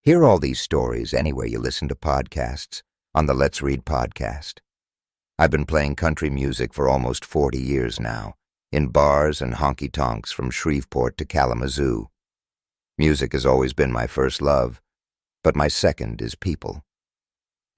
Hear all these stories anywhere you listen to podcasts on the Let's Read podcast. I've been playing country music for almost 40 years now, in bars and honky-tonks from Shreveport to Kalamazoo. Music has always been my first love, but my second is people.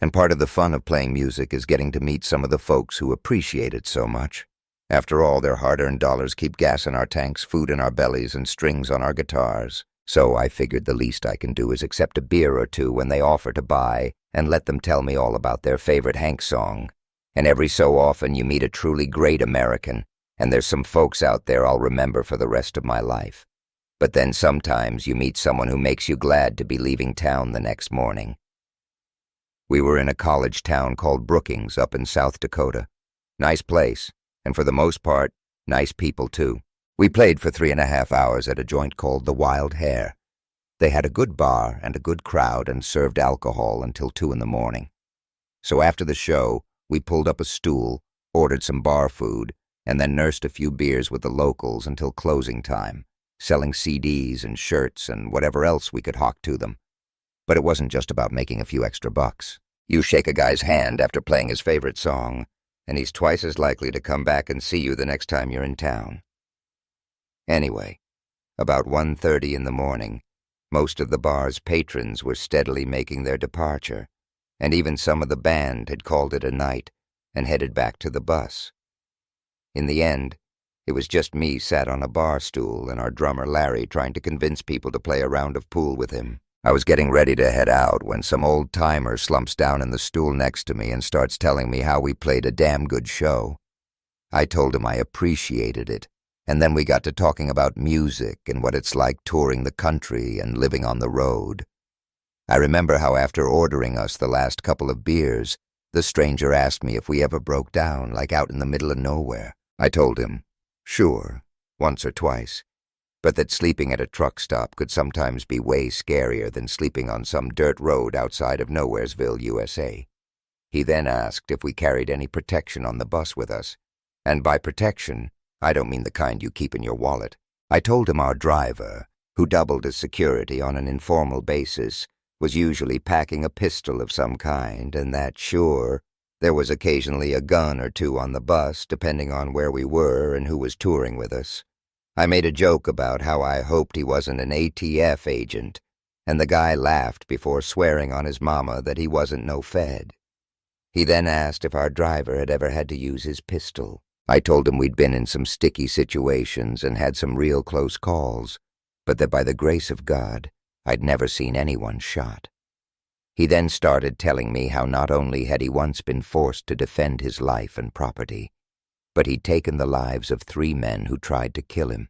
And part of the fun of playing music is getting to meet some of the folks who appreciate it so much. After all, their hard-earned dollars keep gas in our tanks, food in our bellies, and strings on our guitars. So I figured the least I can do is accept a beer or two when they offer to buy and let them tell me all about their favorite Hank song. And every so often you meet a truly great American, and there's some folks out there I'll remember for the rest of my life. But then sometimes you meet someone who makes you glad to be leaving town the next morning. We were in a college town called Brookings up in South Dakota. Nice place, and for the most part, nice people too. We played for 3.5 hours at a joint called the Wild Hare. They had a good bar and a good crowd and served alcohol until 2 in the morning. So after the show, we pulled up a stool, ordered some bar food, and then nursed a few beers with the locals until closing time, selling CDs and shirts and whatever else we could hawk to them. But it wasn't just about making a few extra bucks. You shake a guy's hand after playing his favorite song, and he's twice as likely to come back and see you the next time you're in town. Anyway, about 1:30 in the morning, most of the bar's patrons were steadily making their departure, and even some of the band had called it a night and headed back to the bus. In the end, it was just me sat on a bar stool and our drummer Larry trying to convince people to play a round of pool with him. I was getting ready to head out when some old-timer slumps down in the stool next to me and starts telling me how we played a damn good show. I told him I appreciated it. And then we got to talking about music and what it's like touring the country and living on the road. I remember how after ordering us the last couple of beers, the stranger asked me if we ever broke down, like out in the middle of nowhere. I told him, sure, once or twice, but that sleeping at a truck stop could sometimes be way scarier than sleeping on some dirt road outside of Nowheresville, USA. He then asked if we carried any protection on the bus with us, and by protection, I don't mean the kind you keep in your wallet. I told him our driver, who doubled as security on an informal basis, was usually packing a pistol of some kind, and that, sure, there was occasionally a gun or two on the bus, depending on where we were and who was touring with us. I made a joke about how I hoped he wasn't an ATF agent, and the guy laughed before swearing on his mama that he wasn't no Fed. He then asked if our driver had ever had to use his pistol. I told him we'd been in some sticky situations and had some real close calls, but that by the grace of God, I'd never seen anyone shot. He then started telling me how not only had he once been forced to defend his life and property, but he'd taken the lives of 3 men who tried to kill him.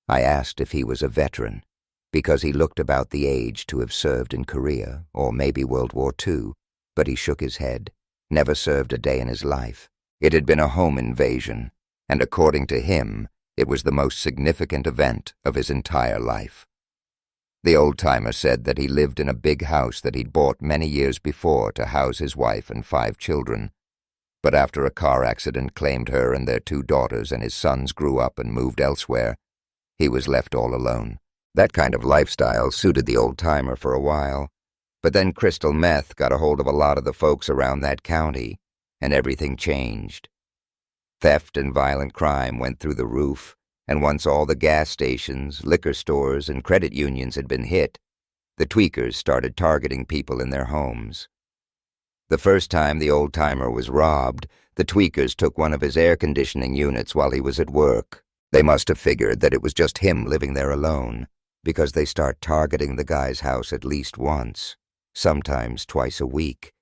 I asked if he was a veteran, because he looked about the age to have served in Korea, or maybe World War II, but he shook his head, never served a day in his life. It had been a home invasion, and according to him, it was the most significant event of his entire life. The old-timer said that he lived in a big house that he'd bought many years before to house his wife and 5 children, but after a car accident claimed her and their 2 daughters and his sons grew up and moved elsewhere, he was left all alone. That kind of lifestyle suited the old-timer for a while, but then crystal meth got a hold of a lot of the folks around that county, and everything changed. Theft and violent crime went through the roof, and once all the gas stations, liquor stores, and credit unions had been hit, the tweakers started targeting people in their homes. The first time the old-timer was robbed, the tweakers took one of his air conditioning units while he was at work. They must have figured that it was just him living there alone, because they start targeting the guy's house at least once, sometimes twice a week.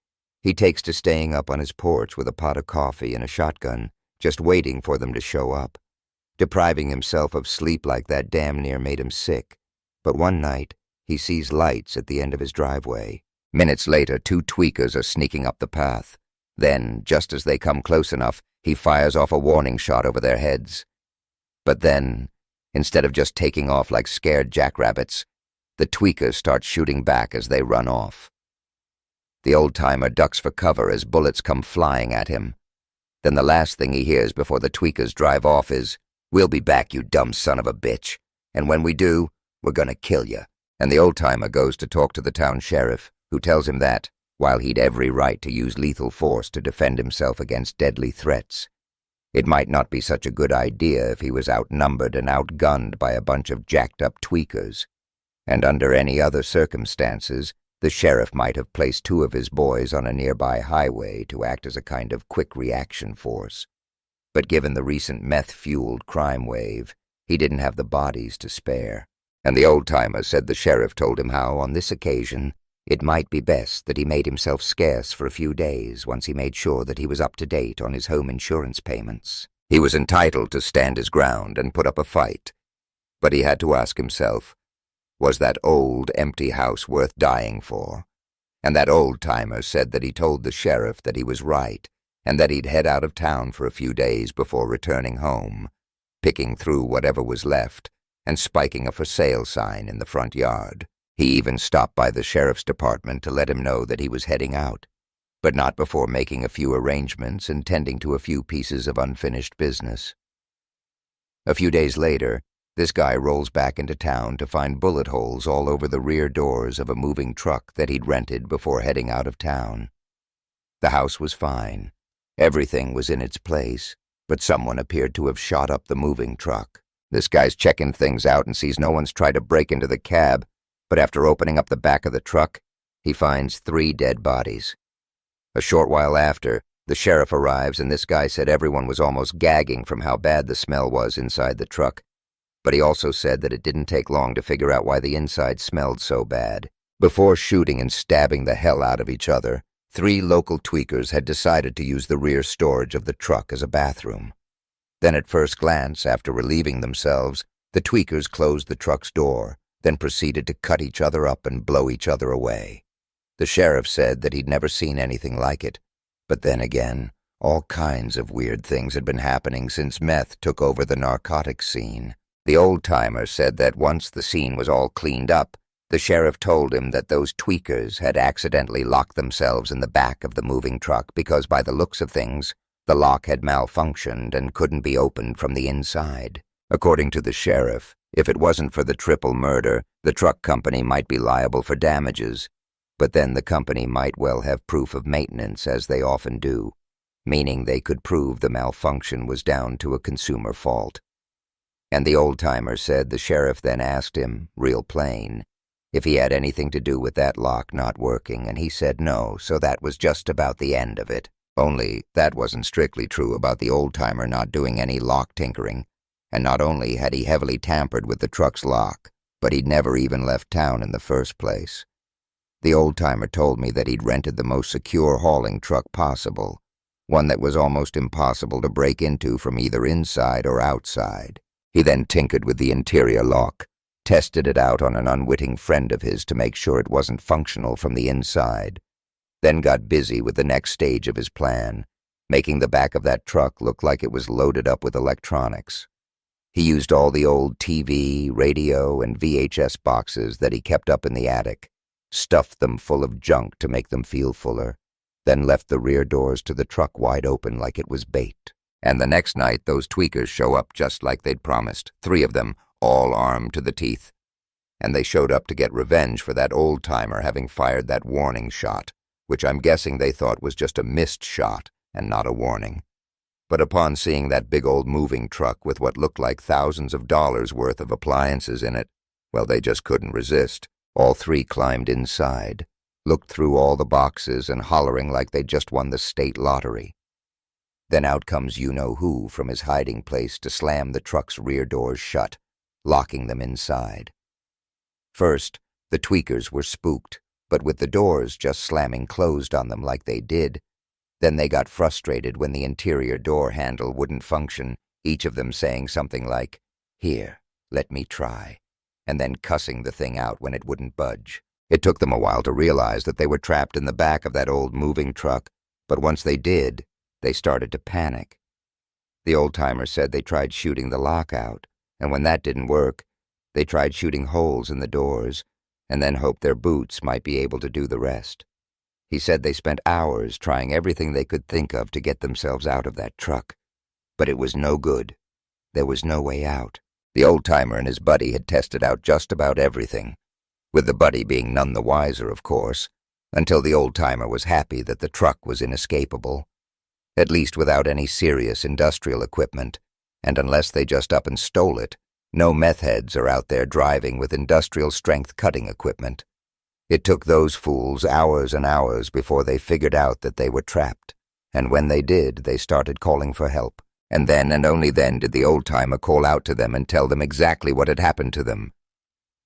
He takes to staying up on his porch with a pot of coffee and a shotgun, just waiting for them to show up. Depriving himself of sleep like that damn near made him sick. But one night, he sees lights at the end of his driveway. Minutes later, 2 tweakers are sneaking up the path. Then, just as they come close enough, he fires off a warning shot over their heads. But then, instead of just taking off like scared jackrabbits, the tweakers start shooting back as they run off. The old-timer ducks for cover as bullets come flying at him. Then the last thing he hears before the tweakers drive off is, "We'll be back, you dumb son of a bitch. And when we do, we're gonna kill you." And the old-timer goes to talk to the town sheriff, who tells him that, while he'd every right to use lethal force to defend himself against deadly threats, it might not be such a good idea if he was outnumbered and outgunned by a bunch of jacked-up tweakers. And under any other circumstances, the sheriff might have placed 2 of his boys on a nearby highway to act as a kind of quick reaction force. But given the recent meth-fueled crime wave, he didn't have the bodies to spare. And the old-timer said the sheriff told him how, on this occasion, it might be best that he made himself scarce for a few days once he made sure that he was up to date on his home insurance payments. He was entitled to stand his ground and put up a fight, but he had to ask himself, was that old, empty house worth dying for? And that old-timer said that he told the sheriff that he was right and that he'd head out of town for a few days before returning home, picking through whatever was left and spiking a for sale sign in the front yard. He even stopped by the sheriff's department to let him know that he was heading out, but not before making a few arrangements and tending to a few pieces of unfinished business. A few days later, this guy rolls back into town to find bullet holes all over the rear doors of a moving truck that he'd rented before heading out of town. The house was fine. Everything was in its place, but someone appeared to have shot up the moving truck. This guy's checking things out and sees no one's tried to break into the cab, but after opening up the back of the truck, he finds 3 dead bodies. A short while after, the sheriff arrives and this guy said everyone was almost gagging from how bad the smell was inside the truck, but he also said that it didn't take long to figure out why the inside smelled so bad. Before shooting and stabbing the hell out of each other, 3 local tweakers had decided to use the rear storage of the truck as a bathroom. Then at first glance, after relieving themselves, the tweakers closed the truck's door, then proceeded to cut each other up and blow each other away. The sheriff said that he'd never seen anything like it, but then again, all kinds of weird things had been happening since meth took over the narcotics scene. The old-timer said that once the scene was all cleaned up, the sheriff told him that those tweakers had accidentally locked themselves in the back of the moving truck because by the looks of things, the lock had malfunctioned and couldn't be opened from the inside. According to the sheriff, if it wasn't for the triple murder, the truck company might be liable for damages, but then the company might well have proof of maintenance, as they often do, meaning they could prove the malfunction was down to a consumer fault. And the old-timer said the sheriff then asked him, real plain, if he had anything to do with that lock not working, and he said no, so that was just about the end of it. Only that wasn't strictly true about the old-timer not doing any lock tinkering, and not only had he heavily tampered with the truck's lock, but he'd never even left town in the first place. The old-timer told me that he'd rented the most secure hauling truck possible, one that was almost impossible to break into from either inside or outside. He then tinkered with the interior lock, tested it out on an unwitting friend of his to make sure it wasn't functional from the inside, then got busy with the next stage of his plan, making the back of that truck look like it was loaded up with electronics. He used all the old TV, radio, and VHS boxes that he kept up in the attic, stuffed them full of junk to make them feel fuller, then left the rear doors to the truck wide open like it was bait. And the next night, those tweakers show up just like they'd promised, 3 of them, all armed to the teeth. And they showed up to get revenge for that old-timer having fired that warning shot, which I'm guessing they thought was just a missed shot and not a warning. But upon seeing that big old moving truck with what looked like thousands of dollars worth of appliances in it, well, they just couldn't resist. All 3 climbed inside, looked through all the boxes and hollering like they'd just won the state lottery. Then out comes you-know-who from his hiding place to slam the truck's rear doors shut, locking them inside. First, the tweakers were spooked, but with the doors just slamming closed on them like they did, then they got frustrated when the interior door handle wouldn't function, each of them saying something like, "Here, let me try," and then cussing the thing out when it wouldn't budge. It took them a while to realize that they were trapped in the back of that old moving truck, but once they did, they started to panic. The old-timer said they tried shooting the lock out, and when that didn't work, they tried shooting holes in the doors, and then hoped their boots might be able to do the rest. He said they spent hours trying everything they could think of to get themselves out of that truck, but it was no good. There was no way out. The old-timer and his buddy had tested out just about everything. with the buddy being none the wiser, of course, until the old-timer was happy that the truck was inescapable, at least without any serious industrial equipment, and unless they just up and stole it, no meth heads are out there driving with industrial-strength cutting equipment. It took those fools hours and hours before they figured out that they were trapped, and when they did, they started calling for help. And then and only then did the old-timer call out to them and tell them exactly what had happened to them.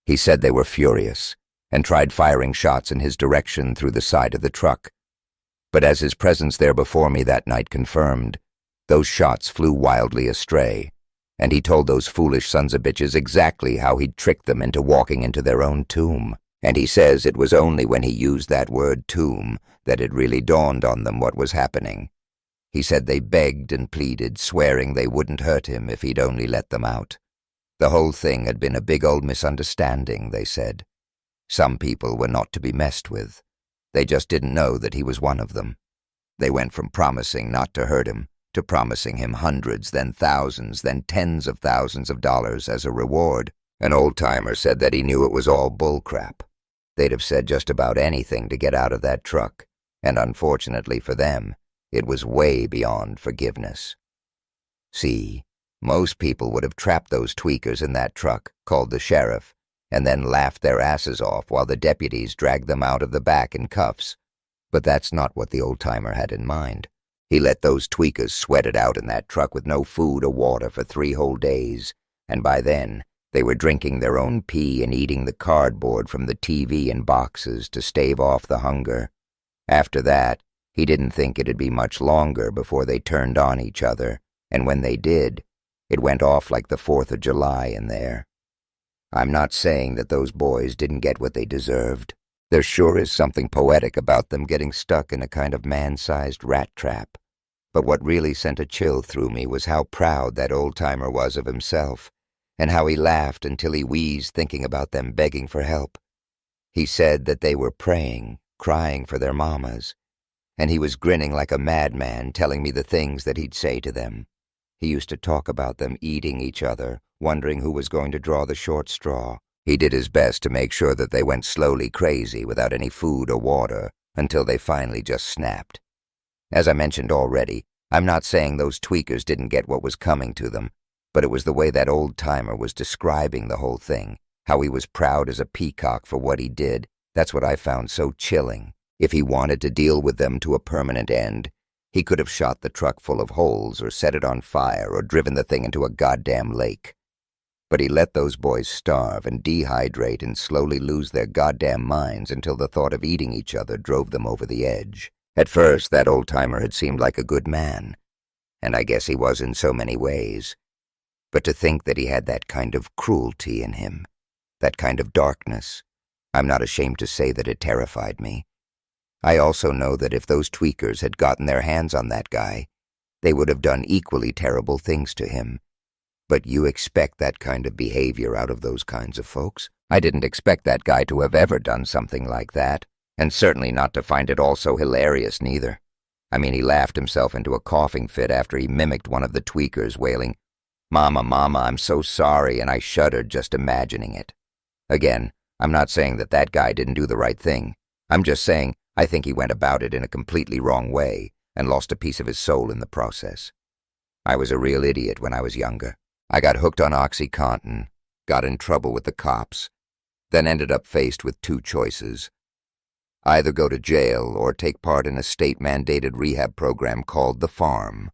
He said they were furious, and tried firing shots in his direction through the side of the truck. But as his presence there before me that night confirmed, those shots flew wildly astray, and he told those foolish sons of bitches exactly how he'd tricked them into walking into their own tomb. And he says it was only when he used that word tomb that it really dawned on them what was happening. He said they begged and pleaded, swearing they wouldn't hurt him if he'd only let them out. The whole thing had been a big old misunderstanding, they said. Some people were not to be messed with. They just didn't know that he was one of them. They went from promising not to hurt him to promising him hundreds, then thousands, then tens of thousands of dollars as a reward. An old-timer said that he knew it was all bullcrap. They'd have said just about anything to get out of that truck, and unfortunately for them, it was way beyond forgiveness. See, most people would have trapped those tweakers in that truck, called the sheriff, and then laughed their asses off while the deputies dragged them out of the back in cuffs. But that's not what the old-timer had in mind. He let those tweakers sweat it out in that truck with no food or water for 3 whole days, and by then, they were drinking their own pee and eating the cardboard from the TV in boxes to stave off the hunger. After that, he didn't think it'd be much longer before they turned on each other, and when they did, it went off like the 4th of July in there. I'm not saying that those boys didn't get what they deserved. There sure is something poetic about them getting stuck in a kind of man-sized rat trap. But what really sent a chill through me was how proud that old-timer was of himself, and how he laughed until he wheezed thinking about them begging for help. He said that they were praying, crying for their mamas, and he was grinning like a madman telling me the things that he'd say to them. He used to talk about them eating each other, wondering who was going to draw the short straw. He did his best to make sure that they went slowly crazy without any food or water until they finally just snapped. As I mentioned already, I'm not saying those tweakers didn't get what was coming to them, but it was the way that old-timer was describing the whole thing, how he was proud as a peacock for what he did. That's what I found so chilling. If he wanted to deal with them to a permanent end, he could have shot the truck full of holes or set it on fire or driven the thing into a goddamn lake. But he let those boys starve and dehydrate and slowly lose their goddamn minds until the thought of eating each other drove them over the edge. At first, that old-timer had seemed like a good man, and I guess he was in so many ways. But to think that he had that kind of cruelty in him, that kind of darkness, I'm not ashamed to say that it terrified me. I also know that if those tweakers had gotten their hands on that guy, they would have done equally terrible things to him. But you expect that kind of behavior out of those kinds of folks? I didn't expect that guy to have ever done something like that, and certainly not to find it all so hilarious neither. I mean, he laughed himself into a coughing fit after he mimicked one of the tweakers wailing, "Mama, Mama, I'm so sorry," and I shuddered just imagining it. Again, I'm not saying that that guy didn't do the right thing. I'm just saying I think he went about it in a completely wrong way and lost a piece of his soul in the process. I was a real idiot when I was younger. I got hooked on OxyContin, got in trouble with the cops, then ended up faced with 2 choices. Either go to jail or take part in a state-mandated rehab program called The Farm.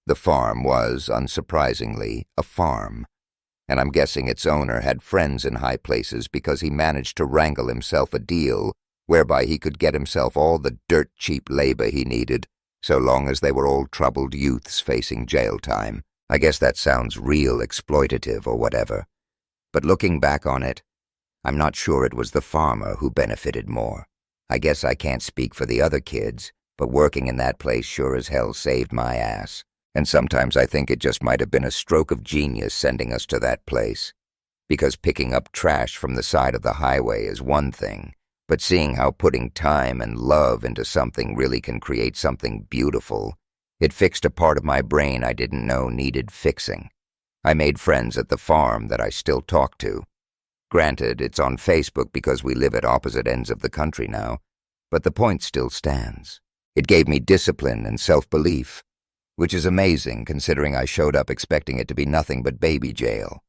The Farm was, unsurprisingly, a farm, and I'm guessing its owner had friends in high places because he managed to wrangle himself a deal whereby he could get himself all the dirt-cheap labor he needed, so long as they were all troubled youths facing jail time. I guess that sounds real exploitative or whatever, but looking back on it, I'm not sure it was the farmer who benefited more. I guess I can't speak for the other kids, but working in that place sure as hell saved my ass. And sometimes I think it just might have been a stroke of genius sending us to that place. Because picking up trash from the side of the highway is one thing, but seeing how putting time and love into something really can create something beautiful, it fixed a part of my brain I didn't know needed fixing. I made friends at the farm that I still talk to. Granted, it's on Facebook because we live at opposite ends of the country now, but the point still stands. It gave me discipline and self-belief, which is amazing considering I showed up expecting it to be nothing but baby jail.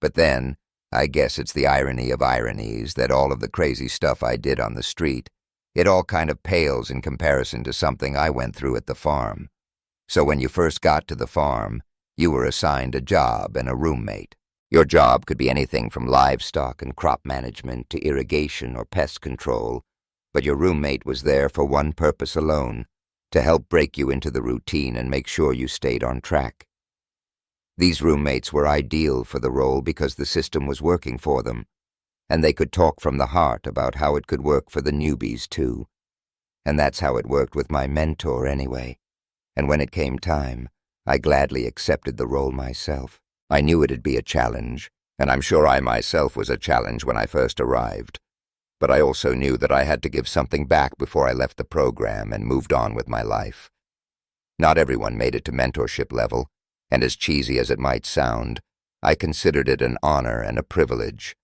But then, I guess it's the irony of ironies that all of the crazy stuff I did on the street, it all kind of pales in comparison to something I went through at the farm. So when you first got to the farm, you were assigned a job and a roommate. Your job could be anything from livestock and crop management to irrigation or pest control, but your roommate was there for one purpose alone, to help break you into the routine and make sure you stayed on track. These roommates were ideal for the role because the system was working for them, and they could talk from the heart about how it could work for the newbies too. And that's how it worked with my mentor anyway. And when it came time, I gladly accepted the role myself. I knew it'd be a challenge, and I'm sure I myself was a challenge when I first arrived. But I also knew that I had to give something back before I left the program and moved on with my life. Not everyone made it to mentorship level, and as cheesy as it might sound, I considered it an honor and a privilege.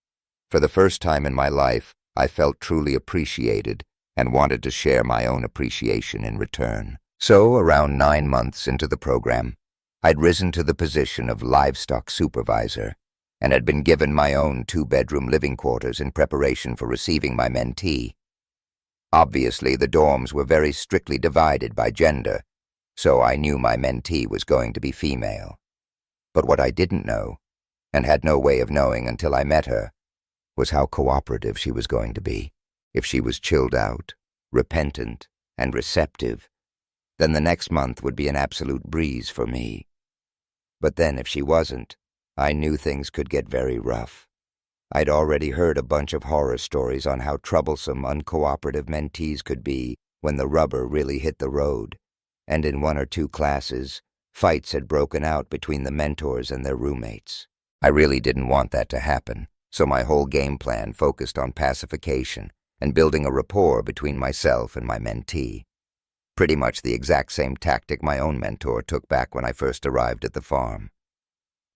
For the first time in my life, I felt truly appreciated and wanted to share my own appreciation in return. So, around 9 months into the program, I'd risen to the position of livestock supervisor and had been given my own 2-bedroom living quarters in preparation for receiving my mentee. Obviously, the dorms were very strictly divided by gender, so I knew my mentee was going to be female. But what I didn't know, and had no way of knowing until I met her, was how cooperative she was going to be. If she was chilled out, repentant, and receptive, then the next month would be an absolute breeze for me. But then if she wasn't, I knew things could get very rough. I'd already heard a bunch of horror stories on how troublesome, uncooperative mentees could be when the rubber really hit the road, and in 1 or 2 classes, fights had broken out between the mentors and their roommates. I really didn't want that to happen, so my whole game plan focused on pacification and building a rapport between myself and my mentee. Pretty much the exact same tactic my own mentor took back when I first arrived at the farm.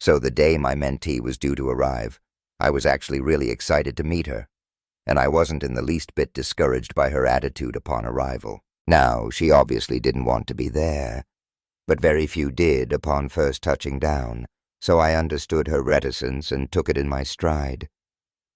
So the day my mentee was due to arrive, I was actually really excited to meet her, and I wasn't in the least bit discouraged by her attitude upon arrival. Now, she obviously didn't want to be there, but very few did upon first touching down, so I understood her reticence and took it in my stride.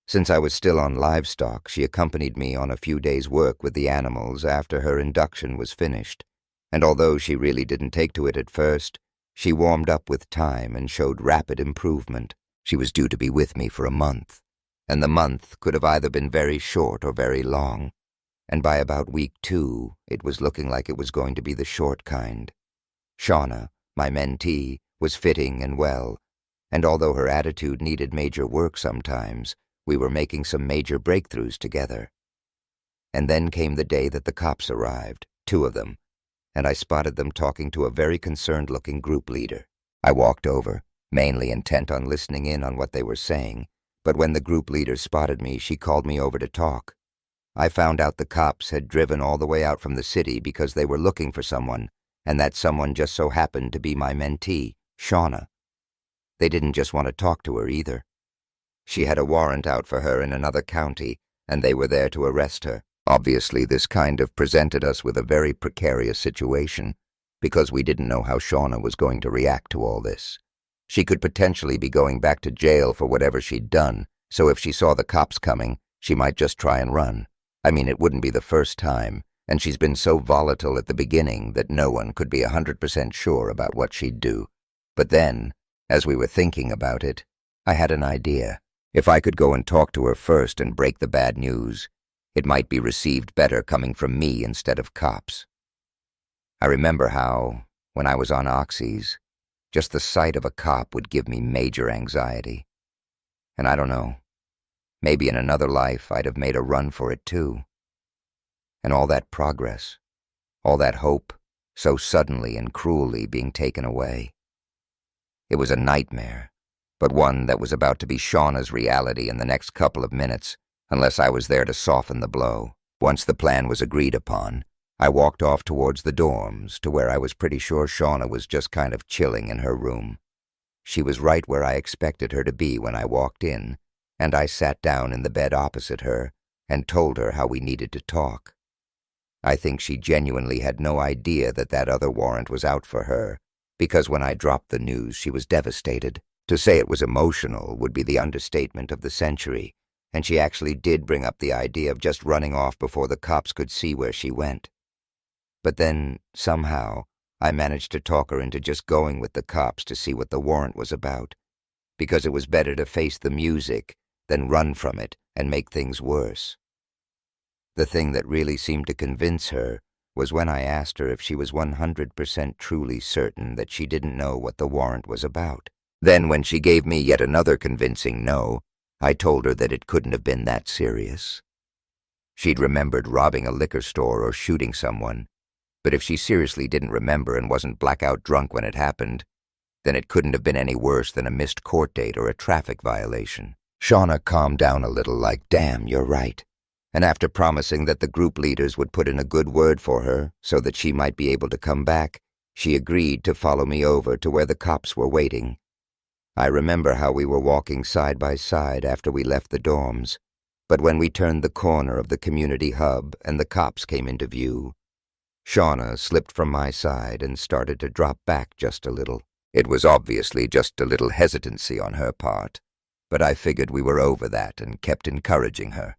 Since I was still on livestock, she accompanied me on a few days' work with the animals after her induction was finished, and although she really didn't take to it at first, she warmed up with time and showed rapid improvement. She was due to be with me for a month, and the month could have either been very short or very long, and by about week 2, it was looking like it was going to be the short kind. Shauna, my mentee, was fitting and well, and although her attitude needed major work sometimes, we were making some major breakthroughs together. And then came the day that the cops arrived, 2 of them, and I spotted them talking to a very concerned-looking group leader. I walked over, mainly intent on listening in on what they were saying, but when the group leader spotted me, she called me over to talk. I found out the cops had driven all the way out from the city because they were looking for someone, and that someone just so happened to be my mentee, Shauna. They didn't just want to talk to her either. She had a warrant out for her in another county, and they were there to arrest her. Obviously, this kind of presented us with a very precarious situation, because we didn't know how Shauna was going to react to all this. She could potentially be going back to jail for whatever she'd done, so if she saw the cops coming, she might just try and run. I mean, it wouldn't be the first time, and she's been so volatile at the beginning that no one could be 100% sure about what she'd do. But then, as we were thinking about it, I had an idea. If I could go and talk to her first and break the bad news, it might be received better coming from me instead of cops. I remember how, when I was on Oxys, just the sight of a cop would give me major anxiety. And I don't know, maybe in another life I'd have made a run for it too. And all that progress, all that hope, so suddenly and cruelly being taken away. It was a nightmare, but one that was about to be Shauna's reality in the next couple of minutes, unless I was there to soften the blow. Once the plan was agreed upon, I walked off towards the dorms, to where I was pretty sure Shauna was just kind of chilling in her room. She was right where I expected her to be when I walked in, and I sat down in the bed opposite her and told her how we needed to talk. I think she genuinely had no idea that that other warrant was out for her, because when I dropped the news, she was devastated. To say it was emotional would be the understatement of the century, and she actually did bring up the idea of just running off before the cops could see where she went. But then, somehow, I managed to talk her into just going with the cops to see what the warrant was about, because it was better to face the music than run from it and make things worse. The thing that really seemed to convince her was when I asked her if she was 100% truly certain that she didn't know what the warrant was about. Then, when she gave me yet another convincing no, I told her that it couldn't have been that serious. She'd remembered robbing a liquor store or shooting someone, but if she seriously didn't remember and wasn't blackout drunk when it happened, then it couldn't have been any worse than a missed court date or a traffic violation. Shauna calmed down a little, like, damn, you're right. And after promising that the group leaders would put in a good word for her so that she might be able to come back, she agreed to follow me over to where the cops were waiting. I remember how we were walking side by side after we left the dorms, but when we turned the corner of the community hub and the cops came into view, Shauna slipped from my side and started to drop back just a little. It was obviously just a little hesitancy on her part, but I figured we were over that and kept encouraging her.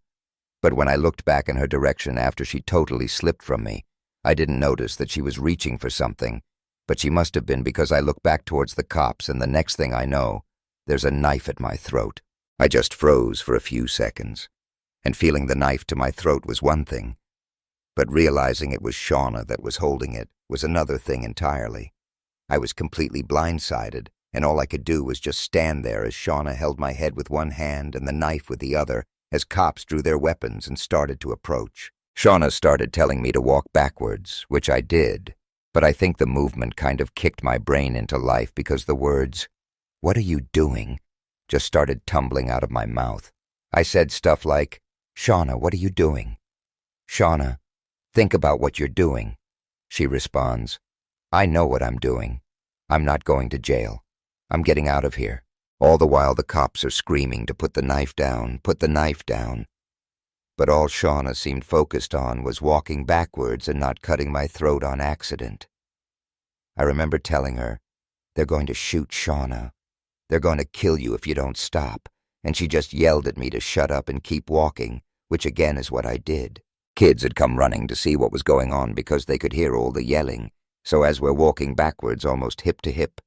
But when I looked back in her direction after she totally slipped from me, I didn't notice that she was reaching for something, but she must have been, because I looked back towards the cops and the next thing I know, there's a knife at my throat. I just froze for a few seconds, and feeling the knife to my throat was one thing, but realizing it was Shauna that was holding it was another thing entirely. I was completely blindsided, and all I could do was just stand there as Shauna held my head with one hand and the knife with the other, as cops drew their weapons and started to approach. Shauna started telling me to walk backwards, which I did, but I think the movement kind of kicked my brain into life because the words, "What are you doing?" just started tumbling out of my mouth. I said stuff like, "Shauna, what are you doing?" "Shauna, think about what you're doing." She responds, "I know what I'm doing. I'm not going to jail. I'm getting out of here." All the while the cops are screaming to put the knife down, put the knife down. But all Shauna seemed focused on was walking backwards and not cutting my throat on accident. I remember telling her, "They're going to shoot Shauna. They're going to kill you if you don't stop." And she just yelled at me to shut up and keep walking, which again is what I did. Kids had come running to see what was going on because they could hear all the yelling. So as we're walking backwards, almost hip to hip,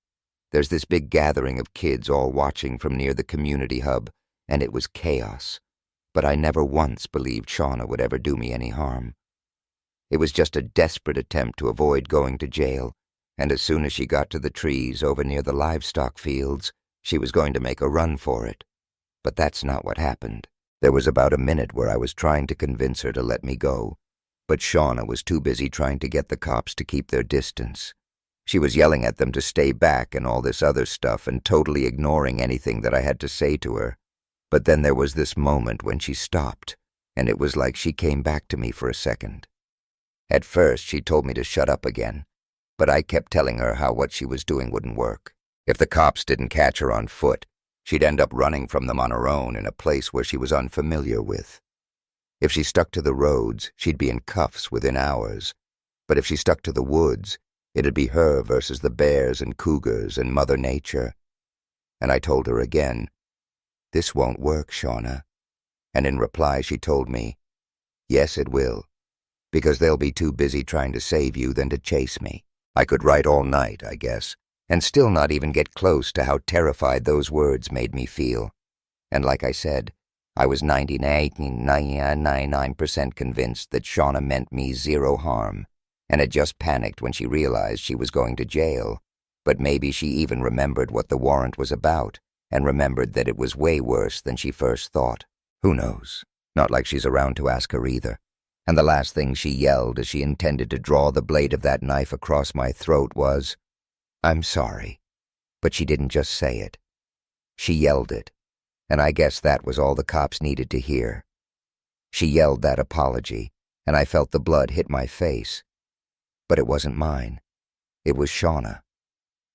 there's this big gathering of kids all watching from near the community hub, and it was chaos. But I never once believed Shauna would ever do me any harm. It was just a desperate attempt to avoid going to jail, and as soon as she got to the trees over near the livestock fields, she was going to make a run for it. But that's not what happened. There was about a minute where I was trying to convince her to let me go, but Shauna was too busy trying to get the cops to keep their distance. She was yelling at them to stay back and all this other stuff and totally ignoring anything that I had to say to her. But then there was this moment when she stopped, and it was like she came back to me for a second. At first, she told me to shut up again, but I kept telling her how what she was doing wouldn't work. If the cops didn't catch her on foot, she'd end up running from them on her own in a place where she was unfamiliar with. If she stuck to the roads, she'd be in cuffs within hours. But if she stuck to the woods, it'd be her versus the bears and cougars and Mother Nature. And I told her again, "This won't work, Shauna." And in reply, she told me, "Yes, it will, because they'll be too busy trying to save you than to chase me." I could write all night, I guess, and still not even get close to how terrified those words made me feel. And like I said, I was 99% convinced that Shauna meant me zero harm, and had just panicked when she realized she was going to jail. But maybe she even remembered what the warrant was about, and remembered that it was way worse than she first thought. Who knows? Not like she's around to ask her either. And the last thing she yelled as she intended to draw the blade of that knife across my throat was, "I'm sorry." But she didn't just say it. She yelled it, and I guess that was all the cops needed to hear. She yelled that apology, and I felt the blood hit my face. But it wasn't mine. It was Shauna.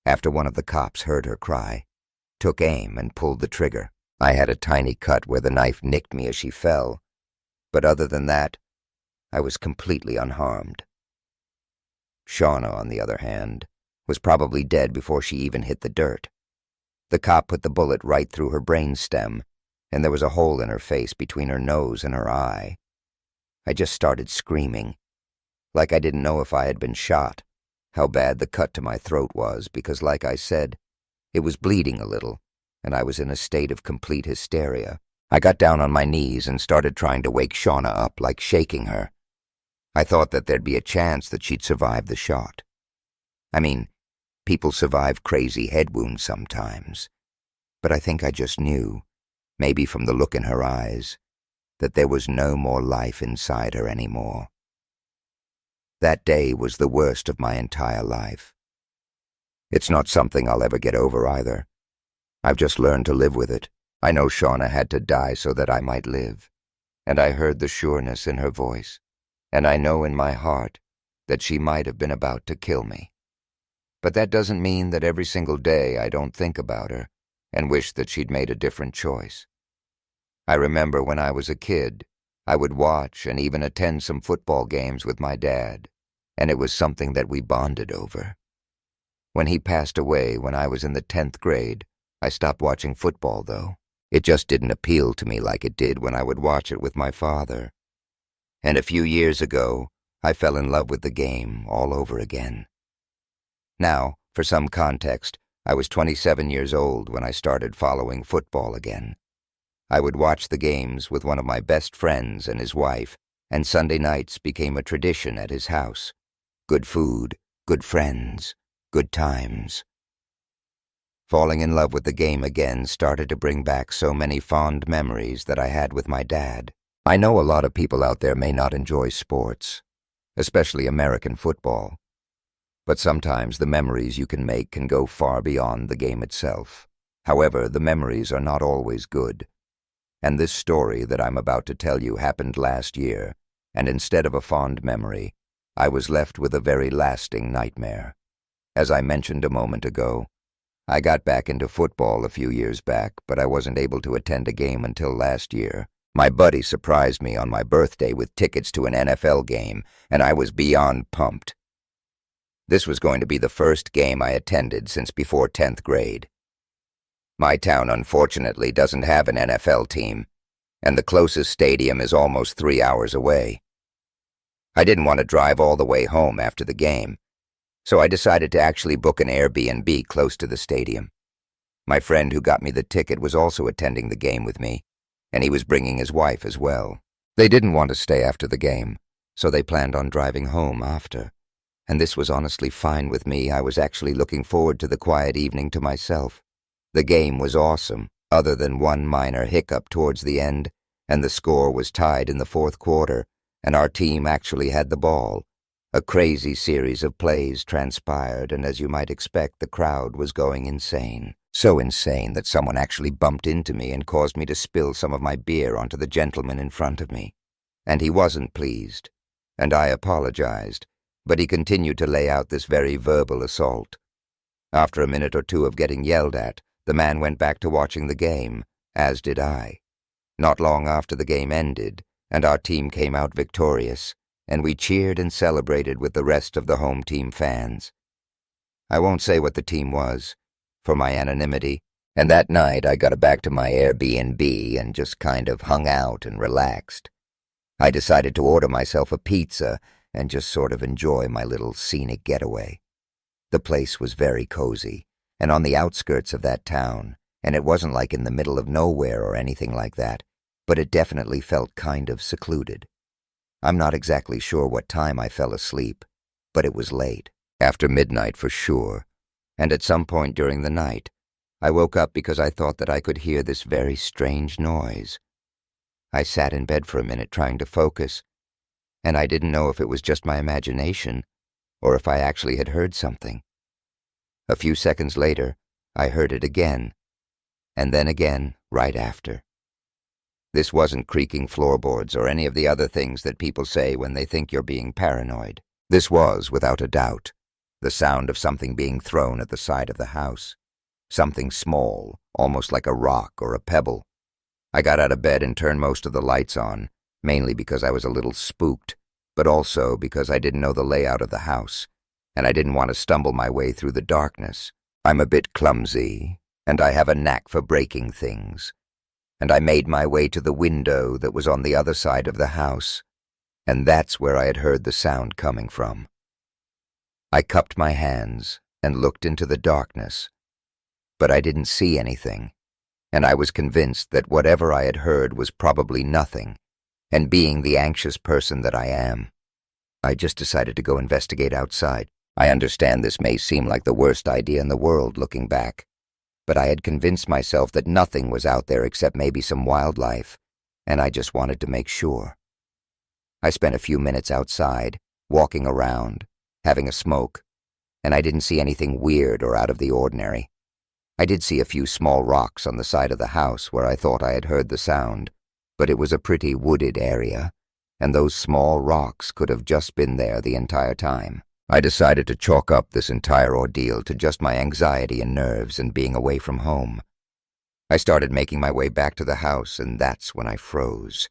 After one of the cops heard her cry, took aim and pulled the trigger. I had a tiny cut where the knife nicked me as she fell, but other than that, I was completely unharmed. Shauna, on the other hand, was probably dead before she even hit the dirt. The cop put the bullet right through her brainstem, and there was a hole in her face between her nose and her eye. I just started screaming, like I didn't know if I had been shot, how bad the cut to my throat was, because, like I said, it was bleeding a little, and I was in a state of complete hysteria. I got down on my knees and started trying to wake Shauna up, like shaking her. I thought that there'd be a chance that she'd survive the shot. I mean, people survive crazy head wounds sometimes, but I think I just knew, maybe from the look in her eyes, that there was no more life inside her anymore. That day was the worst of my entire life. It's not something I'll ever get over either. I've just learned to live with it. I know Shauna had to die so that I might live, and I heard the sureness in her voice, and I know in my heart that she might have been about to kill me. But that doesn't mean that every single day I don't think about her and wish that she'd made a different choice. I remember when I was a kid, I would watch and even attend some football games with my dad, and it was something that we bonded over. When he passed away when I was in the 10th grade, I stopped watching football, though. It just didn't appeal to me like it did when I would watch it with my father. And a few years ago, I fell in love with the game all over again. Now, for some context, I was 27 years old when I started following football again. I would watch the games with one of my best friends and his wife, and Sunday nights became a tradition at his house. Good food, good friends, good times. Falling in love with the game again started to bring back so many fond memories that I had with my dad. I know a lot of people out there may not enjoy sports, especially American football, but sometimes the memories you can make can go far beyond the game itself. However, the memories are not always good. And this story that I'm about to tell you happened last year, and instead of a fond memory, I was left with a very lasting nightmare. As I mentioned a moment ago, I got back into football a few years back, but I wasn't able to attend a game until last year. My buddy surprised me on my birthday with tickets to an NFL game, and I was beyond pumped. This was going to be the first game I attended since before 10th grade. My town, unfortunately, doesn't have an NFL team, and the closest stadium is almost 3 hours away. I didn't want to drive all the way home after the game, so I decided to actually book an Airbnb close to the stadium. My friend who got me the ticket was also attending the game with me, and he was bringing his wife as well. They didn't want to stay after the game, so they planned on driving home after. And this was honestly fine with me. I was actually looking forward to the quiet evening to myself. The game was awesome, other than one minor hiccup towards the end, and the score was tied in the 4th quarter, and our team actually had the ball. A crazy series of plays transpired, and as you might expect, the crowd was going insane. So insane that someone actually bumped into me and caused me to spill some of my beer onto the gentleman in front of me. And he wasn't pleased, and I apologized, but he continued to lay out this very verbal assault. After a minute or two of getting yelled at, the man went back to watching the game, as did I. Not long after the game ended, and our team came out victorious, and we cheered and celebrated with the rest of the home team fans. I won't say what the team was, for my anonymity, and that night I got back to my Airbnb and just kind of hung out and relaxed. I decided to order myself a pizza and just sort of enjoy my little scenic getaway. The place was very cozy, and on the outskirts of that town, and it wasn't like in the middle of nowhere or anything like that, but it definitely felt kind of secluded. I'm not exactly sure what time I fell asleep, but it was late, after midnight for sure, and at some point during the night, I woke up because I thought that I could hear this very strange noise. I sat in bed for a minute trying to focus, and I didn't know if it was just my imagination or if I actually had heard something. A few seconds later, I heard it again, and then again right after. This wasn't creaking floorboards or any of the other things that people say when they think you're being paranoid. This was, without a doubt, the sound of something being thrown at the side of the house. something small, almost like a rock or a pebble. I got out of bed and turned most of the lights on, mainly because I was a little spooked, but also because I didn't know the layout of the house, and I didn't want to stumble my way through the darkness. I'm a bit clumsy, and I have a knack for breaking things, and I made my way to the window that was on the other side of the house, and that's where I had heard the sound coming from. I cupped my hands and looked into the darkness, but I didn't see anything, and I was convinced that whatever I had heard was probably nothing, and being the anxious person that I am, I just decided to go investigate outside. I understand this may seem like the worst idea in the world looking back, but I had convinced myself that nothing was out there except maybe some wildlife, and I just wanted to make sure. I spent a few minutes outside, walking around, having a smoke, and I didn't see anything weird or out of the ordinary. I did see a few small rocks on the side of the house where I thought I had heard the sound, but it was a pretty wooded area, and those small rocks could have just been there the entire time. I decided to chalk up this entire ordeal to just my anxiety and nerves and being away from home. I started making my way back to the house, and that's when I froze.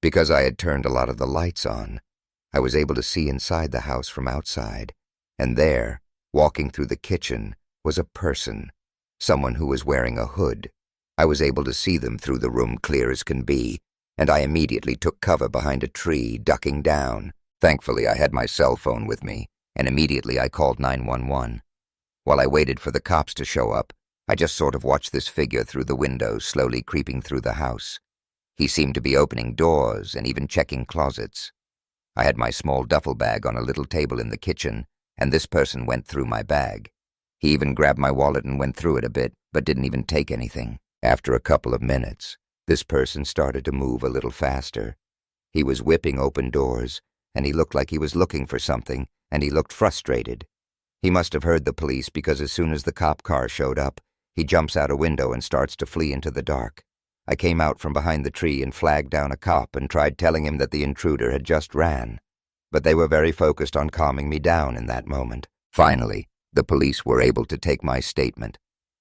Because I had turned a lot of the lights on, I was able to see inside the house from outside, and there, walking through the kitchen, was a person, someone who was wearing a hood. I was able to see them through the room clear as can be, and I immediately took cover behind a tree, ducking down. Thankfully, I had my cell phone with me, and immediately I called 911. While I waited for the cops to show up, I just sort of watched this figure through the window slowly creeping through the house. He seemed to be opening doors and even checking closets. I had my small duffel bag on a little table in the kitchen, and this person went through my bag. He even grabbed my wallet and went through it a bit, but didn't even take anything. After a couple of minutes, this person started to move a little faster. He was whipping open doors, and he looked like he was looking for something, and he looked frustrated. He must have heard the police because as soon as the cop car showed up, he jumps out a window and starts to flee into the dark. I came out from behind the tree and flagged down a cop and tried telling him that the intruder had just ran, but they were very focused on calming me down in that moment. Finally, the police were able to take my statement,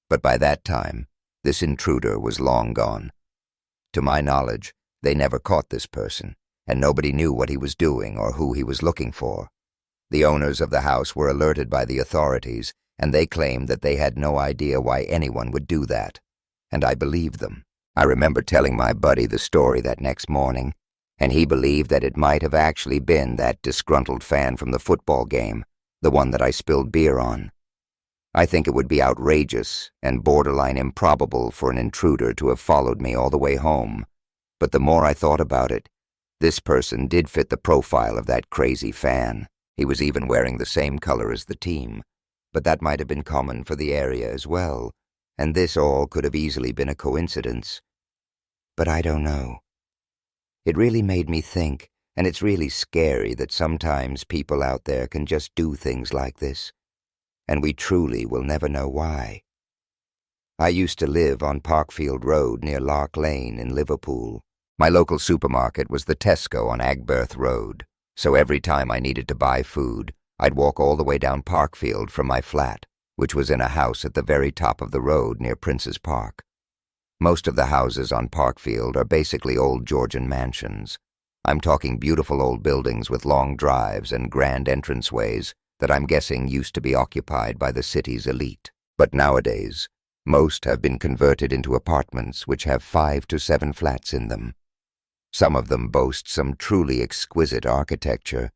but by that time, this intruder was long gone. To my knowledge, they never caught this person, and nobody knew what he was doing or who he was looking for. The owners of the house were alerted by the authorities, and they claimed that they had no idea why anyone would do that, and I believed them. I remember telling my buddy the story that next morning, and he believed that it might have actually been that disgruntled fan from the football game, the one that I spilled beer on. I think it would be outrageous and borderline improbable for an intruder to have followed me all the way home, but the more I thought about it, this person did fit the profile of that crazy fan. He was even wearing the same color as the team, but that might have been common for the area as well, and this all could have easily been a coincidence. But I don't know. It really made me think, and it's really scary that sometimes people out there can just do things like this, and we truly will never know why. I used to live on Parkfield Road near Lark Lane in Liverpool. My local supermarket was the Tesco on Agberth Road, so every time I needed to buy food, I'd walk all the way down Parkfield from my flat, which was in a house at the very top of the road near Prince's Park. Most of the houses on Parkfield are basically old Georgian mansions. I'm talking beautiful old buildings with long drives and grand entranceways that I'm guessing used to be occupied by the city's elite. But nowadays, most have been converted into apartments which have 5 to 7 flats in them. Some of them boast some truly exquisite architecture,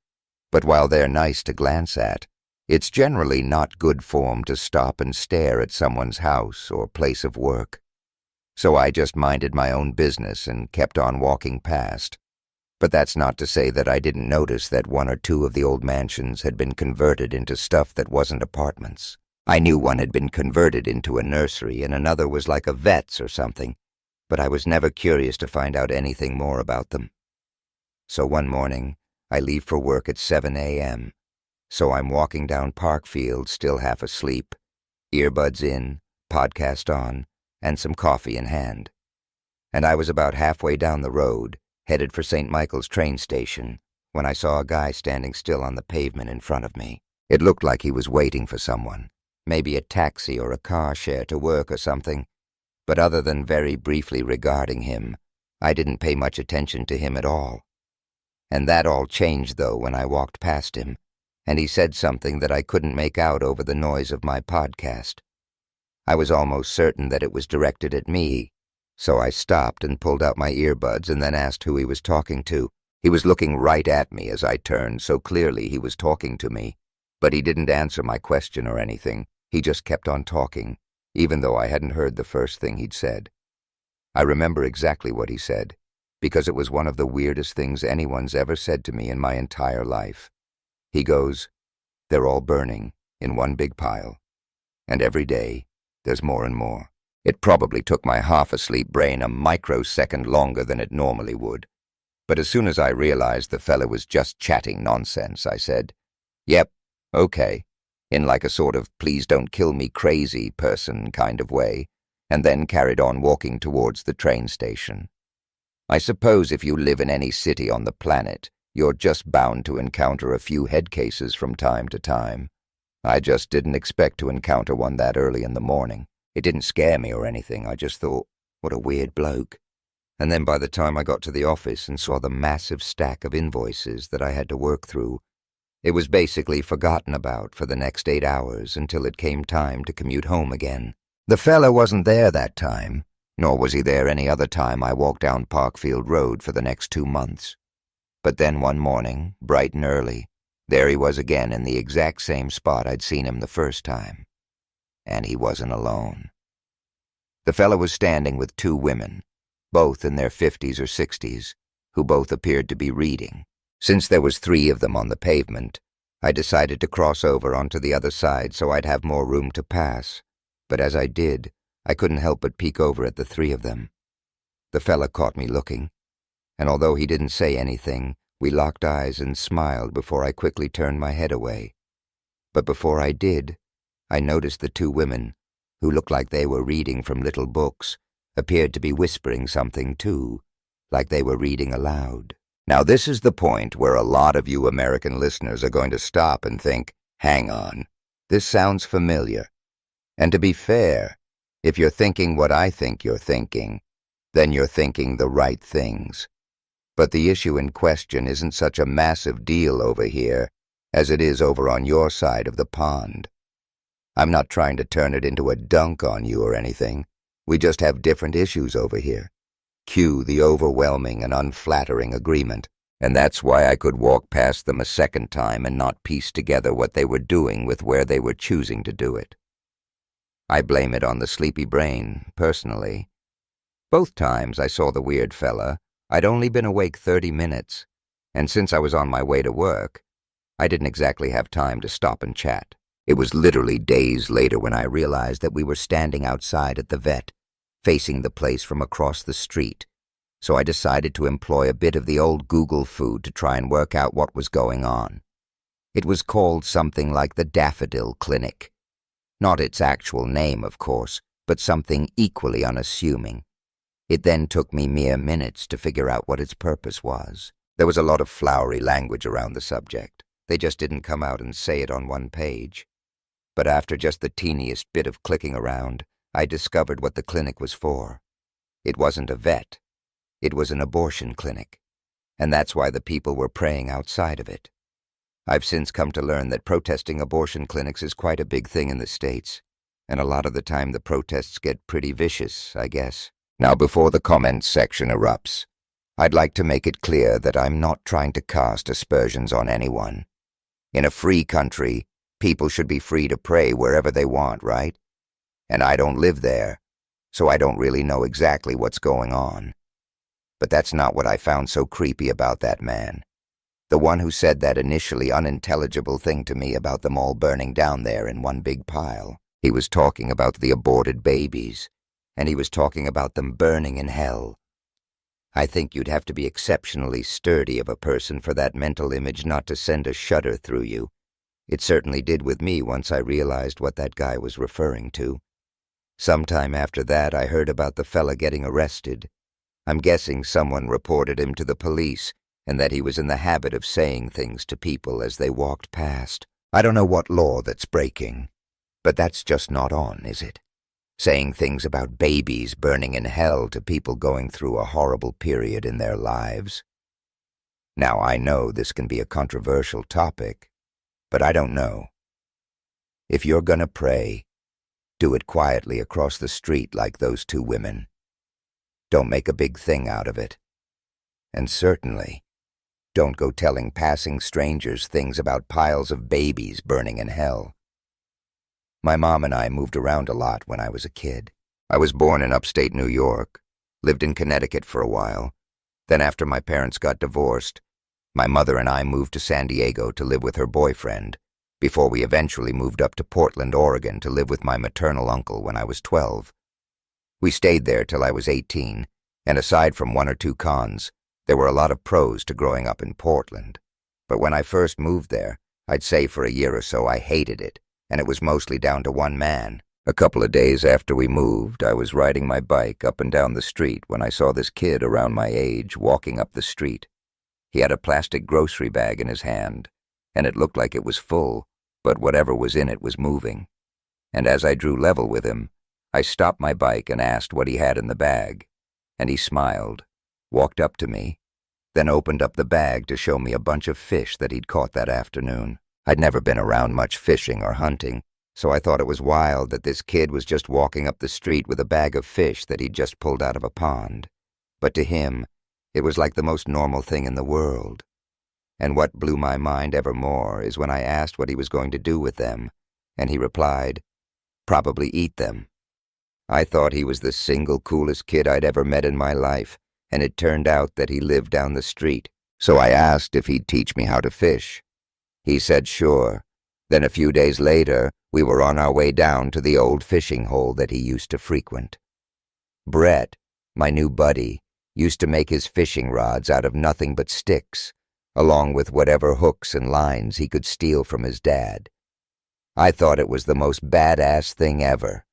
but while they're nice to glance at, it's generally not good form to stop and stare at someone's house or place of work. So I just minded my own business and kept on walking past. But that's not to say that I didn't notice that 1 or 2 of the old mansions had been converted into stuff that wasn't apartments. I knew one had been converted into a nursery and another was like a vet's or something, but I was never curious to find out anything more about them. So one morning, I leave for work at 7 a.m., so I'm walking down Parkfield still half asleep, earbuds in, podcast on, and some coffee in hand. And I was about halfway down the road, headed for St. Michael's train station, when I saw a guy standing still on the pavement in front of me. It looked like he was waiting for someone. maybe a taxi or a car share to work or something, but other than very briefly regarding him, I didn't pay much attention to him at all. And that all changed, though, when I walked past him, and he said something that I couldn't make out over the noise of my podcast. I was almost certain that it was directed at me, so I stopped and pulled out my earbuds and then asked who he was talking to. He was looking right at me as I turned, so clearly he was talking to me. But he didn't answer my question or anything. He just kept on talking, even though I hadn't heard the first thing he'd said. I remember exactly what he said, because it was one of the weirdest things anyone's ever said to me in my entire life. He goes, "They're all burning in one big pile. And every day, there's more and more." It probably took my half-asleep brain a microsecond longer than it normally would. But as soon as I realized the fella was just chatting nonsense, I said, "Yep, okay," in like a sort of please don't kill me crazy person kind of way, and then carried on walking towards the train station. I suppose if you live in any city on the planet, you're just bound to encounter a few head cases from time to time. I just didn't expect to encounter one that early in the morning. It didn't scare me or anything. I just thought, what a weird bloke. And then by the time I got to the office and saw the massive stack of invoices that I had to work through, it was basically forgotten about for the next 8 hours until it came time to commute home again. The fella wasn't there that time, nor was he there any other time I walked down Parkfield Road for the next 2 months. But then one morning, bright and early, there he was again in the exact same spot I'd seen him the first time. And he wasn't alone. The fella was standing with 2 women, both in their 50s or 60s, who both appeared to be reading. Since there was 3 of them on the pavement, I decided to cross over onto the other side so I'd have more room to pass. But as I did, I couldn't help but peek over at the 3 of them. The fella caught me looking, and although he didn't say anything, we locked eyes and smiled before I quickly turned my head away. But before I did, I noticed the 2 women, who looked like they were reading from little books, appeared to be whispering something too, like they were reading aloud. Now this is the point where a lot of you American listeners are going to stop and think, hang on, this sounds familiar. And to be fair, if you're thinking what I think you're thinking, then you're thinking the right things. But the issue in question isn't such a massive deal over here as it is over on your side of the pond. I'm not trying to turn it into a dunk on you or anything. We just have different issues over here. Cue the overwhelming and unflattering agreement. And that's why I could walk past them a second time and not piece together what they were doing with where they were choosing to do it. I blame it on the sleepy brain, personally. Both times I saw the weird fella, I'd only been awake 30 minutes, and since I was on my way to work, I didn't exactly have time to stop and chat. It was literally days later when I realized that we were standing outside at the vet, facing the place from across the street, so I decided to employ a bit of the old Google food to try and work out what was going on. It was called something like the Daffodil Clinic. Not its actual name, of course, but something equally unassuming. It then took me mere minutes to figure out what its purpose was. There was a lot of flowery language around the subject. They just didn't come out and say it on one page. But after just the teeniest bit of clicking around, I discovered what the clinic was for. It wasn't a vet. It was an abortion clinic. And that's why the people were praying outside of it. I've since come to learn that protesting abortion clinics is quite a big thing in the States. And a lot of the time the protests get pretty vicious, I guess. Now, before the comments section erupts, I'd like to make it clear that I'm not trying to cast aspersions on anyone. In a free country, people should be free to pray wherever they want, right? And I don't live there, so I don't really know exactly what's going on. But that's not what I found so creepy about that man. The one who said that initially unintelligible thing to me about them all burning down there in one big pile. He was talking about the aborted babies, and he was talking about them burning in hell. I think you'd have to be exceptionally sturdy of a person for that mental image not to send a shudder through you. It certainly did with me once I realized what that guy was referring to. Sometime after that, I heard about the fella getting arrested. I'm guessing someone reported him to the police, and that he was in the habit of saying things to people as they walked past. I don't know what law that's breaking, But that's just not on, is it? Saying things about babies burning in hell to people going through a horrible period in their lives. Now, I know this can be a controversial topic, but I don't know. If you're gonna pray, do it quietly across the street like those two women. Don't make a big thing out of it. And certainly, don't go telling passing strangers things about piles of babies burning in hell. My mom and I moved around a lot when I was a kid. I was born in upstate New York, lived in Connecticut for a while. Then after my parents got divorced, my mother and I moved to San Diego to live with her boyfriend, before we eventually moved up to Portland, Oregon to live with my maternal uncle when I was 12. We stayed there till I was 18, and aside from one or two cons, there were a lot of pros to growing up in Portland. But when I first moved there, I'd say for a year or so I hated it, and it was mostly down to one man. A couple of days after we moved, I was riding my bike up and down the street when I saw this kid around my age walking up the street. He had a plastic grocery bag in his hand, and it looked like it was full, but whatever was in it was moving. And as I drew level with him, I stopped my bike and asked what he had in the bag, and he smiled, walked up to me, then opened up the bag to show me a bunch of fish that he'd caught that afternoon. I'd never been around much fishing or hunting, so I thought it was wild that this kid was just walking up the street with a bag of fish that he'd just pulled out of a pond. But to him, it was like the most normal thing in the world. And what blew my mind ever more is when I asked what he was going to do with them, and he replied, "Probably eat them." I thought he was the single coolest kid I'd ever met in my life, and it turned out that he lived down the street. So I asked if he'd teach me how to fish. He said sure. Then a few days later, we were on our way down to the old fishing hole that he used to frequent. Brett, my new buddy, used to make his fishing rods out of nothing but sticks, along with whatever hooks and lines he could steal from his dad. I thought it was the most badass thing ever.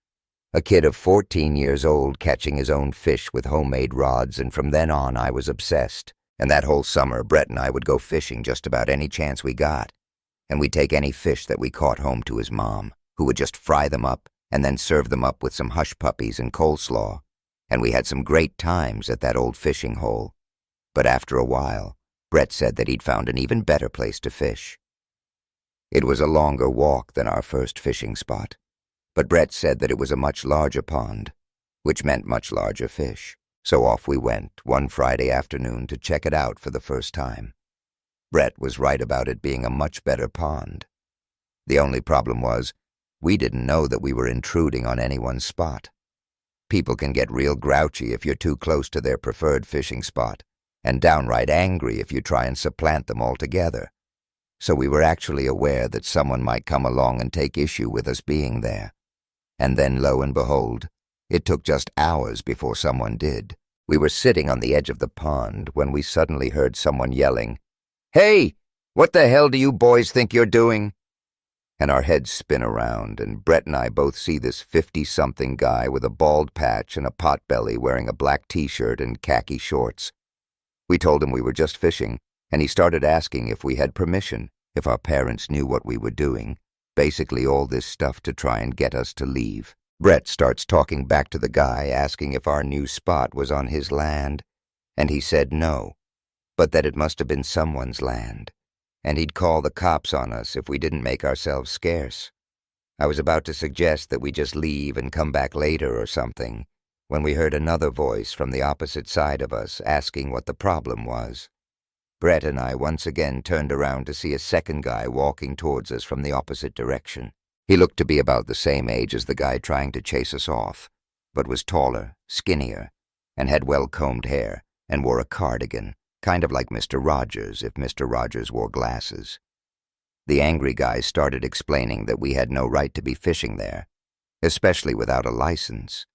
A kid of 14 years old catching his own fish with homemade rods, and from then on I was obsessed. And that whole summer, Brett and I would go fishing just about any chance we got. And we'd take any fish that we caught home to his mom, who would just fry them up and then serve them up with some hush puppies and coleslaw. And we had some great times at that old fishing hole. But after a while, Brett said that he'd found an even better place to fish. It was a longer walk than our first fishing spot, but Brett said that it was a much larger pond, which meant much larger fish. So off we went one Friday afternoon to check it out for the first time. Brett was right about it being a much better pond. The only problem was, we didn't know that we were intruding on anyone's spot. People can get real grouchy if you're too close to their preferred fishing spot, and downright angry if you try and supplant them altogether. So we were actually aware that someone might come along and take issue with us being there. And then, lo and behold, it took just hours before someone did. We were sitting on the edge of the pond when we suddenly heard someone yelling, "Hey, what the hell do you boys think you're doing?" And our heads spin around, and Brett and I both see this 50-something guy with a bald patch and a potbelly wearing a black t-shirt and khaki shorts. We told him we were just fishing, and he started asking if we had permission, if our parents knew what we were doing. Basically all this stuff to try and get us to leave. Brett starts talking back to the guy, asking if our new spot was on his land, and he said no, but that it must have been someone's land, and he'd call the cops on us if we didn't make ourselves scarce. I was about to suggest that we just leave and come back later or something, when we heard another voice from the opposite side of us asking what the problem was. Brett and I once again turned around to see a second guy walking towards us from the opposite direction. He looked to be about the same age as the guy trying to chase us off, but was taller, skinnier, and had well-combed hair, and wore a cardigan, kind of like Mr. Rogers if Mr. Rogers wore glasses. The angry guy started explaining that we had no right to be fishing there, especially without a license.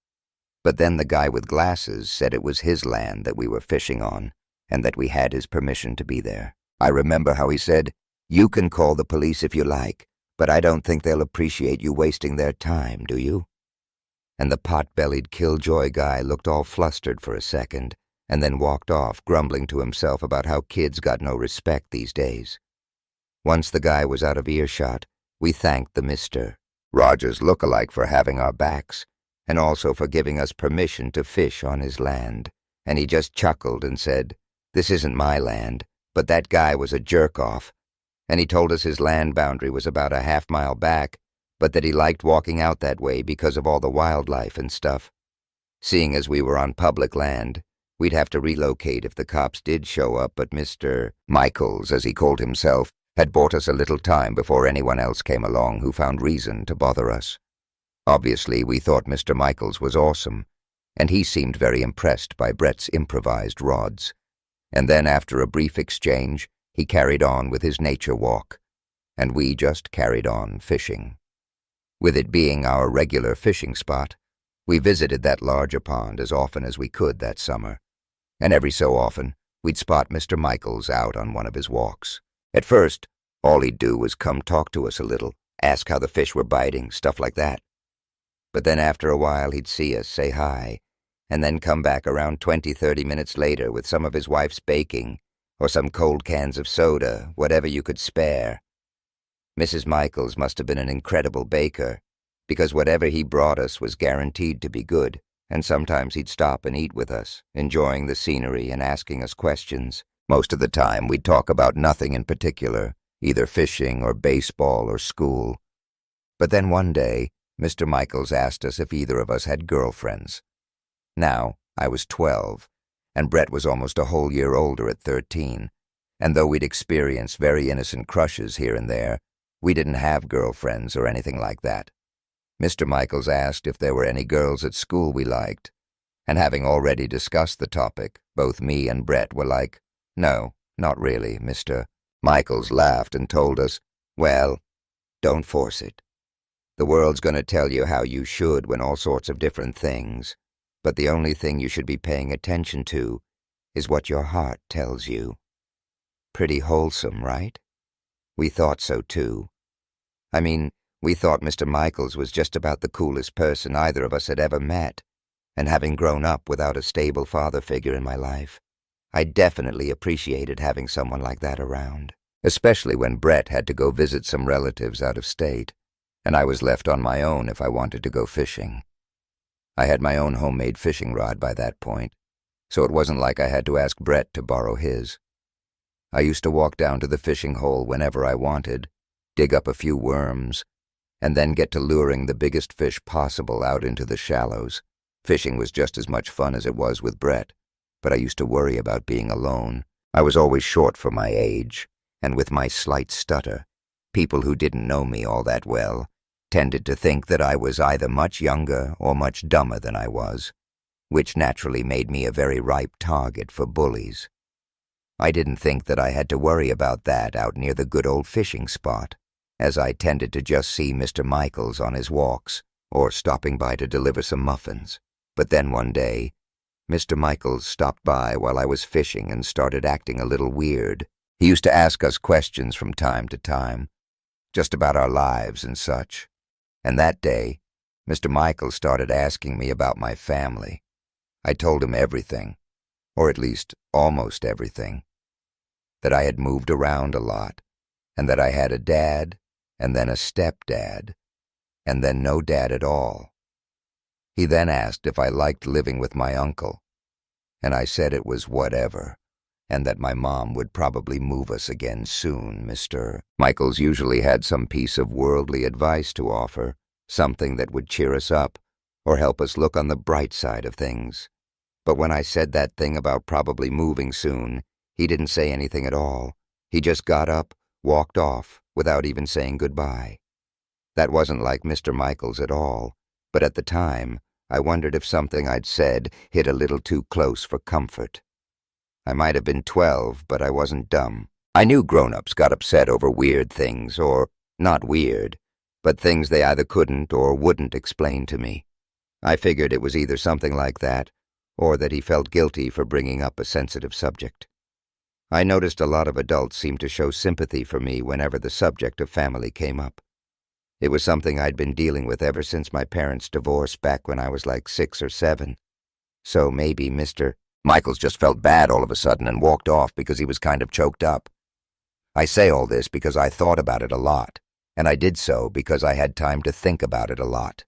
But then the guy with glasses said it was his land that we were fishing on, and that we had his permission to be there. I remember how he said, "You can call the police if you like, but I don't think they'll appreciate you wasting their time, do you?" And the pot-bellied killjoy guy looked all flustered for a second, and then walked off, grumbling to himself about how kids got no respect these days. Once the guy was out of earshot, we thanked the mister Roger's look-alike for having our backs, and also for giving us permission to fish on his land, and he just chuckled and said, "This isn't my land, but that guy was a jerk-off," and he told us his land boundary was about a half-mile back, but that he liked walking out that way because of all the wildlife and stuff. Seeing as we were on public land, we'd have to relocate if the cops did show up, but Mr. Michaels, as he called himself, had bought us a little time before anyone else came along who found reason to bother us. Obviously, we thought Mr. Michaels was awesome, and he seemed very impressed by Brett's improvised rods. And then, after a brief exchange, he carried on with his nature walk, and we just carried on fishing. With it being our regular fishing spot, we visited that larger pond as often as we could that summer, and every so often we'd spot Mr. Michaels out on one of his walks. At first, all he'd do was come talk to us a little, ask how the fish were biting, stuff like that. But then after a while he'd see us, say hi, and then come back around 20-30 minutes later with some of his wife's baking, or some cold cans of soda, whatever you could spare. Mrs. Michaels must have been an incredible baker, because whatever he brought us was guaranteed to be good, and sometimes he'd stop and eat with us, enjoying the scenery and asking us questions. Most of the time we'd talk about nothing in particular, either fishing or baseball or school. But then one day, Mr. Michaels asked us if either of us had girlfriends. Now, I was 12, and Brett was almost a whole year older at 13, and though we'd experienced very innocent crushes here and there, we didn't have girlfriends or anything like that. Mr. Michaels asked if there were any girls at school we liked, and having already discussed the topic, both me and Brett were like, "No, not really, Mr." Michaels laughed and told us, "Well, don't force it. The world's going to tell you how you should when all sorts of different things, but the only thing you should be paying attention to is what your heart tells you." Pretty wholesome, right? We thought so too. I mean, we thought Mr. Michaels was just about the coolest person either of us had ever met, and having grown up without a stable father figure in my life, I definitely appreciated having someone like that around, especially when Brett had to go visit some relatives out of state, and I was left on my own if I wanted to go fishing. I had my own homemade fishing rod by that point, so it wasn't like I had to ask Brett to borrow his. I used to walk down to the fishing hole whenever I wanted, dig up a few worms, and then get to luring the biggest fish possible out into the shallows. Fishing was just as much fun as it was with Brett, but I used to worry about being alone. I was always short for my age, and with my slight stutter, people who didn't know me all that well tended to think that I was either much younger or much dumber than I was, which naturally made me a very ripe target for bullies. I didn't think that I had to worry about that out near the good old fishing spot, as I tended to just see Mr. Michaels on his walks or stopping by to deliver some muffins. But then one day, Mr. Michaels stopped by while I was fishing and started acting a little weird. He used to ask us questions from time to time, just about our lives and such. And that day, Mr. Michaels started asking me about my family. I told him everything, or at least almost everything. That I had moved around a lot, and that I had a dad, and then a stepdad, and then no dad at all. He then asked if I liked living with my uncle, and I said it was whatever, and that my mom would probably move us again soon. Mr. Michaels usually had some piece of worldly advice to offer, something that would cheer us up or help us look on the bright side of things. But when I said that thing about probably moving soon, he didn't say anything at all. He just got up, walked off, without even saying goodbye. That wasn't like Mr. Michaels at all, but at the time, I wondered if something I'd said hit a little too close for comfort. I might have been 12, but I wasn't dumb. I knew grown-ups got upset over weird things, or not weird, but things they either couldn't or wouldn't explain to me. I figured it was either something like that, or that he felt guilty for bringing up a sensitive subject. I noticed a lot of adults seemed to show sympathy for me whenever the subject of family came up. It was something I'd been dealing with ever since my parents' divorce back when I was like 6 or 7. So maybe Mr. Michaels just felt bad all of a sudden and walked off because he was kind of choked up. I say all this because I thought about it a lot, and I did so because I had time to think about it a lot.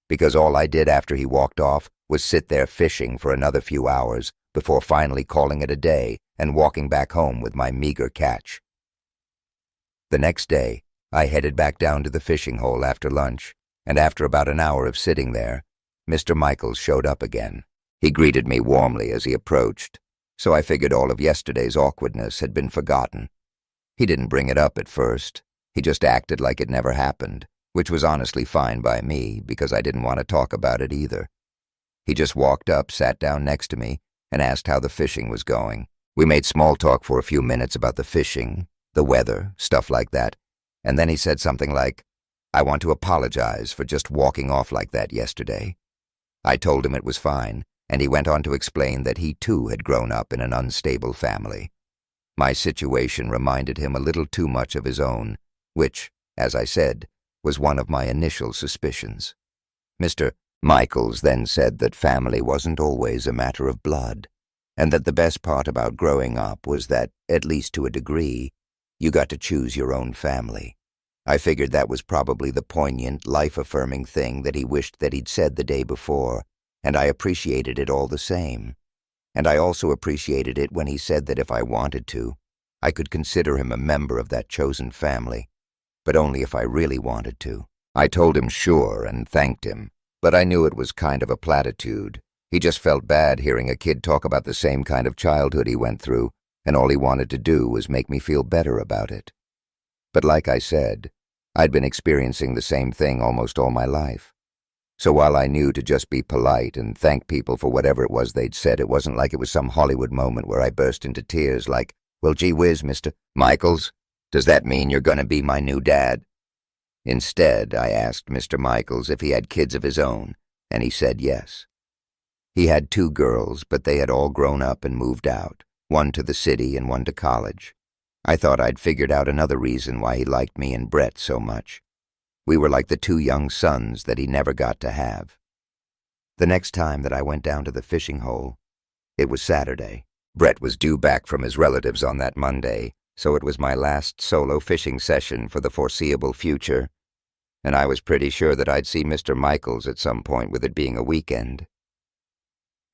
Because all I did after he walked off was sit there fishing for another few hours before finally calling it a day and walking back home with my meager catch. The next day, I headed back down to the fishing hole after lunch, and after about an hour of sitting there, Mr. Michaels showed up again. He greeted me warmly as he approached, so I figured all of yesterday's awkwardness had been forgotten. He didn't bring it up at first. He just acted like it never happened, which was honestly fine by me because I didn't want to talk about it either. He just walked up, sat down next to me, and asked how the fishing was going. We made small talk for a few minutes about the fishing, the weather, stuff like that, and then he said something like, "I want to apologize for just walking off like that yesterday." I told him it was fine, and he went on to explain that he too had grown up in an unstable family. My situation reminded him a little too much of his own, which, as I said, was one of my initial suspicions. Mr. Michaels then said that family wasn't always a matter of blood, and that the best part about growing up was that, at least to a degree, you got to choose your own family. I figured that was probably the poignant, life-affirming thing that he wished that he'd said the day before, and I appreciated it all the same. And I also appreciated it when he said that if I wanted to, I could consider him a member of that chosen family, but only if I really wanted to. I told him sure and thanked him, but I knew it was kind of a platitude. He just felt bad hearing a kid talk about the same kind of childhood he went through, and all he wanted to do was make me feel better about it. But like I said, I'd been experiencing the same thing almost all my life. So while I knew to just be polite and thank people for whatever it was they'd said, it wasn't like it was some Hollywood moment where I burst into tears like, "Well, gee whiz, Mr. Michaels, does that mean you're going to be my new dad?" Instead, I asked Mr. Michaels if he had kids of his own, and he said yes. He had 2 girls, but they had all grown up and moved out, one to the city and one to college. I thought I'd figured out another reason why he liked me and Brett so much. We were like the 2 young sons that he never got to have. The next time that I went down to the fishing hole, it was Saturday. Brett was due back from his relatives on that Monday, so it was my last solo fishing session for the foreseeable future, and I was pretty sure that I'd see Mr. Michaels at some point with it being a weekend.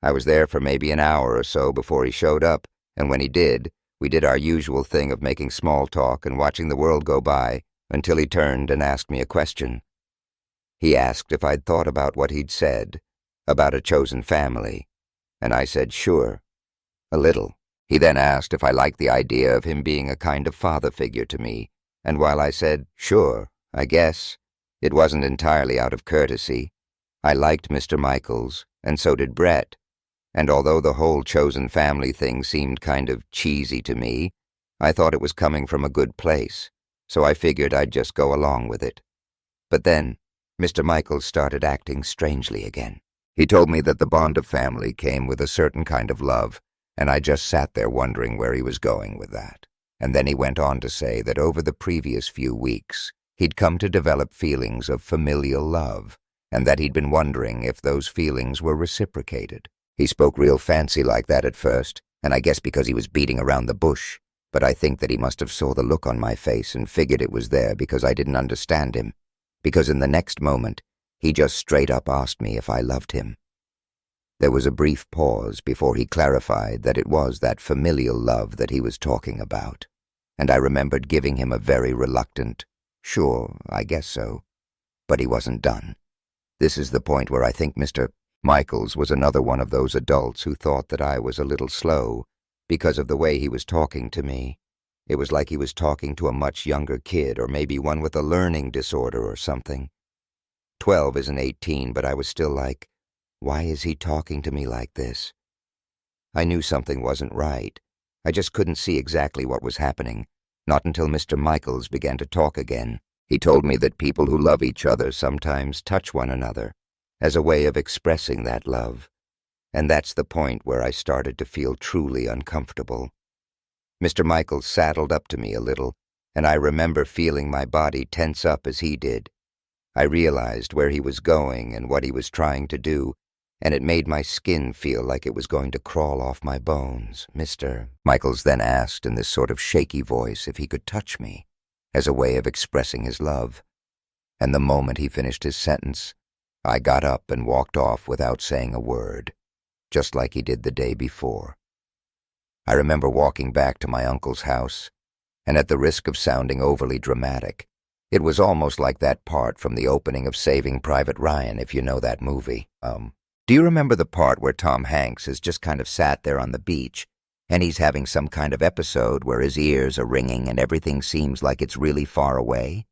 I was there for maybe an hour or so before he showed up, and when he did, we did our usual thing of making small talk and watching the world go by until he turned and asked me a question. He asked if I'd thought about what he'd said, about a chosen family, and I said sure, a little. He then asked if I liked the idea of him being a kind of father figure to me, and while I said sure, I guess, it wasn't entirely out of courtesy. I liked Mr. Michaels, and so did Brett, and although the whole chosen family thing seemed kind of cheesy to me, I thought it was coming from a good place, so I figured I'd just go along with it. But then, Mr. Michaels started acting strangely again. He told me that the bond of family came with a certain kind of love, and I just sat there wondering where he was going with that. And then he went on to say that over the previous few weeks, he'd come to develop feelings of familial love, and that he'd been wondering if those feelings were reciprocated. He spoke real fancy like that at first, and I guess because he was beating around the bush, but I think that he must have saw the look on my face and figured it was there because I didn't understand him, because in the next moment, he just straight up asked me if I loved him. There was a brief pause before he clarified that it was that familial love that he was talking about, and I remembered giving him a very reluctant, "Sure, I guess so." But he wasn't done. This is the point where I think Mr. Michaels was another one of those adults who thought that I was a little slow because of the way he was talking to me. It was like he was talking to a much younger kid, or maybe one with a learning disorder or something. 12 isn't 18, but I was still like, why is he talking to me like this? I knew something wasn't right. I just couldn't see exactly what was happening, not until Mr. Michaels began to talk again. He told me that people who love each other sometimes touch one another as a way of expressing that love, and that's the point where I started to feel truly uncomfortable. Mr. Michaels saddled up to me a little, and I remember feeling my body tense up as he did. I realized where he was going and what he was trying to do, and it made my skin feel like it was going to crawl off my bones. Mr. Michaels then asked in this sort of shaky voice if he could touch me, as a way of expressing his love. And the moment he finished his sentence, I got up and walked off without saying a word, just like he did the day before. I remember walking back to my uncle's house, and at the risk of sounding overly dramatic, it was almost like that part from the opening of Saving Private Ryan, if you know that movie. Do you remember the part where Tom Hanks has just kind of sat there on the beach, and he's having some kind of episode where his ears are ringing and everything seems like it's really far away?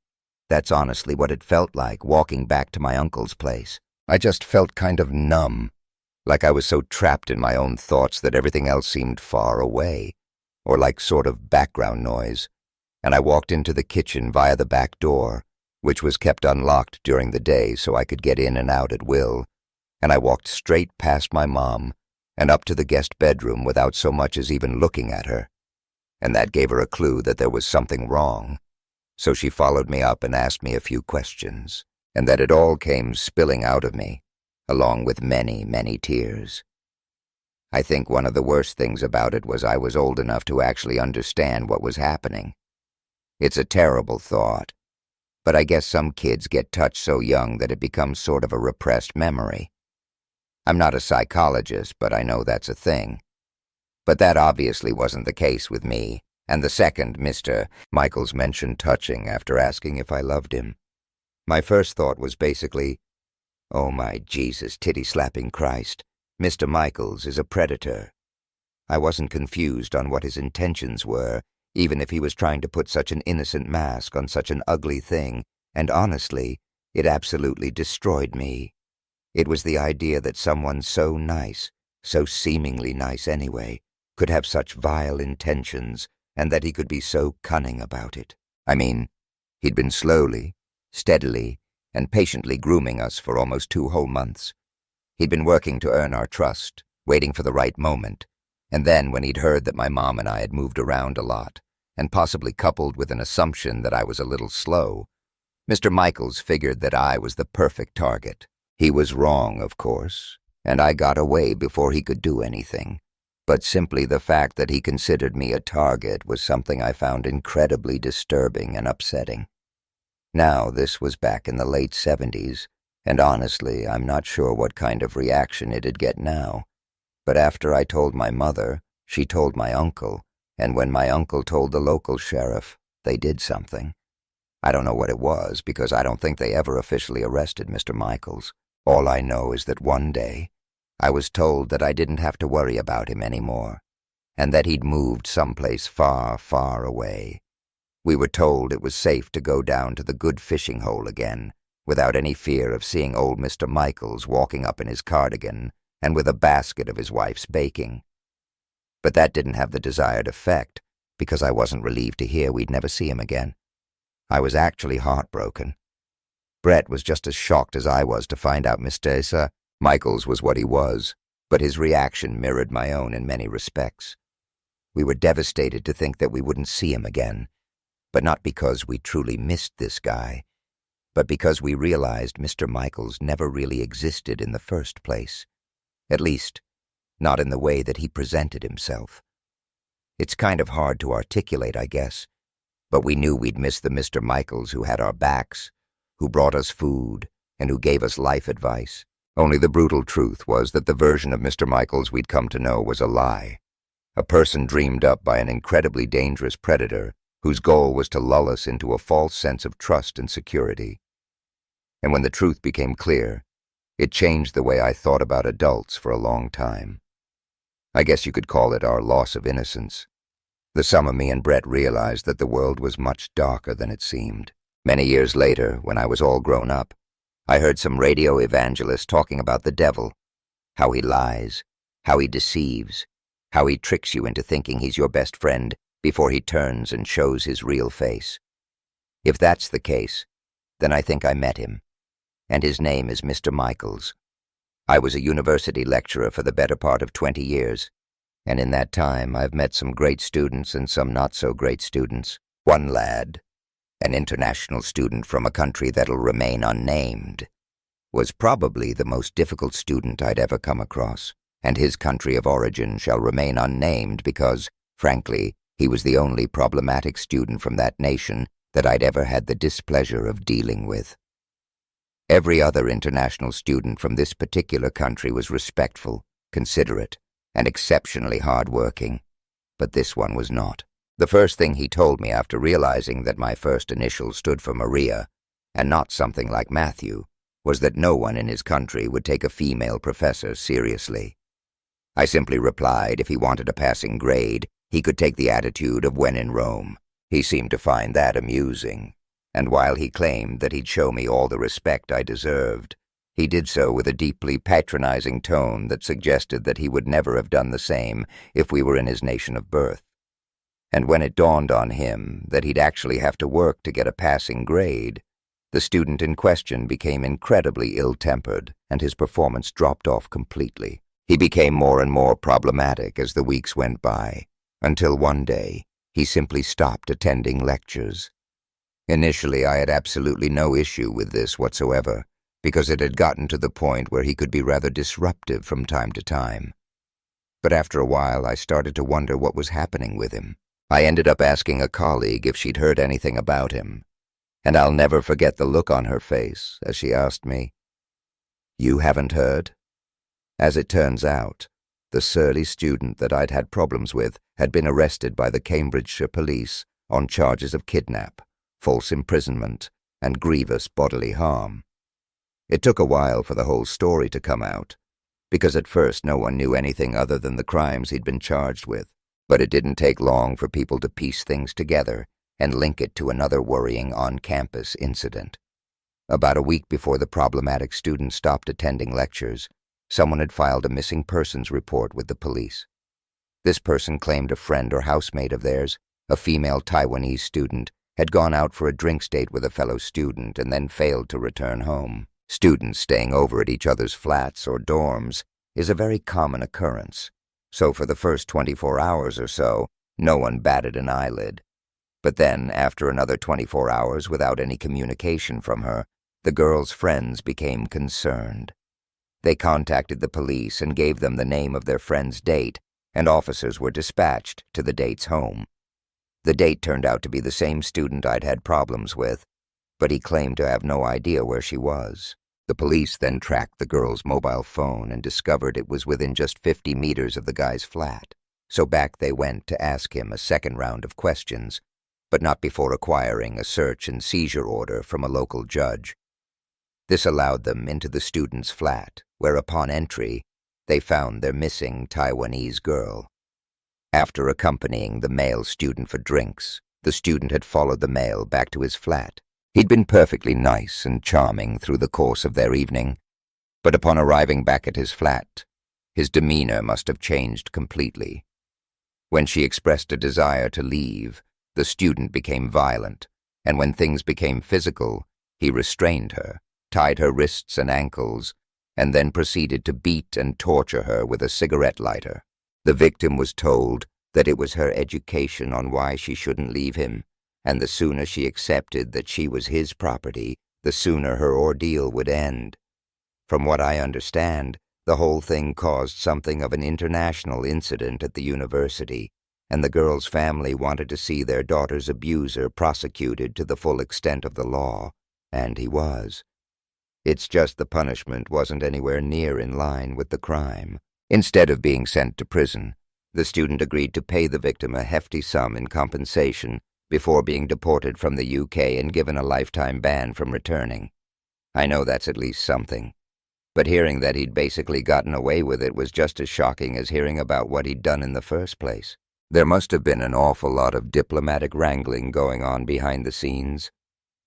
That's honestly what it felt like walking back to my uncle's place. I just felt kind of numb, like I was so trapped in my own thoughts that everything else seemed far away, or like sort of background noise, and I walked into the kitchen via the back door, which was kept unlocked during the day so I could get in and out at will, and I walked straight past my mom and up to the guest bedroom without so much as even looking at her, and that gave her a clue that there was something wrong. So she followed me up and asked me a few questions, and that it all came spilling out of me, along with many, many tears. I think one of the worst things about it was I was old enough to actually understand what was happening. It's a terrible thought, but I guess some kids get touched so young that it becomes sort of a repressed memory. I'm not a psychologist, but I know that's a thing. But that obviously wasn't the case with me, and the second Mr. Michaels mentioned touching after asking if I loved him. My first thought was basically, oh my Jesus, titty-slapping Christ, Mr. Michaels is a predator. I wasn't confused on what his intentions were, even if he was trying to put such an innocent mask on such an ugly thing, and honestly, it absolutely destroyed me. It was the idea that someone so nice, so seemingly nice anyway, could have such vile intentions, and that he could be so cunning about it. I mean, he'd been slowly, steadily, and patiently grooming us for almost 2 whole months. He'd been working to earn our trust, waiting for the right moment, and then when he'd heard that my mom and I had moved around a lot, and possibly coupled with an assumption that I was a little slow, Mr. Michaels figured that I was the perfect target. He was wrong, of course, and I got away before he could do anything. But simply the fact that he considered me a target was something I found incredibly disturbing and upsetting. Now, this was back in the late 70s, and honestly, I'm not sure what kind of reaction it'd get now. But after I told my mother, she told my uncle, and when my uncle told the local sheriff, they did something. I don't know what it was, because I don't think they ever officially arrested Mr. Michaels. All I know is that one day, I was told that I didn't have to worry about him anymore, and that he'd moved someplace far, far away. We were told it was safe to go down to the good fishing hole again, without any fear of seeing old Mr. Michaels walking up in his cardigan and with a basket of his wife's baking. But that didn't have the desired effect, because I wasn't relieved to hear we'd never see him again. I was actually heartbroken. Brett was just as shocked as I was to find out Mr. Michaels was what he was, but his reaction mirrored my own in many respects. We were devastated to think that we wouldn't see him again, but not because we truly missed this guy, but because we realized Mr. Michaels never really existed in the first place, at least, not in the way that he presented himself. It's kind of hard to articulate, I guess, but we knew we'd miss the Mr. Michaels who had our backs, who brought us food, and who gave us life advice. Only the brutal truth was that the version of Mr. Michaels we'd come to know was a lie, a person dreamed up by an incredibly dangerous predator whose goal was to lull us into a false sense of trust and security. And when the truth became clear, it changed the way I thought about adults for a long time. I guess you could call it our loss of innocence. The summer me and Brett realized that the world was much darker than it seemed. Many years later, when I was all grown up, I heard some radio evangelist talking about the devil, how he lies, how he deceives, how he tricks you into thinking he's your best friend before he turns and shows his real face. If that's the case, then I think I met him, and his name is Mr. Michaels. I was a university lecturer for the better part of 20 years, and in that time I've met some great students and some not-so-great students. One lad, an international student from a country that'll remain unnamed, was probably the most difficult student I'd ever come across, and his country of origin shall remain unnamed because, frankly, he was the only problematic student from that nation that I'd ever had the displeasure of dealing with. Every other international student from this particular country was respectful, considerate, and exceptionally hard-working, but this one was not. The first thing he told me after realizing that my first initial stood for Maria, and not something like Matthew, was that no one in his country would take a female professor seriously. I simply replied if he wanted a passing grade, he could take the attitude of when in Rome. He seemed to find that amusing, and while he claimed that he'd show me all the respect I deserved, he did so with a deeply patronizing tone that suggested that he would never have done the same if we were in his nation of birth. And when it dawned on him that he'd actually have to work to get a passing grade, the student in question became incredibly ill-tempered, and his performance dropped off completely. He became more and more problematic as the weeks went by, until one day he simply stopped attending lectures. Initially, I had absolutely no issue with this whatsoever, because it had gotten to the point where he could be rather disruptive from time to time. But after a while, I started to wonder what was happening with him. I ended up asking a colleague if she'd heard anything about him, and I'll never forget the look on her face as she asked me, "You haven't heard?" As it turns out, the surly student that I'd had problems with had been arrested by the Cambridgeshire police on charges of kidnap, false imprisonment, and grievous bodily harm. It took a while for the whole story to come out, because at first no one knew anything other than the crimes he'd been charged with, but it didn't take long for people to piece things together and link it to another worrying on-campus incident. About a week before the problematic student stopped attending lectures, someone had filed a missing persons report with the police. This person claimed a friend or housemate of theirs, a female Taiwanese student, had gone out for a drinks date with a fellow student and then failed to return home. Students staying over at each other's flats or dorms is a very common occurrence, so for the first 24 hours or so, no one batted an eyelid. But then, after another 24 hours without any communication from her, the girl's friends became concerned. They contacted the police and gave them the name of their friend's date, and officers were dispatched to the date's home. The date turned out to be the same student I'd had problems with, but he claimed to have no idea where she was. The police then tracked the girl's mobile phone and discovered it was within just 50 meters of the guy's flat. So back they went to ask him a second round of questions, but not before acquiring a search and seizure order from a local judge. This allowed them into the student's flat, where upon entry, they found their missing Taiwanese girl. After accompanying the male student for drinks, the student had followed the male back to his flat. He'd been perfectly nice and charming through the course of their evening, but upon arriving back at his flat, his demeanor must have changed completely. When she expressed a desire to leave, the student became violent, and when things became physical, he restrained her, tied her wrists and ankles, and then proceeded to beat and torture her with a cigarette lighter. The victim was told that it was her education on why she shouldn't leave him, and the sooner she accepted that she was his property, the sooner her ordeal would end. From what I understand, the whole thing caused something of an international incident at the university, and the girl's family wanted to see their daughter's abuser prosecuted to the full extent of the law, and he was. It's just the punishment wasn't anywhere near in line with the crime. Instead of being sent to prison, the student agreed to pay the victim a hefty sum in compensation before being deported from the UK and given a lifetime ban from returning. I know that's at least something, but hearing that he'd basically gotten away with it was just as shocking as hearing about what he'd done in the first place. There must have been an awful lot of diplomatic wrangling going on behind the scenes,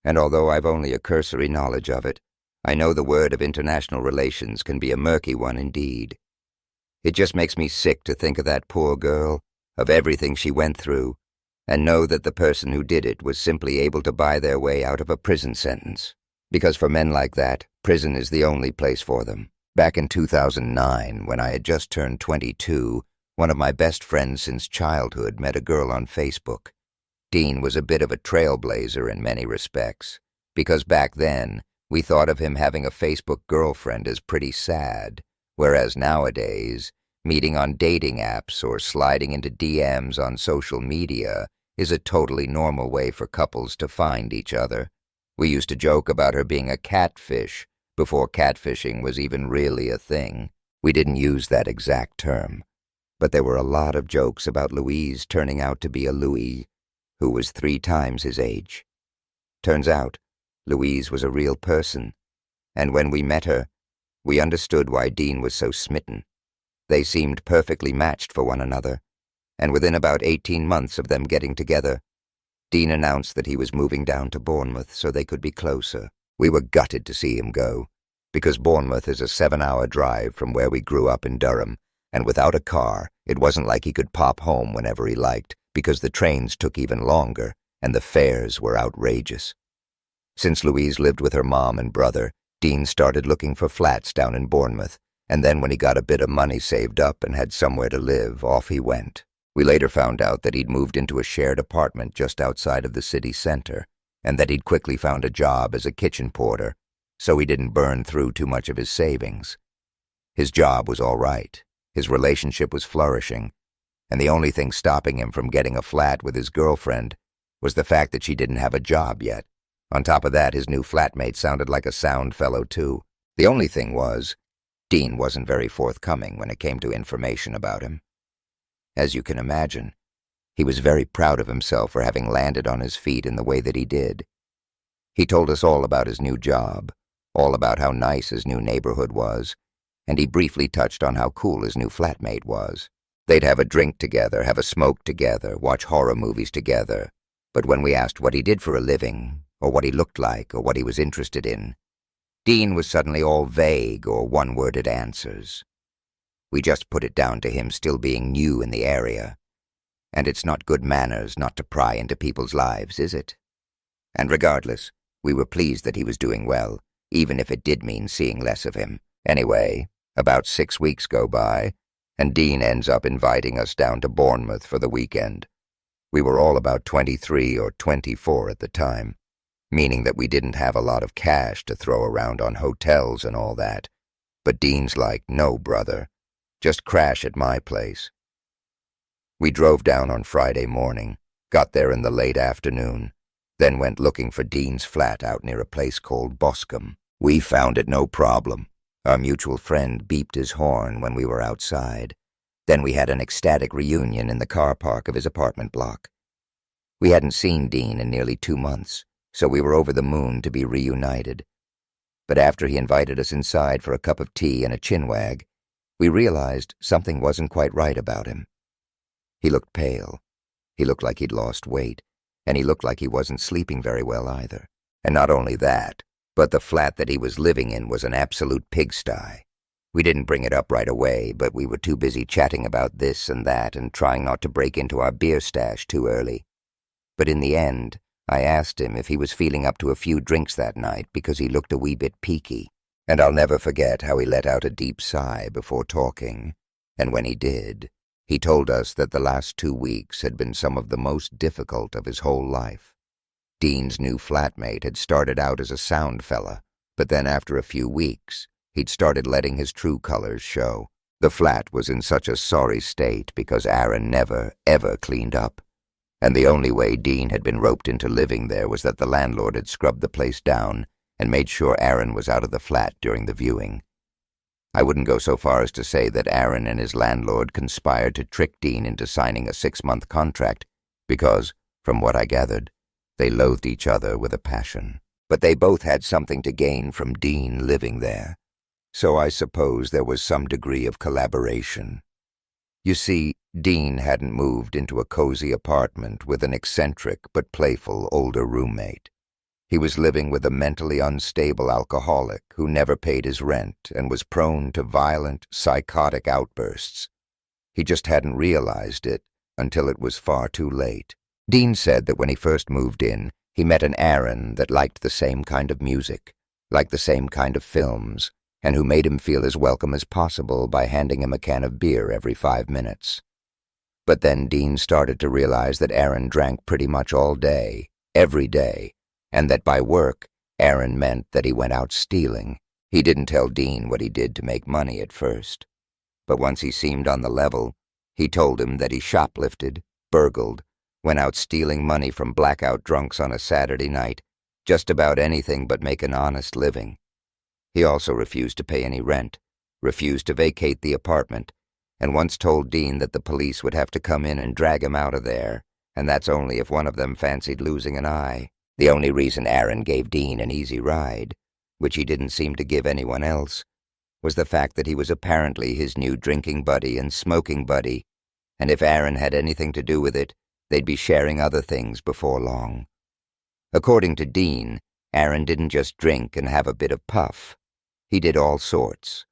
and although I've only a cursory knowledge of it, I know the word of international relations can be a murky one indeed. It just makes me sick to think of that poor girl, of everything she went through, and know that the person who did it was simply able to buy their way out of a prison sentence. Because for men like that, prison is the only place for them. Back in 2009, when I had just turned 22, one of my best friends since childhood met a girl on Facebook. Dean was a bit of a trailblazer in many respects, because back then, we thought of him having a Facebook girlfriend as pretty sad, whereas nowadays, meeting on dating apps or sliding into DMs on social media is a totally normal way for couples to find each other. We used to joke about her being a catfish before catfishing was even really a thing. We didn't use that exact term, but there were a lot of jokes about Louise turning out to be a Louis who was 3 times his age. Turns out, Louise was a real person, and when we met her, we understood why Dean was so smitten. They seemed perfectly matched for one another, and within about 18 months of them getting together, Dean announced that he was moving down to Bournemouth so they could be closer. We were gutted to see him go, because Bournemouth is a 7-hour drive from where we grew up in Durham, and without a car, it wasn't like he could pop home whenever he liked, because the trains took even longer, and the fares were outrageous. Since Louise lived with her mom and brother, Dean started looking for flats down in Bournemouth, and then when he got a bit of money saved up and had somewhere to live, off he went. We later found out that he'd moved into a shared apartment just outside of the city center, and that he'd quickly found a job as a kitchen porter, so he didn't burn through too much of his savings. His job was all right, his relationship was flourishing, and the only thing stopping him from getting a flat with his girlfriend was the fact that she didn't have a job yet. On top of that, his new flatmate sounded like a sound fellow too. The only thing was, Dean wasn't very forthcoming when it came to information about him. As you can imagine, he was very proud of himself for having landed on his feet in the way that he did. He told us all about his new job, all about how nice his new neighborhood was, and he briefly touched on how cool his new flatmate was. They'd have a drink together, have a smoke together, watch horror movies together, but when we asked what he did for a living, or what he looked like, or what he was interested in, Dean was suddenly all vague or one-worded answers. We just put it down to him still being new in the area. And it's not good manners not to pry into people's lives, is it? And regardless, we were pleased that he was doing well, even if it did mean seeing less of him. Anyway, about 6 weeks go by, and Dean ends up inviting us down to Bournemouth for the weekend. We were all about 23 or 24 at the time, meaning that we didn't have a lot of cash to throw around on hotels and all that. But Dean's like, no, brother, just crash at my place. We drove down on Friday morning, got there in the late afternoon, then went looking for Dean's flat out near a place called Boscombe. We found it no problem. Our mutual friend beeped his horn when we were outside. Then we had an ecstatic reunion in the car park of his apartment block. We hadn't seen Dean in nearly 2 months, so we were over the moon to be reunited. But after he invited us inside for a cup of tea and a chinwag, we realized something wasn't quite right about him. He looked pale. He looked like he'd lost weight, and he looked like he wasn't sleeping very well either. And not only that, but the flat that he was living in was an absolute pigsty. We didn't bring it up right away, but we were too busy chatting about this and that and trying not to break into our beer stash too early. But in the end, I asked him if he was feeling up to a few drinks that night because he looked a wee bit peaky. And I'll never forget how he let out a deep sigh before talking. And when he did, he told us that the last 2 weeks had been some of the most difficult of his whole life. Dean's new flatmate had started out as a sound fella, but then after a few weeks, he'd started letting his true colors show. The flat was in such a sorry state because Aaron never, ever cleaned up. And the only way Dean had been roped into living there was that the landlord had scrubbed the place down and made sure Aaron was out of the flat during the viewing. I wouldn't go so far as to say that Aaron and his landlord conspired to trick Dean into signing a 6-month contract, because, from what I gathered, they loathed each other with a passion. But they both had something to gain from Dean living there, so I suppose there was some degree of collaboration. You see, Dean hadn't moved into a cozy apartment with an eccentric but playful older roommate. He was living with a mentally unstable alcoholic who never paid his rent and was prone to violent, psychotic outbursts. He just hadn't realized it until it was far too late. Dean said that when he first moved in, he met an Aaron that liked the same kind of music, liked the same kind of films, and who made him feel as welcome as possible by handing him a can of beer every 5 minutes. But then Dean started to realize that Aaron drank pretty much all day, every day, and that by work, Aaron meant that he went out stealing. He didn't tell Dean what he did to make money at first. But once he seemed on the level, he told him that he shoplifted, burgled, went out stealing money from blackout drunks on a Saturday night, just about anything but make an honest living. He also refused to pay any rent, refused to vacate the apartment, and once told Dean that the police would have to come in and drag him out of there, and that's only if one of them fancied losing an eye. The only reason Aaron gave Dean an easy ride, which he didn't seem to give anyone else, was the fact that he was apparently his new drinking buddy and smoking buddy, and if Aaron had anything to do with it, they'd be sharing other things before long. According to Dean, Aaron didn't just drink and have a bit of puff. He did all sorts.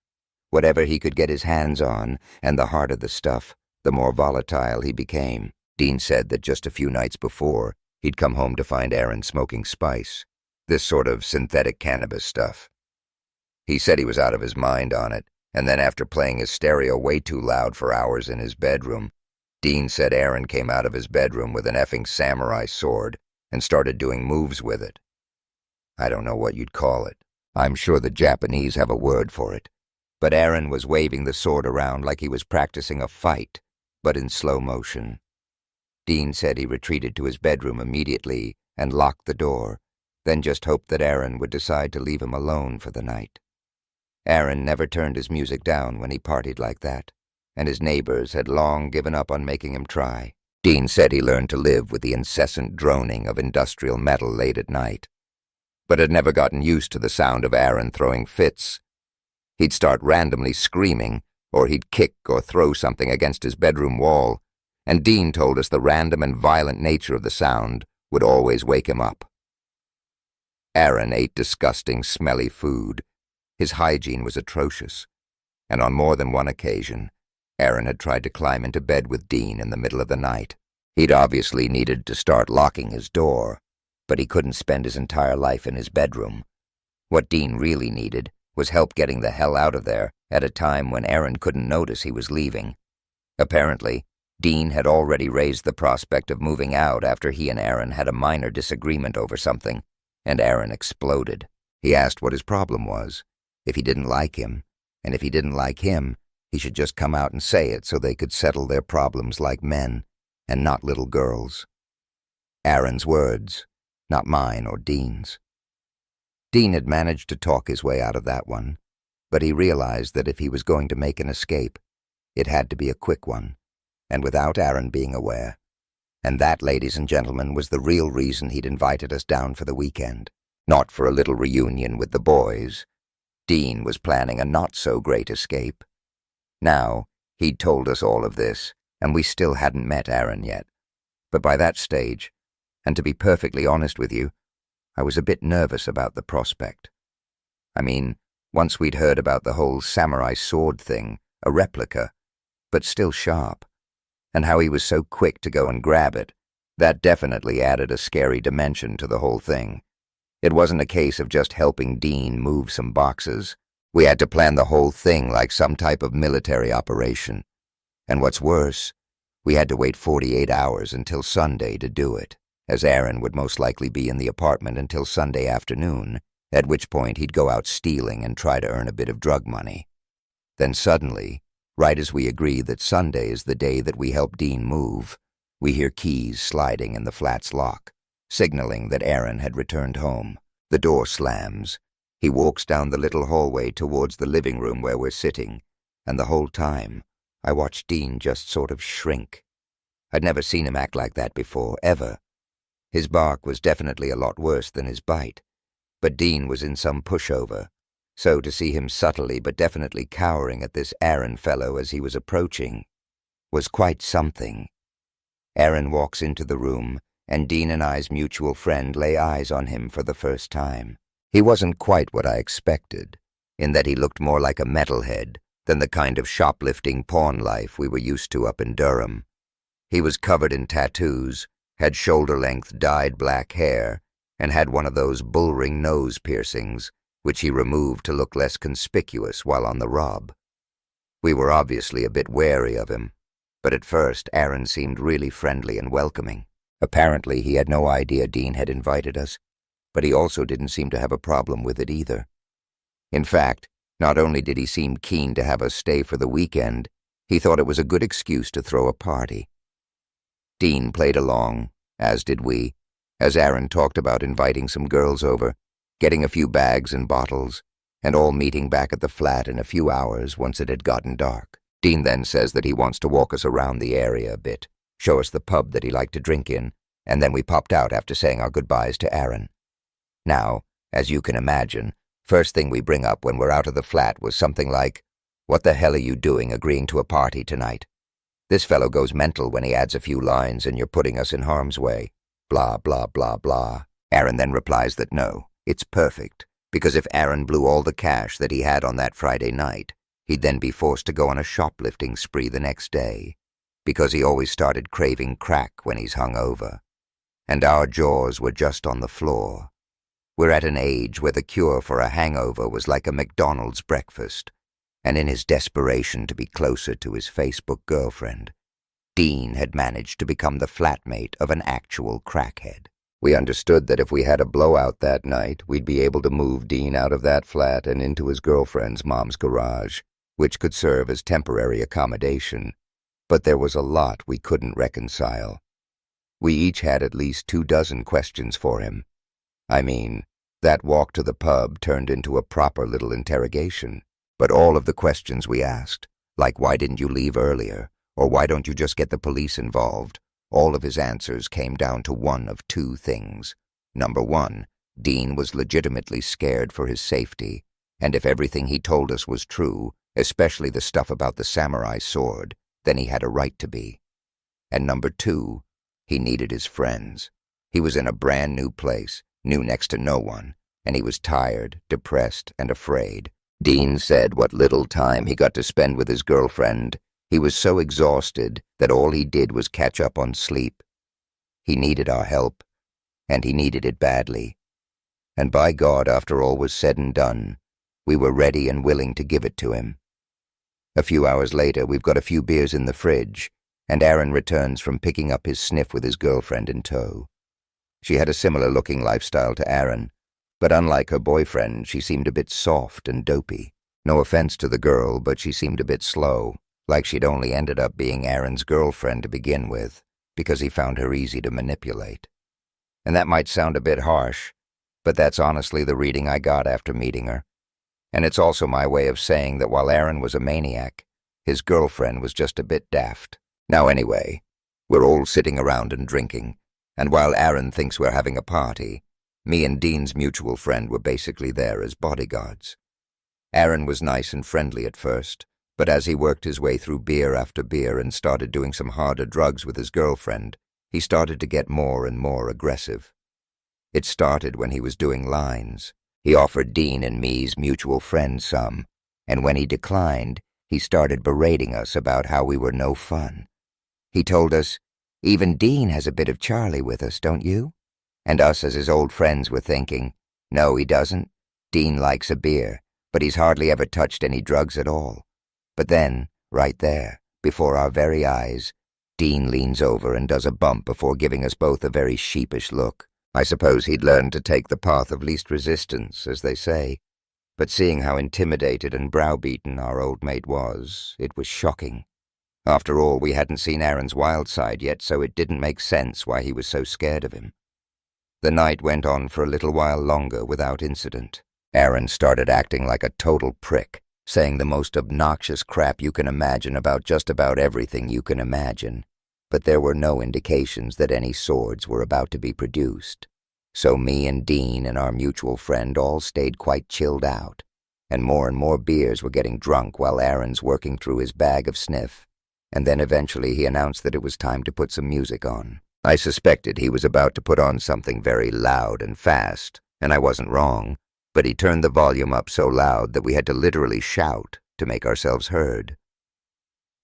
Whatever he could get his hands on, and the harder the stuff, the more volatile he became. Dean said that just a few nights before, he'd come home to find Aaron smoking spice, this sort of synthetic cannabis stuff. He said he was out of his mind on it, and then after playing his stereo way too loud for hours in his bedroom, Dean said Aaron came out of his bedroom with an effing samurai sword and started doing moves with it. I don't know what you'd call it. I'm sure the Japanese have a word for it. But Aaron was waving the sword around like he was practicing a fight, but in slow motion. Dean said he retreated to his bedroom immediately and locked the door, then just hoped that Aaron would decide to leave him alone for the night. Aaron never turned his music down when he partied like that, and his neighbors had long given up on making him try. Dean said he learned to live with the incessant droning of industrial metal late at night, but had never gotten used to the sound of Aaron throwing fits. He'd start randomly screaming, or he'd kick or throw something against his bedroom wall, and Dean told us the random and violent nature of the sound would always wake him up. Aaron ate disgusting, smelly food. His hygiene was atrocious, and on more than one occasion, Aaron had tried to climb into bed with Dean in the middle of the night. He'd obviously needed to start locking his door, but he couldn't spend his entire life in his bedroom. What Dean really needed was help getting the hell out of there at a time when Aaron couldn't notice he was leaving. Apparently, Dean had already raised the prospect of moving out after he and Aaron had a minor disagreement over something, and Aaron exploded. He asked what his problem was, if he didn't like him, and if he didn't like him, he should just come out and say it so they could settle their problems like men, and not little girls. Aaron's words, not mine or Dean's. Dean had managed to talk his way out of that one, but he realized that if he was going to make an escape, it had to be a quick one, and without Aaron being aware. And that, ladies and gentlemen, was the real reason he'd invited us down for the weekend, not for a little reunion with the boys. Dean was planning a not-so-great escape. Now, he'd told us all of this, and we still hadn't met Aaron yet. But by that stage, and to be perfectly honest with you, I was a bit nervous about the prospect. I mean, once we'd heard about the whole samurai sword thing, a replica, but still sharp, and how he was so quick to go and grab it, that definitely added a scary dimension to the whole thing. It wasn't a case of just helping Dean move some boxes. We had to plan the whole thing like some type of military operation. And what's worse, we had to wait 48 hours until Sunday to do it, as Aaron would most likely be in the apartment until Sunday afternoon, at which point he'd go out stealing and try to earn a bit of drug money. Then suddenly, right as we agreed that Sunday is the day that we help Dean move, we hear keys sliding in the flat's lock, signaling that Aaron had returned home. The door slams. He walks down the little hallway towards the living room where we're sitting, and the whole time, I watched Dean just sort of shrink. I'd never seen him act like that before, ever. His bark was definitely a lot worse than his bite, but Dean was in some pushover, so to see him subtly but definitely cowering at this Aaron fellow as he was approaching was quite something. Aaron walks into the room, and Dean and I's mutual friend lay eyes on him for the first time. He wasn't quite what I expected, in that he looked more like a metalhead than the kind of shoplifting pawn life we were used to up in Durham. He was covered in tattoos, had shoulder-length dyed black hair, and had one of those bullring nose piercings, which he removed to look less conspicuous while on the rob. We were obviously a bit wary of him, but at first Aaron seemed really friendly and welcoming. Apparently he had no idea Dean had invited us, but he also didn't seem to have a problem with it either. In fact, not only did he seem keen to have us stay for the weekend, he thought it was a good excuse to throw a party. Dean played along, as did we, as Aaron talked about inviting some girls over, getting a few bags and bottles, and all meeting back at the flat in a few hours once it had gotten dark. Dean then says that he wants to walk us around the area a bit, show us the pub that he liked to drink in, and then we popped out after saying our goodbyes to Aaron. Now, as you can imagine, first thing we bring up when we're out of the flat was something like, "What the hell are you doing agreeing to a party tonight? This fellow goes mental when he adds a few lines and you're putting us in harm's way. Blah, blah, blah, blah." Aaron then replies that no, it's perfect, because if Aaron blew all the cash that he had on that Friday night, he'd then be forced to go on a shoplifting spree the next day, because he always started craving crack when he's hungover. And our jaws were just on the floor. We're at an age where the cure for a hangover was like a McDonald's breakfast, and in his desperation to be closer to his Facebook girlfriend, Dean had managed to become the flatmate of an actual crackhead. We understood that if we had a blowout that night, we'd be able to move Dean out of that flat and into his girlfriend's mom's garage, which could serve as temporary accommodation. But there was a lot we couldn't reconcile. We each had at least 24 questions for him. I mean, that walk to the pub turned into a proper little interrogation. But all of the questions we asked, like why didn't you leave earlier, or why don't you just get the police involved, all of his answers came down to one of two things. Number one, Dean was legitimately scared for his safety, and if everything he told us was true, especially the stuff about the samurai sword, then he had a right to be. And number two, he needed his friends. He was in a brand new place, knew next to no one, and he was tired, depressed, and afraid. Dean said what little time he got to spend with his girlfriend, he was so exhausted that all he did was catch up on sleep. He needed our help, and he needed it badly. And by God, after all was said and done, we were ready and willing to give it to him. A few hours later, we've got a few beers in the fridge, and Aaron returns from picking up his sniff with his girlfriend in tow. She had a similar-looking lifestyle to Aaron, but unlike her boyfriend, she seemed a bit soft and dopey. No offense to the girl, but she seemed a bit slow, like she'd only ended up being Aaron's girlfriend to begin with, because he found her easy to manipulate. And that might sound a bit harsh, but that's honestly the reading I got after meeting her. And it's also my way of saying that while Aaron was a maniac, his girlfriend was just a bit daft. Now anyway, we're all sitting around and drinking, and while Aaron thinks we're having a party, me and Dean's mutual friend were basically there as bodyguards. Aaron was nice and friendly at first, but as he worked his way through beer after beer and started doing some harder drugs with his girlfriend, he started to get more and more aggressive. It started when he was doing lines. He offered Dean and me's mutual friend some, and when he declined, he started berating us about how we were no fun. He told us, "Even Dean has a bit of Charlie with us, don't you?" And us as his old friends were thinking, "No, he doesn't. Dean likes a beer, but he's hardly ever touched any drugs at all." But then, right there, before our very eyes, Dean leans over and does a bump before giving us both a very sheepish look. I suppose he'd learned to take the path of least resistance, as they say. But seeing how intimidated and browbeaten our old mate was, it was shocking. After all, we hadn't seen Aaron's wild side yet, so it didn't make sense why he was so scared of him. The night went on for a little while longer without incident. Aaron started acting like a total prick, saying the most obnoxious crap you can imagine about just about everything you can imagine, but there were no indications that any swords were about to be produced. So me and Dean and our mutual friend all stayed quite chilled out, and more beers were getting drunk while Aaron's working through his bag of sniff, and then eventually he announced that it was time to put some music on. I suspected he was about to put on something very loud and fast, and I wasn't wrong, but he turned the volume up so loud that we had to literally shout to make ourselves heard.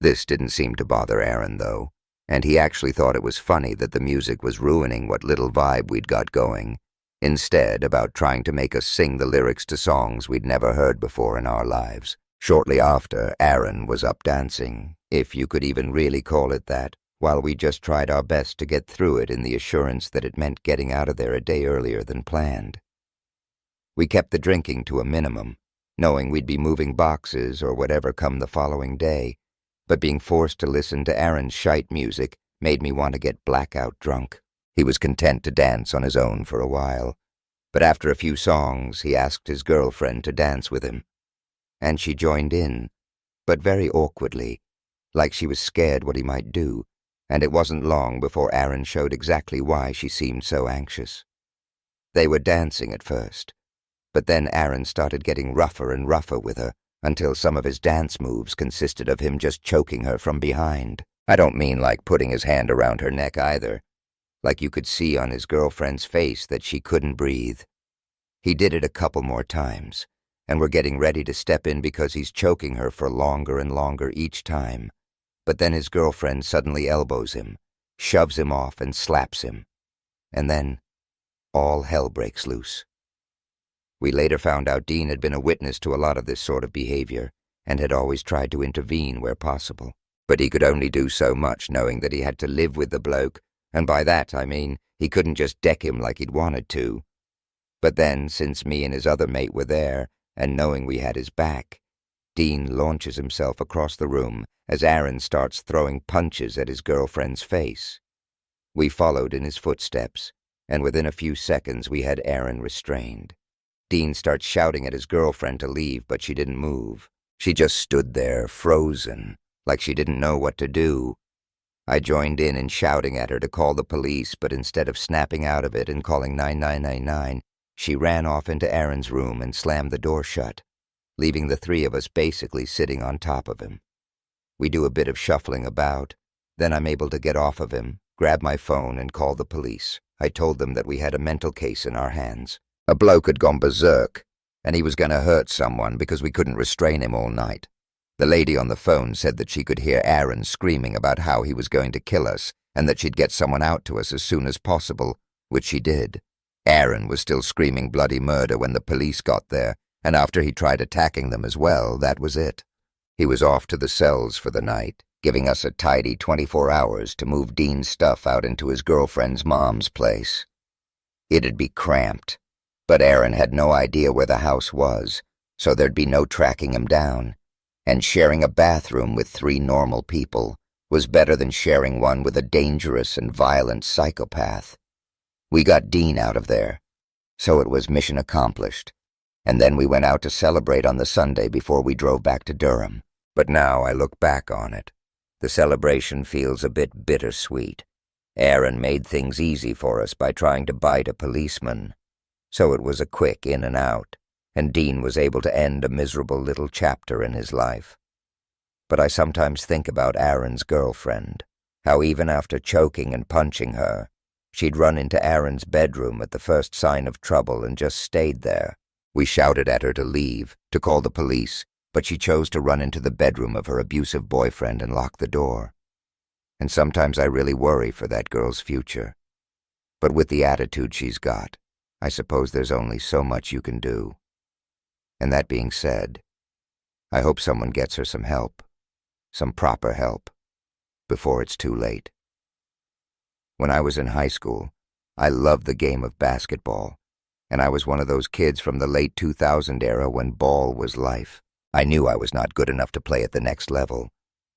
This didn't seem to bother Aaron, though, and he actually thought it was funny that the music was ruining what little vibe we'd got going, instead about trying to make us sing the lyrics to songs we'd never heard before in our lives. Shortly after, Aaron was up dancing, if you could even really call it that, while we just tried our best to get through it in the assurance that it meant getting out of there a day earlier than planned. We kept the drinking to a minimum, knowing we'd be moving boxes or whatever come the following day, but being forced to listen to Aaron's shite music made me want to get blackout drunk. He was content to dance on his own for a while, but after a few songs, he asked his girlfriend to dance with him. And she joined in, but very awkwardly, like she was scared what he might do, and it wasn't long before Aaron showed exactly why she seemed so anxious. They were dancing at first, but then Aaron started getting rougher and rougher with her, until some of his dance moves consisted of him just choking her from behind. I don't mean like putting his hand around her neck either. Like you could see on his girlfriend's face that she couldn't breathe. He did it a couple more times, and we're getting ready to step in because he's choking her for longer and longer each time. But then his girlfriend suddenly elbows him, shoves him off, and slaps him. And then all hell breaks loose. We later found out Dean had been a witness to a lot of this sort of behavior and had always tried to intervene where possible. But he could only do so much, knowing that he had to live with the bloke, and by that I mean he couldn't just deck him like he'd wanted to. But then, since me and his other mate were there, and knowing we had his back, Dean launches himself across the room as Aaron starts throwing punches at his girlfriend's face. We followed in his footsteps, and within a few seconds we had Aaron restrained. Dean starts shouting at his girlfriend to leave, but she didn't move. She just stood there, frozen, like she didn't know what to do. I joined in shouting at her to call the police, but instead of snapping out of it and calling 9999, she ran off into Aaron's room and slammed the door shut, leaving the three of us basically sitting on top of him. We do a bit of shuffling about, then I'm able to get off of him, grab my phone, and call the police. I told them that we had a mental case in our hands. A bloke had gone berserk, and he was going to hurt someone because we couldn't restrain him all night. The lady on the phone said that she could hear Aaron screaming about how he was going to kill us and that she'd get someone out to us as soon as possible, which she did. Aaron was still screaming bloody murder when the police got there, and after he tried attacking them as well, that was it. He was off to the cells for the night, giving us a tidy 24 hours to move Dean's stuff out into his girlfriend's mom's place. It'd be cramped, but Aaron had no idea where the house was, so there'd be no tracking him down. And sharing a bathroom with 3 normal people was better than sharing one with a dangerous and violent psychopath. We got Dean out of there, so it was mission accomplished. And then we went out to celebrate on the Sunday before we drove back to Durham. But now I look back on it. The celebration feels a bit bittersweet. Aaron made things easy for us by trying to bite a policeman. So it was a quick in and out, and Dean was able to end a miserable little chapter in his life. But I sometimes think about Aaron's girlfriend, how even after choking and punching her, she'd run into Aaron's bedroom at the first sign of trouble and just stayed there. We shouted at her to leave, to call the police, but she chose to run into the bedroom of her abusive boyfriend and lock the door. And sometimes I really worry for that girl's future. But with the attitude she's got, I suppose there's only so much you can do. And that being said, I hope someone gets her some help, some proper help, before it's too late. When I was in high school, I loved the game of basketball, and I was one of those kids from the late 2000 era when ball was life. I knew I was not good enough to play at the next level,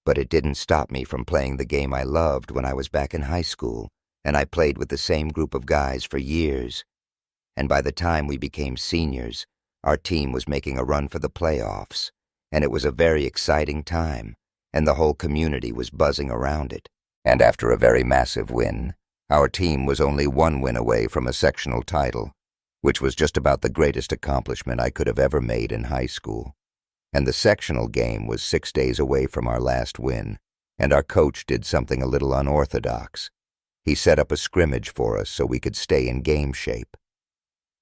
but it didn't stop me from playing the game I loved when I was back in high school, and I played with the same group of guys for years. And by the time we became seniors, our team was making a run for the playoffs, and it was a very exciting time, and the whole community was buzzing around it. And after a very massive win, our team was only 1 win away from a sectional title, which was just about the greatest accomplishment I could have ever made in high school. And the sectional game was 6 days away from our last win, and our coach did something a little unorthodox. He set up a scrimmage for us so we could stay in game shape.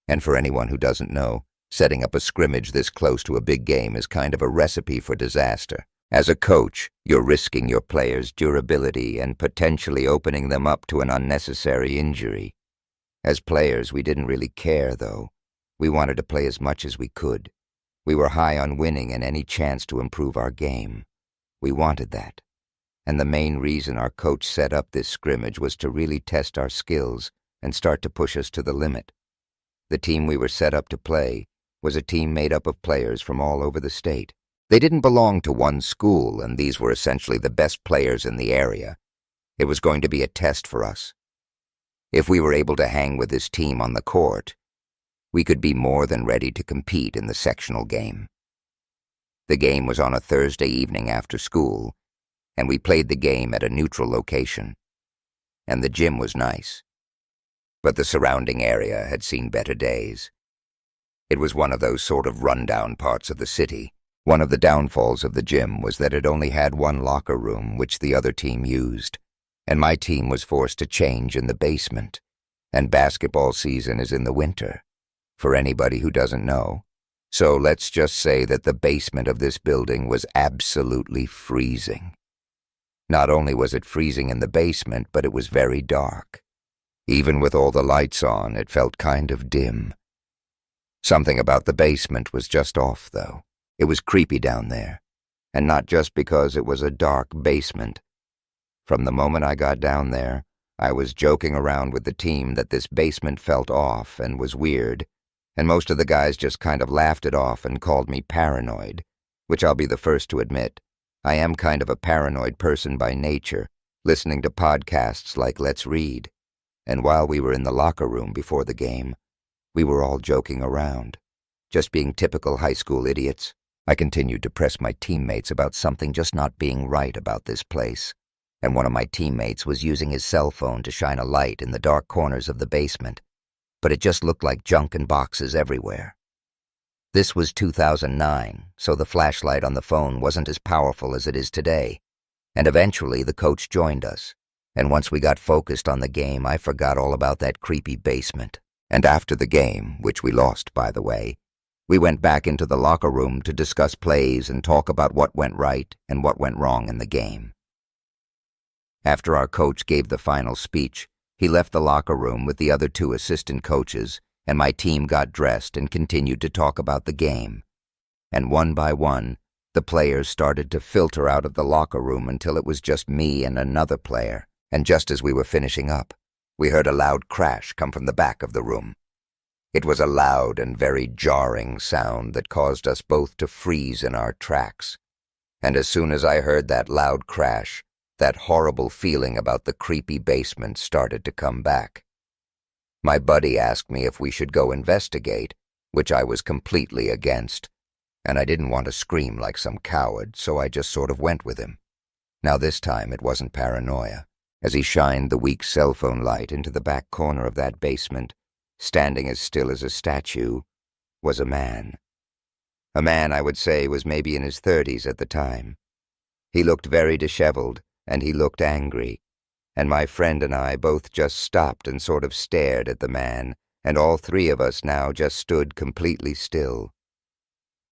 And for anyone who doesn't know, setting up a scrimmage this close to a big game is kind of a recipe for disaster. As a coach, you're risking your players' durability and potentially opening them up to an unnecessary injury. As players, we didn't really care, though. We wanted to play as much as we could. We were high on winning and any chance to improve our game. We wanted that. And the main reason our coach set up this scrimmage was to really test our skills and start to push us to the limit. The team we were set up to play was a team made up of players from all over the state. They didn't belong to one school, and these were essentially the best players in the area. It was going to be a test for us. If we were able to hang with this team on the court, we could be more than ready to compete in the sectional game. The game was on a Thursday evening after school, and we played the game at a neutral location. And the gym was nice. But the surrounding area had seen better days. It was one of those sort of rundown parts of the city. One of the downfalls of the gym was that it only had one locker room which the other team used, and my team was forced to change in the basement, and basketball season is in the winter, for anybody who doesn't know. So let's just say that the basement of this building was absolutely freezing. Not only was it freezing in the basement, but it was very dark. Even with all the lights on, it felt kind of dim. Something about the basement was just off, though. It was creepy down there, and not just because it was a dark basement. From the moment I got down there, I was joking around with the team that this basement felt off and was weird, and most of the guys just kind of laughed it off and called me paranoid, which I'll be the first to admit. I am kind of a paranoid person by nature, listening to podcasts like Let's Read, and while we were in the locker room before the game, we were all joking around, just being typical high school idiots. I continued to press my teammates about something just not being right about this place, and one of my teammates was using his cell phone to shine a light in the dark corners of the basement, but it just looked like junk and boxes everywhere. This was 2009, so the flashlight on the phone wasn't as powerful as it is today, and eventually the coach joined us, and once we got focused on the game, I forgot all about that creepy basement. And after the game, which we lost, by the way, we went back into the locker room to discuss plays and talk about what went right and what went wrong in the game. After our coach gave the final speech, he left the locker room with the other two assistant coaches, and my team got dressed and continued to talk about the game. And one by one, the players started to filter out of the locker room until it was just me and another player, and just as we were finishing up, we heard a loud crash come from the back of the room. It was a loud and very jarring sound that caused us both to freeze in our tracks. And as soon as I heard that loud crash, that horrible feeling about the creepy basement started to come back. My buddy asked me if we should go investigate, which I was completely against, and I didn't want to scream like some coward, so I just sort of went with him. Now this time it wasn't paranoia. As he shined the weak cell phone light into the back corner of that basement, standing as still as a statue, was a man. A man I would say was maybe in his 30s at the time. He looked very disheveled, and he looked angry, and my friend and I both just stopped and sort of stared at the man, and all three of us now just stood completely still.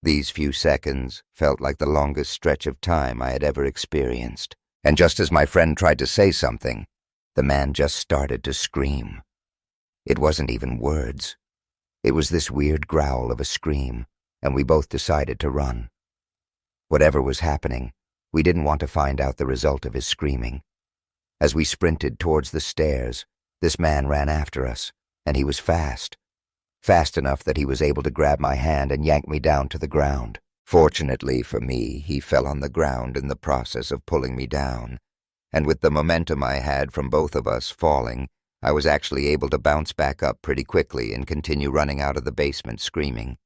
These few seconds felt like the longest stretch of time I had ever experienced. And just as my friend tried to say something, the man just started to scream. It wasn't even words. It was this weird growl of a scream, and we both decided to run. Whatever was happening, we didn't want to find out the result of his screaming. As we sprinted towards the stairs, this man ran after us, and he was fast. Fast enough that he was able to grab my hand and yank me down to the ground. Fortunately for me, he fell on the ground in the process of pulling me down, and with the momentum I had from both of us falling, I was actually able to bounce back up pretty quickly and continue running out of the basement screaming.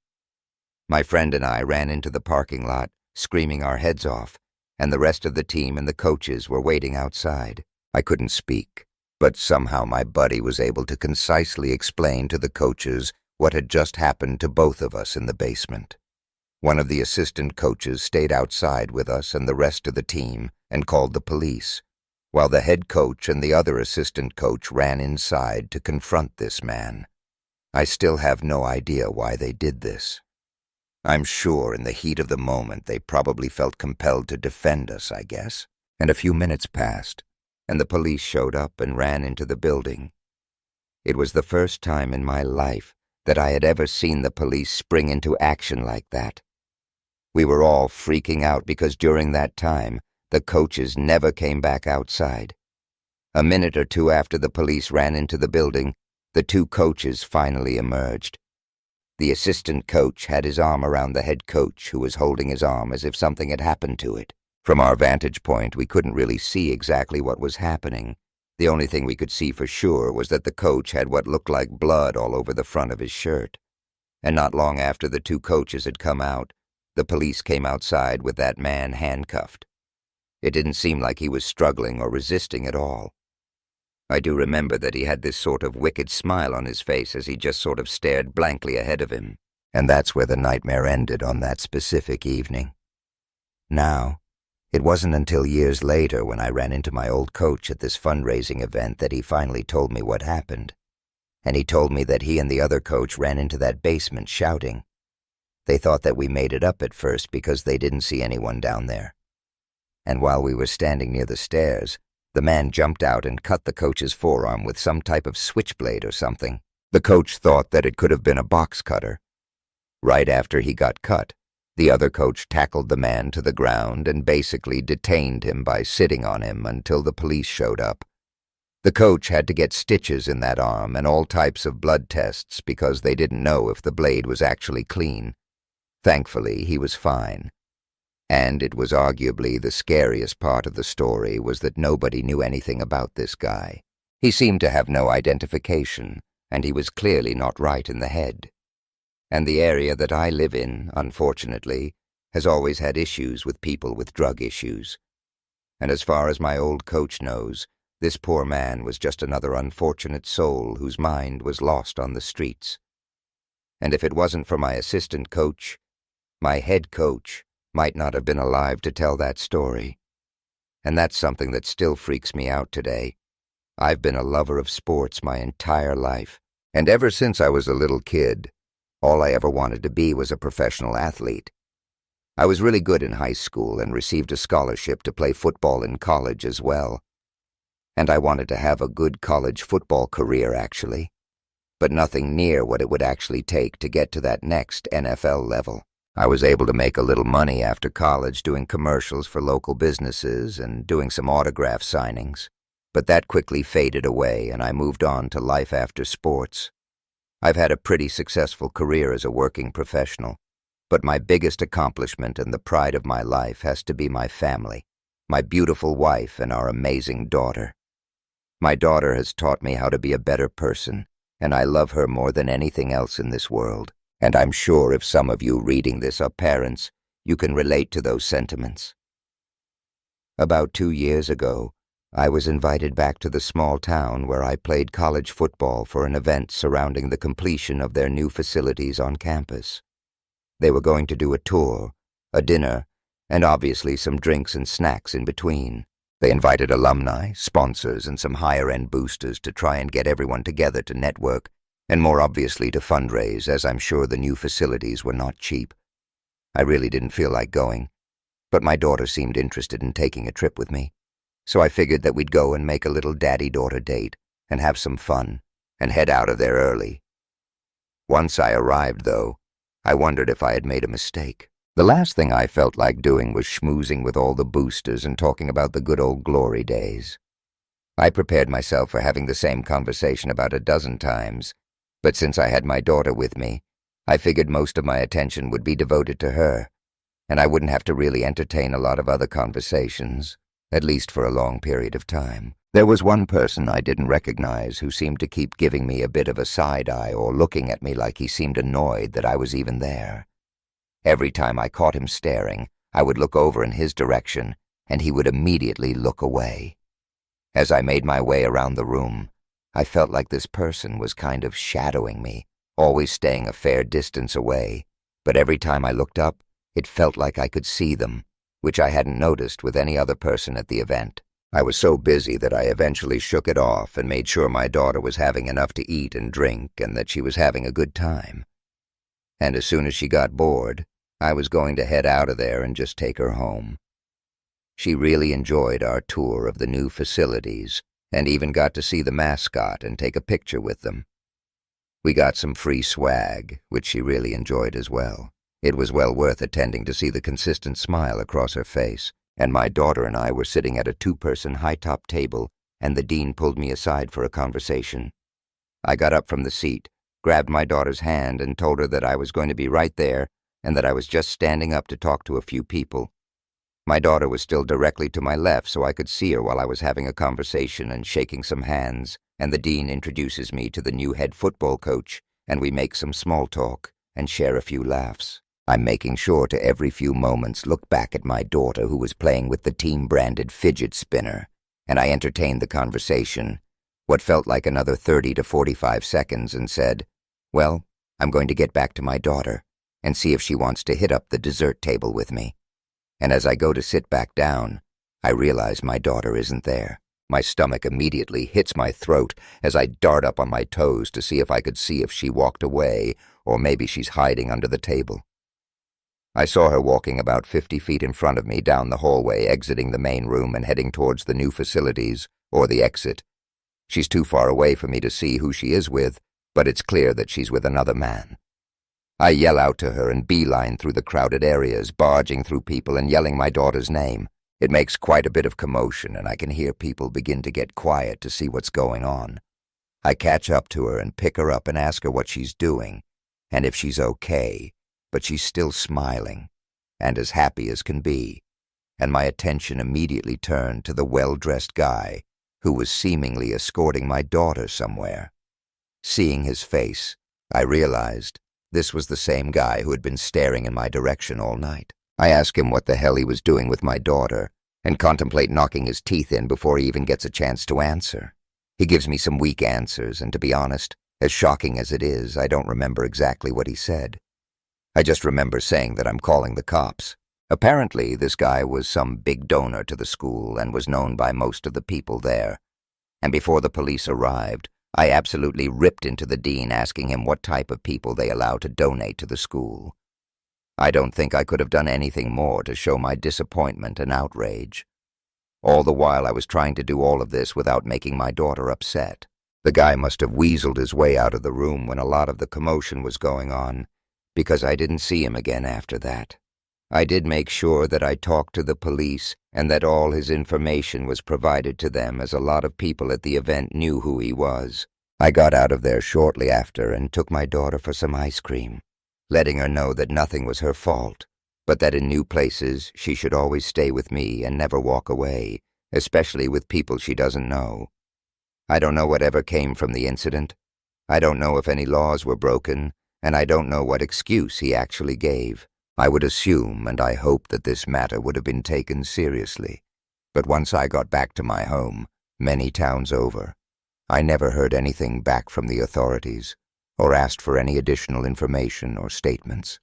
My friend and I ran into the parking lot, screaming our heads off, and the rest of the team and the coaches were waiting outside. I couldn't speak, but somehow my buddy was able to concisely explain to the coaches what had just happened to both of us in the basement. One of the assistant coaches stayed outside with us and the rest of the team and called the police, while the head coach and the other assistant coach ran inside to confront this man. I still have no idea why they did this. I'm sure in the heat of the moment they probably felt compelled to defend us, I guess. And a few minutes passed, and the police showed up and ran into the building. It was the first time in my life that I had ever seen the police spring into action like that. We were all freaking out because during that time, the coaches never came back outside. A minute or two after the police ran into the building, the two coaches finally emerged. The assistant coach had his arm around the head coach, who was holding his arm as if something had happened to it. From our vantage point, we couldn't really see exactly what was happening. The only thing we could see for sure was that the coach had what looked like blood all over the front of his shirt. And not long after the two coaches had come out, the police came outside with that man handcuffed. It didn't seem like he was struggling or resisting at all. I do remember that he had this sort of wicked smile on his face as he just sort of stared blankly ahead of him. And that's where the nightmare ended on that specific evening. Now, it wasn't until years later when I ran into my old coach at this fundraising event that he finally told me what happened. And he told me that he and the other coach ran into that basement shouting. They thought that we made it up at first because they didn't see anyone down there. And while we were standing near the stairs, the man jumped out and cut the coach's forearm with some type of switchblade or something. The coach thought that it could have been a box cutter. Right after he got cut, the other coach tackled the man to the ground and basically detained him by sitting on him until the police showed up. The coach had to get stitches in that arm and all types of blood tests because they didn't know if the blade was actually clean. Thankfully, he was fine. And it was arguably the scariest part of the story was that nobody knew anything about this guy. He seemed to have no identification, and he was clearly not right in the head. And the area that I live in, unfortunately, has always had issues with people with drug issues. And as far as my old coach knows, this poor man was just another unfortunate soul whose mind was lost on the streets. And if it wasn't for my assistant coach, my head coach might not have been alive to tell that story. And that's something that still freaks me out today. I've been a lover of sports my entire life, and ever since I was a little kid, all I ever wanted to be was a professional athlete. I was really good in high school and received a scholarship to play football in college as well. And I wanted to have a good college football career, actually, but nothing near what it would actually take to get to that next NFL level. I was able to make a little money after college doing commercials for local businesses and doing some autograph signings, but that quickly faded away and I moved on to life after sports. I've had a pretty successful career as a working professional, but my biggest accomplishment and the pride of my life has to be my family, my beautiful wife and our amazing daughter. My daughter has taught me how to be a better person, and I love her more than anything else in this world. And I'm sure if some of you reading this are parents, you can relate to those sentiments. About 2 years ago, I was invited back to the small town where I played college football for an event surrounding the completion of their new facilities on campus. They were going to do a tour, a dinner, and obviously some drinks and snacks in between. They invited alumni, sponsors, and some higher-end boosters to try and get everyone together to network, and more obviously to fundraise, as I'm sure the new facilities were not cheap. I really didn't feel like going, but my daughter seemed interested in taking a trip with me. So I figured that we'd go and make a little daddy-daughter date and have some fun and head out of there early. Once I arrived, though, I wondered if I had made a mistake. The last thing I felt like doing was schmoozing with all the boosters and talking about the good old glory days. I prepared myself for having the same conversation about a dozen times, but since I had my daughter with me, I figured most of my attention would be devoted to her, and I wouldn't have to really entertain a lot of other conversations, at least for a long period of time. There was one person I didn't recognize who seemed to keep giving me a bit of a side-eye or looking at me like he seemed annoyed that I was even there. Every time I caught him staring, I would look over in his direction, and he would immediately look away. As I made my way around the room, I felt like this person was kind of shadowing me, always staying a fair distance away, but every time I looked up, it felt like I could see them, which I hadn't noticed with any other person at the event. I was so busy that I eventually shook it off and made sure my daughter was having enough to eat and drink and that she was having a good time. And as soon as she got bored, I was going to head out of there and just take her home. She really enjoyed our tour of the new facilities and even got to see the mascot and take a picture with them. We got some free swag, which she really enjoyed as well. It was well worth attending to see the consistent smile across her face, and my daughter and I were sitting at a 2-person high-top table, and the dean pulled me aside for a conversation. I got up from the seat, grabbed my daughter's hand, and told her that I was going to be right there and that I was just standing up to talk to a few people. My daughter was still directly to my left, so I could see her while I was having a conversation and shaking some hands, and the dean introduces me to the new head football coach, and we make some small talk and share a few laughs. I'm making sure to every few moments look back at my daughter who was playing with the team-branded fidget spinner, and I entertained the conversation, what felt like another 30 to 45 seconds, and said, "Well, I'm going to get back to my daughter and see if she wants to hit up the dessert table with me." And as I go to sit back down, I realize my daughter isn't there. My stomach immediately hits my throat as I dart up on my toes to see if she walked away, or maybe she's hiding under the table. I saw her walking about 50 feet in front of me down the hallway, exiting the main room and heading towards the new facilities, or the exit. She's too far away for me to see who she is with, but it's clear that she's with another man. I yell out to her and beeline through the crowded areas, barging through people and yelling my daughter's name. It makes quite a bit of commotion, and I can hear people begin to get quiet to see what's going on. I catch up to her and pick her up and ask her what she's doing, and if she's okay, but she's still smiling, and as happy as can be, and my attention immediately turned to the well-dressed guy who was seemingly escorting my daughter somewhere. Seeing his face, I realized this was the same guy who had been staring in my direction all night. I ask him what the hell he was doing with my daughter, and contemplate knocking his teeth in before he even gets a chance to answer. He gives me some weak answers, and to be honest, as shocking as it is, I don't remember exactly what he said. I just remember saying that I'm calling the cops. Apparently, this guy was some big donor to the school and was known by most of the people there. And before the police arrived, I absolutely ripped into the dean asking him what type of people they allow to donate to the school. I don't think I could have done anything more to show my disappointment and outrage. All the while I was trying to do all of this without making my daughter upset. The guy must have weaseled his way out of the room when a lot of the commotion was going on, because I didn't see him again after that. I did make sure that I talked to the police and that all his information was provided to them, as a lot of people at the event knew who he was. I got out of there shortly after and took my daughter for some ice cream, letting her know that nothing was her fault, but that in new places she should always stay with me and never walk away, especially with people she doesn't know. I don't know whatever came from the incident. I don't know if any laws were broken, and I don't know what excuse he actually gave. I would assume and I hope that this matter would have been taken seriously. But once I got back to my home, many towns over, I never heard anything back from the authorities or asked for any additional information or statements.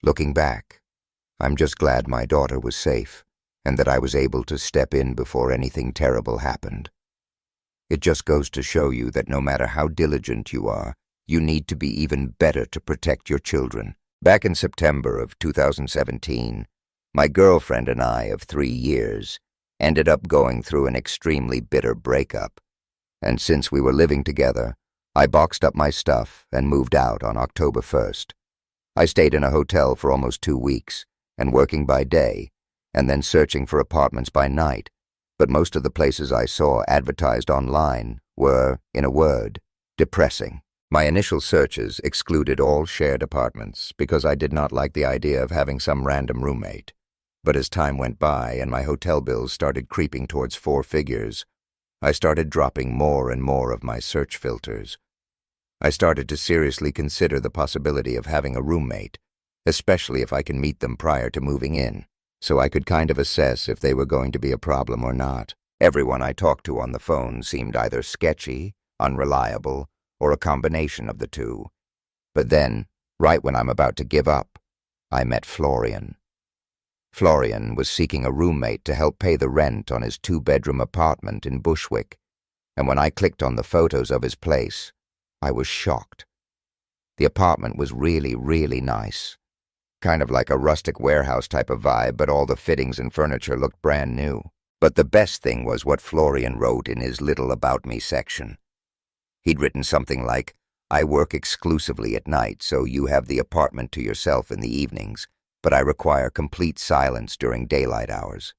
Looking back, I'm just glad my daughter was safe and that I was able to step in before anything terrible happened. It just goes to show you that no matter how diligent you are, you need to be even better to protect your children. Back in September of 2017, my girlfriend and I of 3 years ended up going through an extremely bitter breakup, and since we were living together, I boxed up my stuff and moved out on October 1st. I stayed in a hotel for almost 2 weeks, and working by day, and then searching for apartments by night, but most of the places I saw advertised online were, in a word, depressing. My initial searches excluded all shared apartments because I did not like the idea of having some random roommate. But as time went by and my hotel bills started creeping towards 4 figures, I started dropping more and more of my search filters. I started to seriously consider the possibility of having a roommate, especially if I can meet them prior to moving in, so I could kind of assess if they were going to be a problem or not. Everyone I talked to on the phone seemed either sketchy, unreliable, or a combination of the two. But then, right when I'm about to give up, I met Florian. Florian was seeking a roommate to help pay the rent on his 2-bedroom apartment in Bushwick, and when I clicked on the photos of his place, I was shocked. The apartment was really, really nice. Kind of like a rustic warehouse type of vibe, but all the fittings and furniture looked brand new. But the best thing was what Florian wrote in his little About Me section. He'd written something like, "I work exclusively at night, so you have the apartment to yourself in the evenings, but I require complete silence during daylight hours."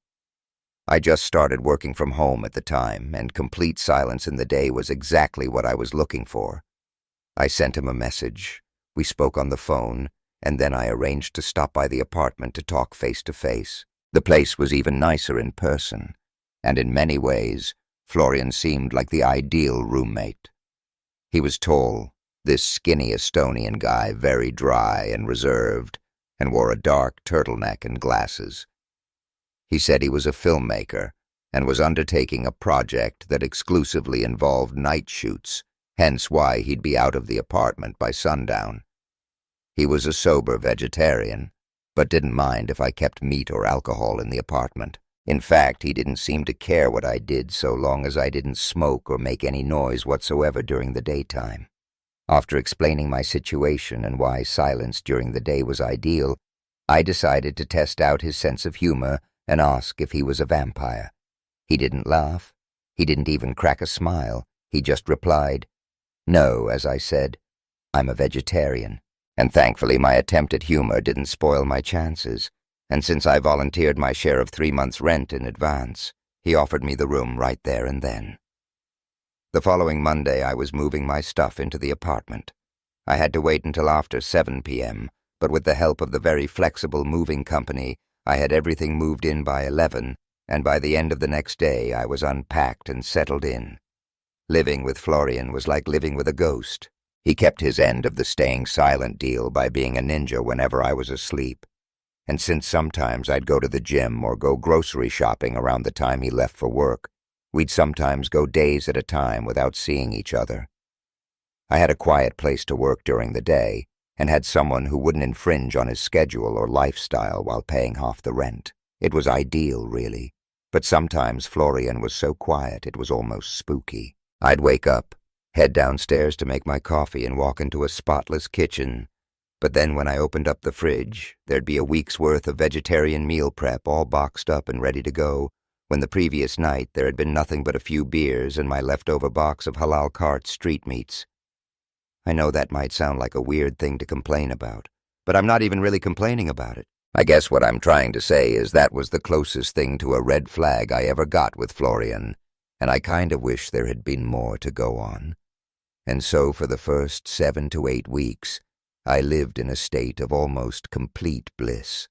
I just started working from home at the time, and complete silence in the day was exactly what I was looking for. I sent him a message, we spoke on the phone, and then I arranged to stop by the apartment to talk face to face. The place was even nicer in person, and in many ways, Florian seemed like the ideal roommate. He was tall, this skinny Estonian guy, very dry and reserved, and wore a dark turtleneck and glasses. He said he was a filmmaker and was undertaking a project that exclusively involved night shoots, hence why he'd be out of the apartment by sundown. He was a sober vegetarian, but didn't mind if I kept meat or alcohol in the apartment. In fact, he didn't seem to care what I did so long as I didn't smoke or make any noise whatsoever during the daytime. After explaining my situation and why silence during the day was ideal, I decided to test out his sense of humor and ask if he was a vampire. He didn't laugh. He didn't even crack a smile. He just replied, "No," as I said, "I'm a vegetarian." And thankfully my attempt at humor didn't spoil my chances, and since I volunteered my share of 3 months' rent in advance, he offered me the room right there and then. The following Monday I was moving my stuff into the apartment. I had to wait until after 7 p.m., but with the help of the very flexible moving company, I had everything moved in by 11, and by the end of the next day I was unpacked and settled in. Living with Florian was like living with a ghost. He kept his end of the staying silent deal by being a ninja whenever I was asleep. And since sometimes I'd go to the gym or go grocery shopping around the time he left for work, we'd sometimes go days at a time without seeing each other. I had a quiet place to work during the day and had someone who wouldn't infringe on his schedule or lifestyle while paying half the rent. It was ideal, really, but sometimes Florian was so quiet it was almost spooky. I'd wake up, head downstairs to make my coffee and walk into a spotless kitchen. But then when I opened up the fridge, there'd be a week's worth of vegetarian meal prep all boxed up and ready to go, when the previous night there had been nothing but a few beers and my leftover box of halal cart street meats. I know that might sound like a weird thing to complain about, but I'm not even really complaining about it. I guess what I'm trying to say is that was the closest thing to a red flag I ever got with Florian, and I kind of wish there had been more to go on. And so for the first 7 to 8 weeks, I lived in a state of almost complete bliss.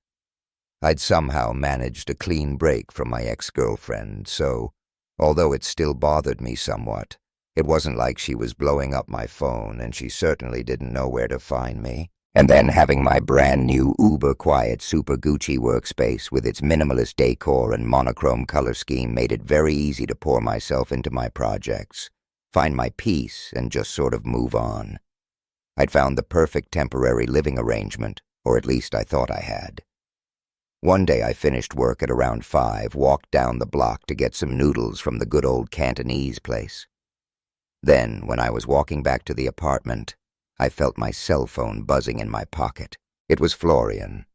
I'd somehow managed a clean break from my ex-girlfriend, so, although it still bothered me somewhat, it wasn't like she was blowing up my phone, and she certainly didn't know where to find me. And then having my brand new uber-quiet Super Gucci workspace with its minimalist decor and monochrome color scheme made it very easy to pour myself into my projects, find my peace, and just sort of move on. I'd found the perfect temporary living arrangement, or at least I thought I had. One day I finished work at around 5, walked down the block to get some noodles from the good old Cantonese place. Then, when I was walking back to the apartment, I felt my cell phone buzzing in my pocket. It was Florian,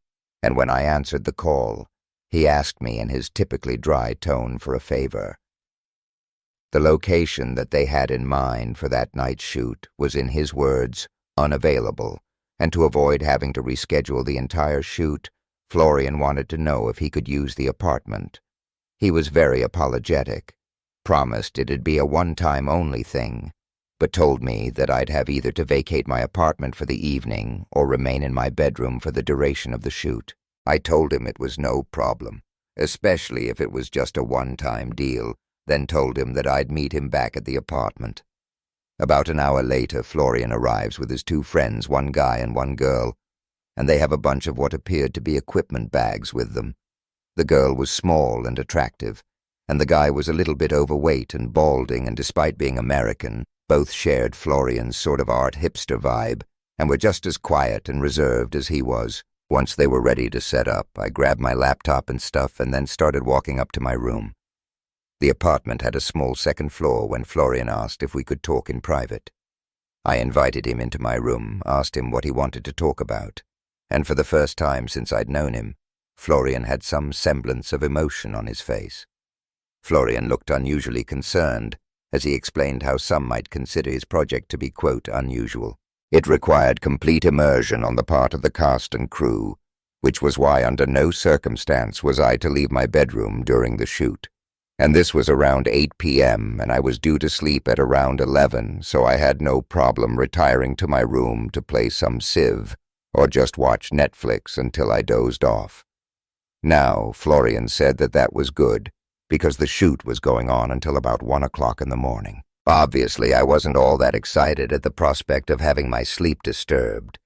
and when I answered the call, he asked me in his typically dry tone for a favor. The location that they had in mind for that night's shoot was, in his words, unavailable, and to avoid having to reschedule the entire shoot, Florian wanted to know if he could use the apartment. He was very apologetic, promised it'd be a one-time only thing, but told me that I'd have either to vacate my apartment for the evening or remain in my bedroom for the duration of the shoot. I told him it was no problem, especially if it was just a one-time deal, then told him that I'd meet him back at the apartment. About an hour later, Florian arrives with his 2 friends, one guy and one girl, and they have a bunch of what appeared to be equipment bags with them. The girl was small and attractive, and the guy was a little bit overweight and balding, and despite being American, both shared Florian's sort of art hipster vibe, and were just as quiet and reserved as he was. Once they were ready to set up, I grabbed my laptop and stuff and then started walking up to my room. The apartment had a small second floor when Florian asked if we could talk in private. I invited him into my room, asked him what he wanted to talk about, and for the first time since I'd known him, Florian had some semblance of emotion on his face. Florian looked unusually concerned, as he explained how some might consider his project to be, quote, unusual. It required complete immersion on the part of the cast and crew, which was why under no circumstance was I to leave my bedroom during the shoot. And this was around 8 p.m., and I was due to sleep at around 11, so I had no problem retiring to my room to play some Civ, or just watch Netflix until I dozed off. Now, Florian said that that was good, because the shoot was going on until about 1 o'clock in the morning. Obviously, I wasn't all that excited at the prospect of having my sleep disturbed,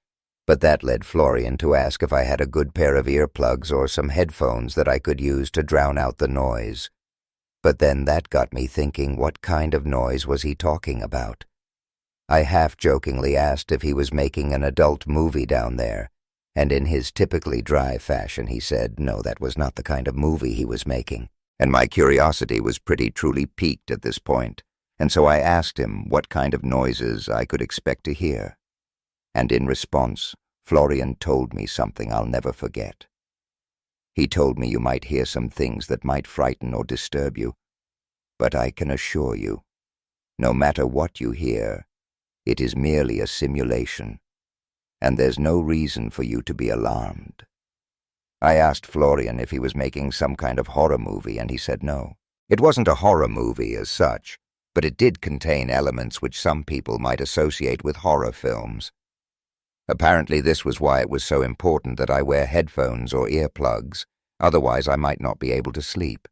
but that led Florian to ask if I had a good pair of earplugs or some headphones that I could use to drown out the noise. But then that got me thinking, what kind of noise was he talking about? I half-jokingly asked if he was making an adult movie down there, and in his typically dry fashion he said no, that was not the kind of movie he was making, and my curiosity was pretty truly piqued at this point, and so I asked him what kind of noises I could expect to hear. And in response, Florian told me something I'll never forget. He told me you might hear some things that might frighten or disturb you, but I can assure you, no matter what you hear, it is merely a simulation, and there's no reason for you to be alarmed. I asked Florian if he was making some kind of horror movie, and he said no. It wasn't a horror movie as such, but it did contain elements which some people might associate with horror films. Apparently this was why it was so important that I wear headphones or earplugs, otherwise I might not be able to sleep.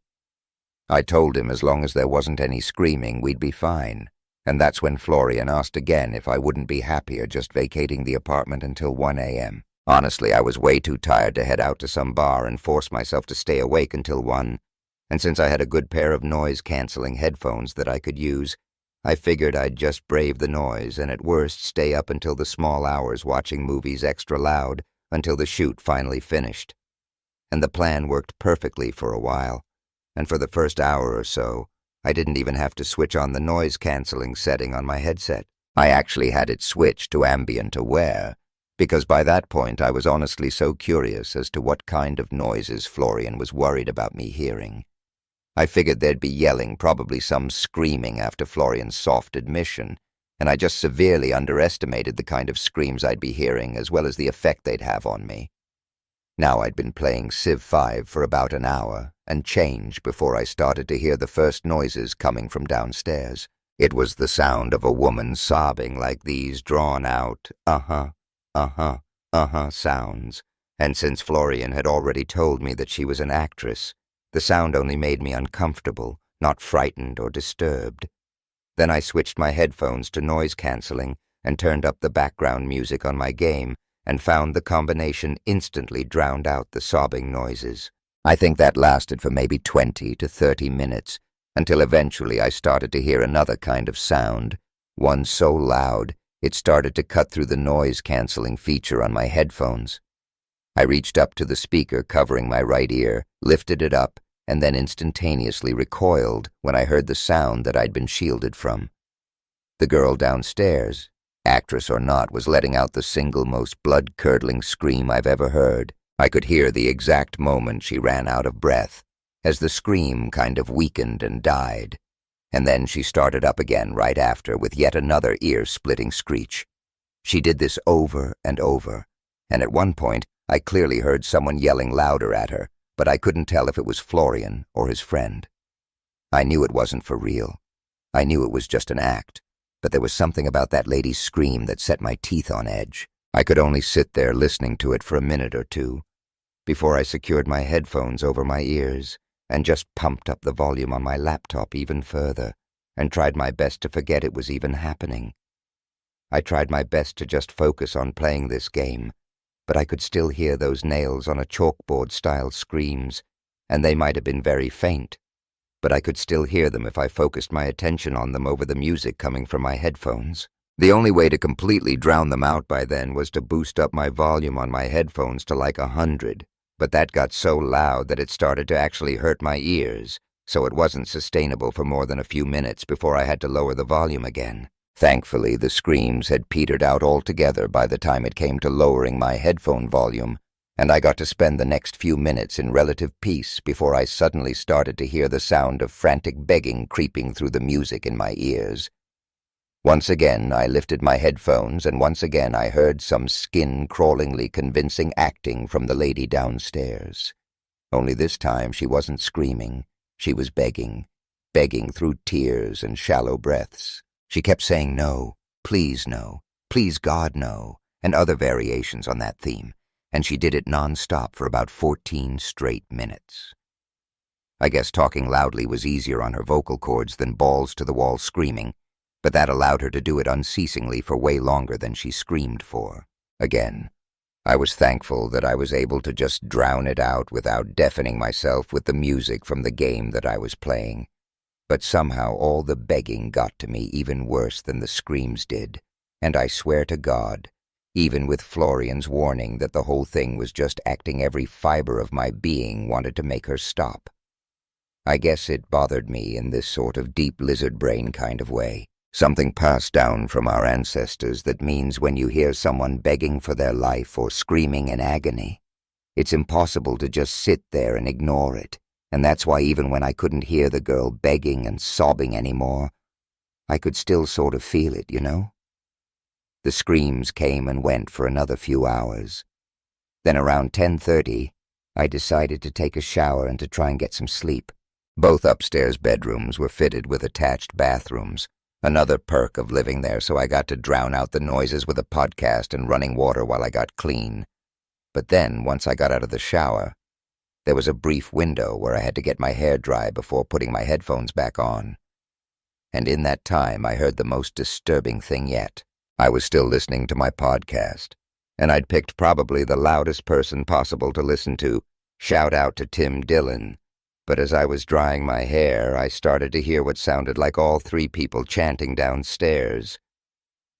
I told him as long as there wasn't any screaming, we'd be fine, and that's when Florian asked again if I wouldn't be happier just vacating the apartment until 1 a.m. Honestly, I was way too tired to head out to some bar and force myself to stay awake until 1, and since I had a good pair of noise-canceling headphones that I could use, I figured I'd just brave the noise and at worst stay up until the small hours watching movies extra loud until the shoot finally finished. And the plan worked perfectly for a while, and for the first hour or so, I didn't even have to switch on the noise-canceling setting on my headset. I actually had it switched to ambient aware, because by that point I was honestly so curious as to what kind of noises Florian was worried about me hearing. I figured there'd be yelling, probably some screaming after Florian's soft admission, and I just severely underestimated the kind of screams I'd be hearing as well as the effect they'd have on me. Now I'd been playing Civ 5 for about an hour and change before I started to hear the first noises coming from downstairs. It was the sound of a woman sobbing like these drawn-out, sounds, and since Florian had already told me that she was an actress, the sound only made me uncomfortable, not frightened or disturbed. Then I switched my headphones to noise-canceling and turned up the background music on my game and found the combination instantly drowned out the sobbing noises. I think that lasted for maybe 20 to 30 minutes, until eventually I started to hear another kind of sound, one so loud it started to cut through the noise-canceling feature on my headphones. I reached up to the speaker covering my right ear, lifted it up, and then instantaneously recoiled when I heard the sound that I'd been shielded from. The girl downstairs, actress or not, was letting out the single most blood-curdling scream I've ever heard. I could hear the exact moment she ran out of breath, as the scream kind of weakened and died, and then she started up again right after with yet another ear-splitting screech. She did this over and over, and at one point I clearly heard someone yelling louder at her, but I couldn't tell if it was Florian or his friend. I knew it wasn't for real. I knew it was just an act, but there was something about that lady's scream that set my teeth on edge. I could only sit there listening to it for a minute or two, before I secured my headphones over my ears and just pumped up the volume on my laptop even further and tried my best to forget it was even happening. I tried my best to just focus on playing this game, but I could still hear those nails on a chalkboard-style screams, and they might have been very faint, but I could still hear them if I focused my attention on them over the music coming from my headphones. The only way to completely drown them out by then was to boost up my volume on my headphones to like 100, but that got so loud that it started to actually hurt my ears, so it wasn't sustainable for more than a few minutes before I had to lower the volume again. Thankfully, the screams had petered out altogether by the time it came to lowering my headphone volume, and I got to spend the next few minutes in relative peace before I suddenly started to hear the sound of frantic begging creeping through the music in my ears. Once again, I lifted my headphones, and once again I heard some skin-crawlingly convincing acting from the lady downstairs. Only this time she wasn't screaming. She was begging through tears and shallow breaths. She kept saying no, please God no, and other variations on that theme. and she did it non-stop for about 14 straight minutes. I guess talking loudly was easier on her vocal cords than balls-to-the-wall screaming, but that allowed her to do it unceasingly for way longer than she screamed for. Again, I was thankful that I was able to just drown it out without deafening myself with the music from the game that I was playing. But somehow all the begging got to me even worse than the screams did, and I swear to God, even with Florian's warning that the whole thing was just acting, every fiber of my being wanted to make her stop. I guess it bothered me in this sort of deep lizard brain kind of way. Something passed down from our ancestors that means when you hear someone begging for their life or screaming in agony, it's impossible to just sit there and ignore it. And that's why even when I couldn't hear the girl begging and sobbing anymore, I could still sort of feel it, you know? The screams came and went for another few hours. Then around 10:30, I decided to take a shower and to try and get some sleep. Both upstairs bedrooms were fitted with attached bathrooms. Another perk of living there, so I got to drown out the noises with a podcast and running water while I got clean. But then, once I got out of the shower, there was a brief window where I had to get my hair dry before putting my headphones back on. And in that time, I heard the most disturbing thing yet. I was still listening to my podcast, and I'd picked probably the loudest person possible to listen to. Shout out to Tim Dillon. But as I was drying my hair, I started to hear what sounded like all three people chanting downstairs.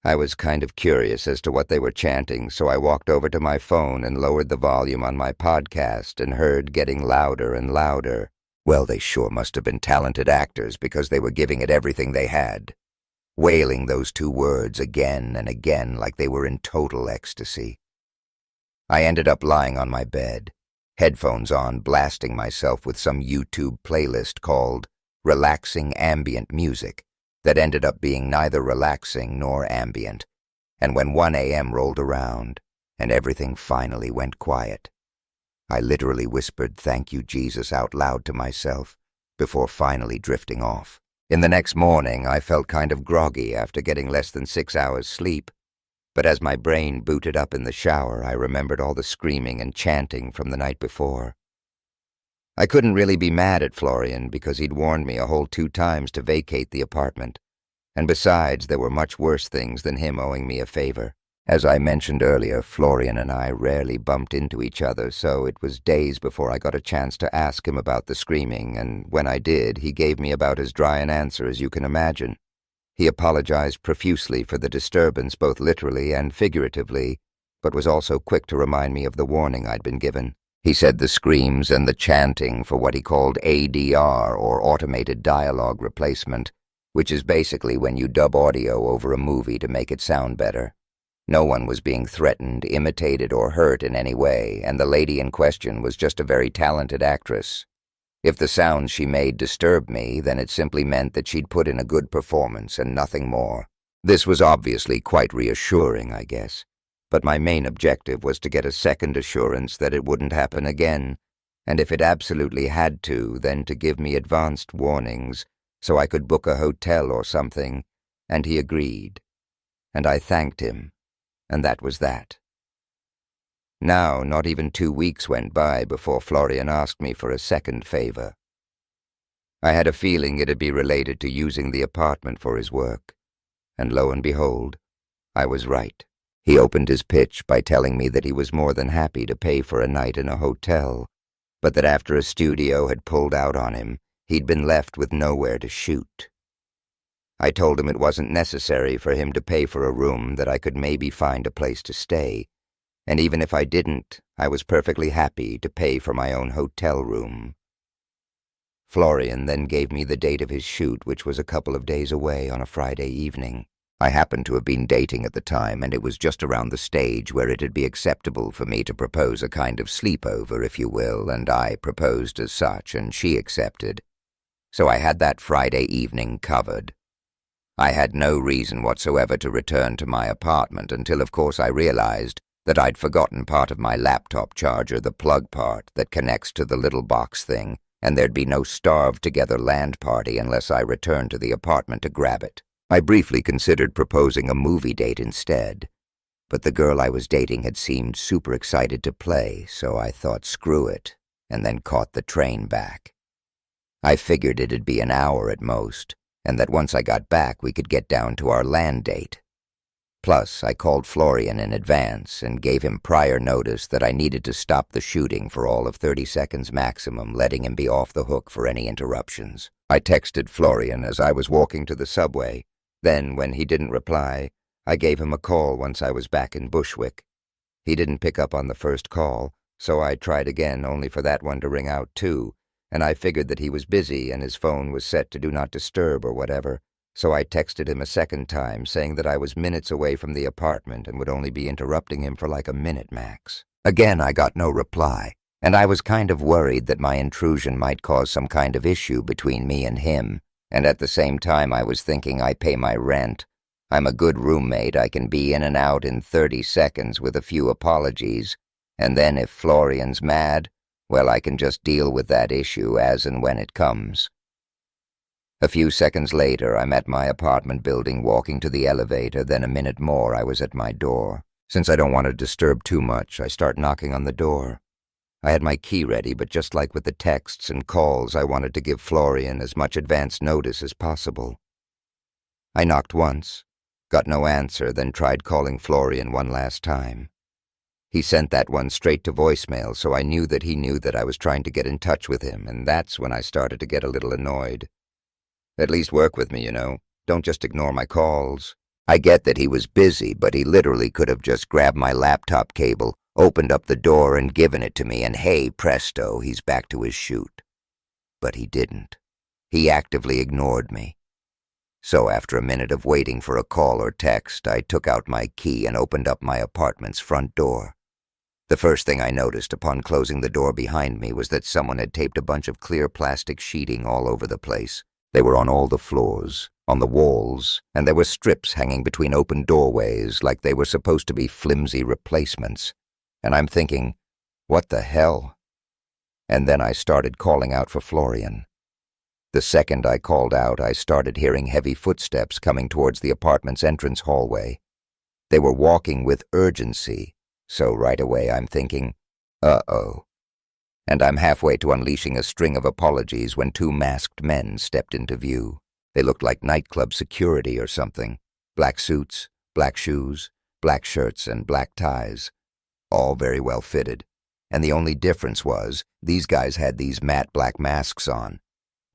I was kind of curious as to what they were chanting, so I walked over to my phone and lowered the volume on my podcast and heard getting louder and louder. Well, they sure must have been talented actors because they were giving it everything they had, wailing those two words again and again like they were in total ecstasy. I ended up lying on my bed, headphones on, blasting myself with some YouTube playlist called Relaxing Ambient Music that ended up being neither relaxing nor ambient. And when 1 a.m. rolled around and everything finally went quiet, I literally whispered "Thank you, Jesus" out loud to myself before finally drifting off. In the next morning, I felt kind of groggy after getting less than 6 hours sleep. But as my brain booted up in the shower, I remembered all the screaming and chanting from the night before. I couldn't really be mad at Florian because he'd warned me a whole 2 times to vacate the apartment. And besides, there were much worse things than him owing me a favor. As I mentioned earlier, Florian and I rarely bumped into each other, so it was days before I got a chance to ask him about the screaming, and when I did, he gave me about as dry an answer as you can imagine. He apologized profusely for the disturbance, both literally and figuratively, but was also quick to remind me of the warning I'd been given. He said the screams and the chanting for what he called ADR, or automated dialogue replacement, which is basically when you dub audio over a movie to make it sound better. No one was being threatened, imitated, or hurt in any way, and the lady in question was just a very talented actress. If the sounds she made disturbed me, then it simply meant that she'd put in a good performance and nothing more. This was obviously quite reassuring, I guess, but my main objective was to get a second assurance that it wouldn't happen again, and if it absolutely had to, then to give me advanced warnings so I could book a hotel or something, and he agreed. And I thanked him, and that was that. Now, not even 2 weeks went by before Florian asked me for a second favor. I had a feeling it'd be related to using the apartment for his work, and lo and behold, I was right. He opened his pitch by telling me that he was more than happy to pay for a night in a hotel, but that after a studio had pulled out on him, he'd been left with nowhere to shoot. I told him it wasn't necessary for him to pay for a room, that I could maybe find a place to stay, and even if I didn't, I was perfectly happy to pay for my own hotel room. Florian then gave me the date of his shoot, which was a couple of days away on a Friday evening. I happened to have been dating at the time, and it was just around the stage where it'd be acceptable for me to propose a kind of sleepover, if you will, and I proposed as such, and she accepted. So I had that Friday evening covered. I had no reason whatsoever to return to my apartment until, of course, I realized that I'd forgotten part of my laptop charger, the plug part that connects to the little box thing, and there'd be no starved-together land party unless I returned to the apartment to grab it. I briefly considered proposing a movie date instead, but the girl I was dating had seemed super excited to play, so I thought screw it, and then caught the train back. I figured it'd be an hour at most, and that once I got back we could get down to our land date. Plus, I called Florian in advance and gave him prior notice that I needed to stop the shooting for all of 30 seconds maximum, letting him be off the hook for any interruptions. I texted Florian as I was walking to the subway. Then, when he didn't reply, I gave him a call once I was back in Bushwick. He didn't pick up on the first call, so I tried again only for that one to ring out too, and I figured that he was busy and his phone was set to Do Not Disturb or whatever. So I texted him a second time, saying that I was minutes away from the apartment and would only be interrupting him for like a minute max. Again, I got no reply, and I was kind of worried that my intrusion might cause some kind of issue between me and him, and at the same time I was thinking I pay my rent. I'm a good roommate, I can be in and out in 30 seconds with a few apologies, and then if Florian's mad, well, I can just deal with that issue as and when it comes. A few seconds later, I'm at my apartment building walking to the elevator, then a minute more I was at my door. Since I don't want to disturb too much, I start knocking on the door. I had my key ready, but just like with the texts and calls, I wanted to give Florian as much advance notice as possible. I knocked once, got no answer, then tried calling Florian one last time. He sent that one straight to voicemail, so I knew that he knew that I was trying to get in touch with him, and that's when I started to get a little annoyed. At least work with me, you know. Don't just ignore my calls. I get that he was busy, but he literally could have just grabbed my laptop cable, opened up the door and given it to me, and hey, presto, he's back to his shoot. But he didn't. He actively ignored me. So after a minute of waiting for a call or text, I took out my key and opened up my apartment's front door. The first thing I noticed upon closing the door behind me was that someone had taped a bunch of clear plastic sheeting all over the place. They were on all the floors, on the walls, and there were strips hanging between open doorways like they were supposed to be flimsy replacements. And I'm thinking, what the hell? And then I started calling out for Florian. The second I called out, I started hearing heavy footsteps coming towards the apartment's entrance hallway. They were walking with urgency, so right away I'm thinking, uh-oh. And I'm halfway to unleashing a string of apologies when two masked men stepped into view. They looked like nightclub security or something. Black suits, black shoes, black shirts, and black ties. All very well fitted. And the only difference was, these guys had these matte black masks on.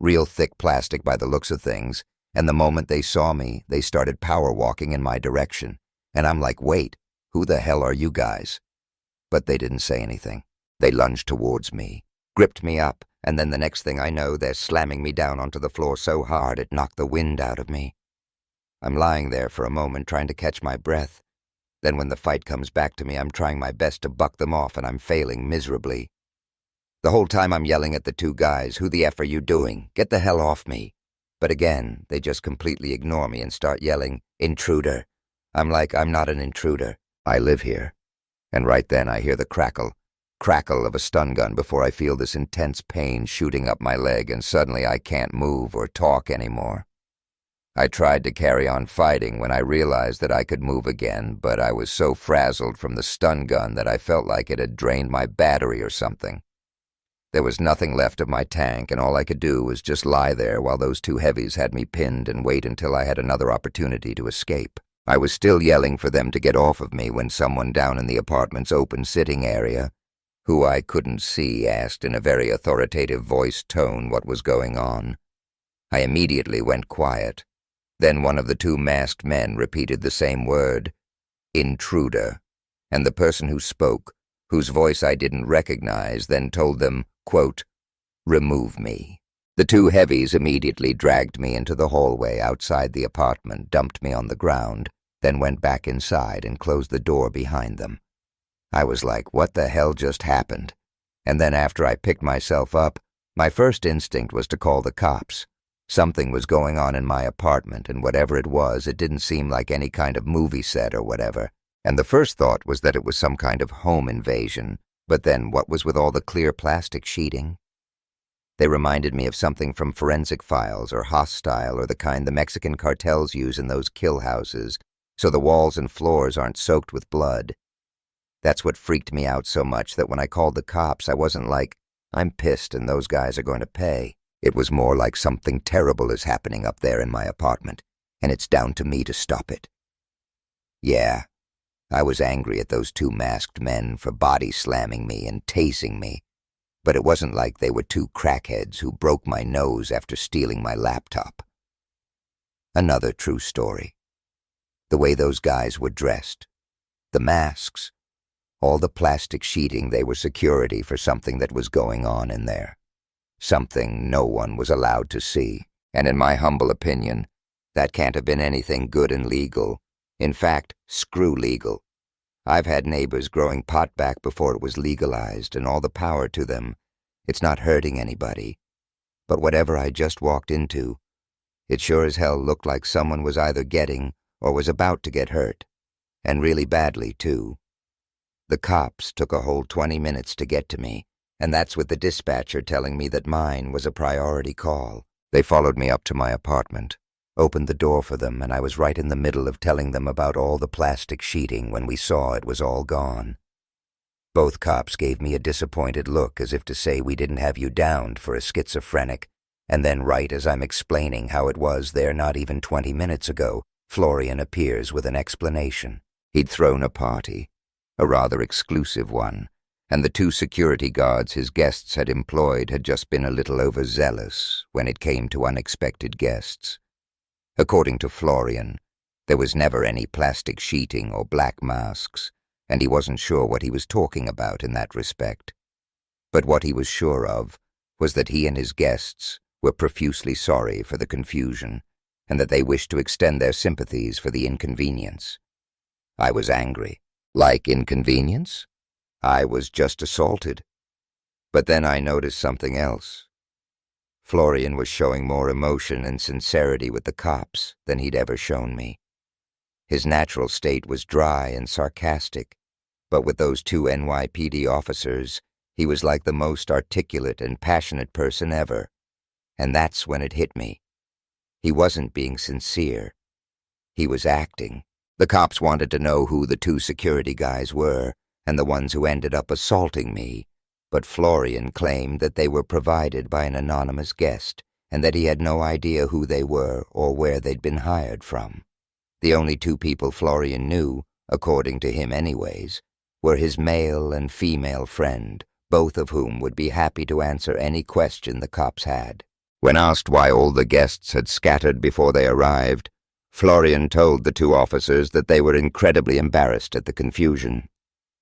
Real thick plastic by the looks of things, and the moment they saw me, they started power walking in my direction. And I'm like, wait, who the hell are you guys? But they didn't say anything. They lunged towards me, gripped me up, and then the next thing I know, they're slamming me down onto the floor so hard it knocked the wind out of me. I'm lying there for a moment trying to catch my breath. Then when the fight comes back to me, I'm trying my best to buck them off, and I'm failing miserably. The whole time I'm yelling at the two guys, who the F are you doing? Get the hell off me. But again, they just completely ignore me and start yelling, intruder. I'm like, I'm not an intruder. I live here. And right then I hear the crackle of a stun gun before I feel this intense pain shooting up my leg, and suddenly I can't move or talk anymore. I tried to carry on fighting when I realized that I could move again, but I was so frazzled from the stun gun that I felt like it had drained my battery or something. There was nothing left of my tank, and all I could do was just lie there while those two heavies had me pinned and wait until I had another opportunity to escape. I was still yelling for them to get off of me when someone down in the apartment's open sitting area, who I couldn't see, asked in a very authoritative voice tone what was going on. I immediately went quiet. Then one of the two masked men repeated the same word, intruder, and the person who spoke, whose voice I didn't recognize, then told them, quote, remove me. The two heavies immediately dragged me into the hallway outside the apartment, dumped me on the ground, then went back inside and closed the door behind them. I was like, what the hell just happened? And then after I picked myself up, my first instinct was to call the cops. Something was going on in my apartment, and whatever it was, it didn't seem like any kind of movie set or whatever. And the first thought was that it was some kind of home invasion. But then what was with all the clear plastic sheeting? They reminded me of something from Forensic Files or Hostile or the kind the Mexican cartels use in those kill houses, so the walls and floors aren't soaked with blood. That's what freaked me out so much that when I called the cops, I wasn't like, I'm pissed and those guys are going to pay. It was more like something terrible is happening up there in my apartment, and it's down to me to stop it. Yeah, I was angry at those two masked men for body slamming me and tasing me, but it wasn't like they were two crackheads who broke my nose after stealing my laptop. Another true story. The way those guys were dressed, the masks, all the plastic sheeting, they were security for something that was going on in there. Something no one was allowed to see, and in my humble opinion, that can't have been anything good and legal. In fact, screw legal. I've had neighbors growing pot back before it was legalized, and all the power to them. It's not hurting anybody. But whatever I just walked into, it sure as hell looked like someone was either getting or was about to get hurt, and really badly, too. The cops took a whole 20 minutes to get to me, and that's with the dispatcher telling me that mine was a priority call. They followed me up to my apartment, opened the door for them, and I was right in the middle of telling them about all the plastic sheeting when we saw it was all gone. Both cops gave me a disappointed look as if to say we didn't have you downed for a schizophrenic, and then right as I'm explaining how it was there not even 20 minutes ago, Florian appears with an explanation. He'd thrown a party, a rather exclusive one, and the two security guards his guests had employed had just been a little overzealous when it came to unexpected guests. According to Florian, there was never any plastic sheeting or black masks, and he wasn't sure what he was talking about in that respect. But what he was sure of was that he and his guests were profusely sorry for the confusion, and that they wished to extend their sympathies for the inconvenience. I was angry. Like inconvenience? I was just assaulted. But then I noticed something else. Florian was showing more emotion and sincerity with the cops than he'd ever shown me. His natural state was dry and sarcastic, but with those two NYPD officers, he was like the most articulate and passionate person ever. And that's when it hit me. He wasn't being sincere. He was acting. The cops wanted to know who the two security guys were, and the ones who ended up assaulting me, but Florian claimed that they were provided by an anonymous guest, and that he had no idea who they were or where they'd been hired from. The only two people Florian knew, according to him anyways, were his male and female friend, both of whom would be happy to answer any question the cops had. When asked why all the guests had scattered before they arrived, Florian told the two officers that they were incredibly embarrassed at the confusion.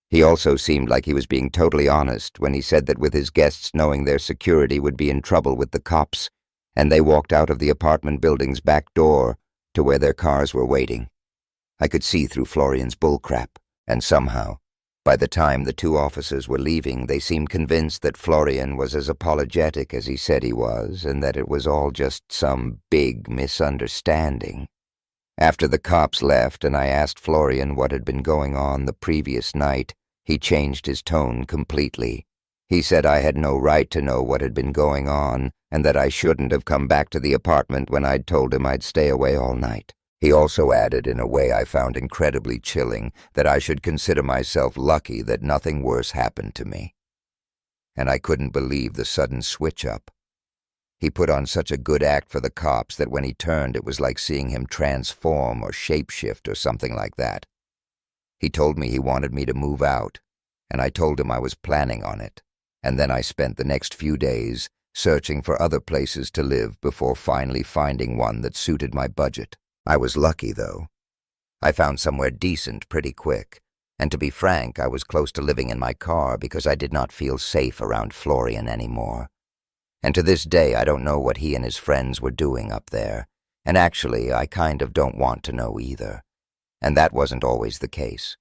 He also seemed like he was being totally honest when he said that with his guests knowing their security would be in trouble with the cops, and they walked out of the apartment building's back door to where their cars were waiting. I could see through Florian's bullcrap, and somehow, by the time the two officers were leaving, they seemed convinced that Florian was as apologetic as he said he was, and that it was all just some big misunderstanding. After the cops left and I asked Florian what had been going on the previous night, he changed his tone completely. He said I had no right to know what had been going on and that I shouldn't have come back to the apartment when I'd told him I'd stay away all night. He also added, in a way I found incredibly chilling, that I should consider myself lucky that nothing worse happened to me. And I couldn't believe the sudden switch-up. He put on such a good act for the cops that when he turned it was like seeing him transform or shapeshift or something like that. He told me he wanted me to move out, and I told him I was planning on it, and then I spent the next few days searching for other places to live before finally finding one that suited my budget. I was lucky, though. I found somewhere decent pretty quick, and to be frank, I was close to living in my car because I did not feel safe around Florian anymore. And to this day, I don't know what he and his friends were doing up there, and actually, I kind of don't want to know either. And that wasn't always the case.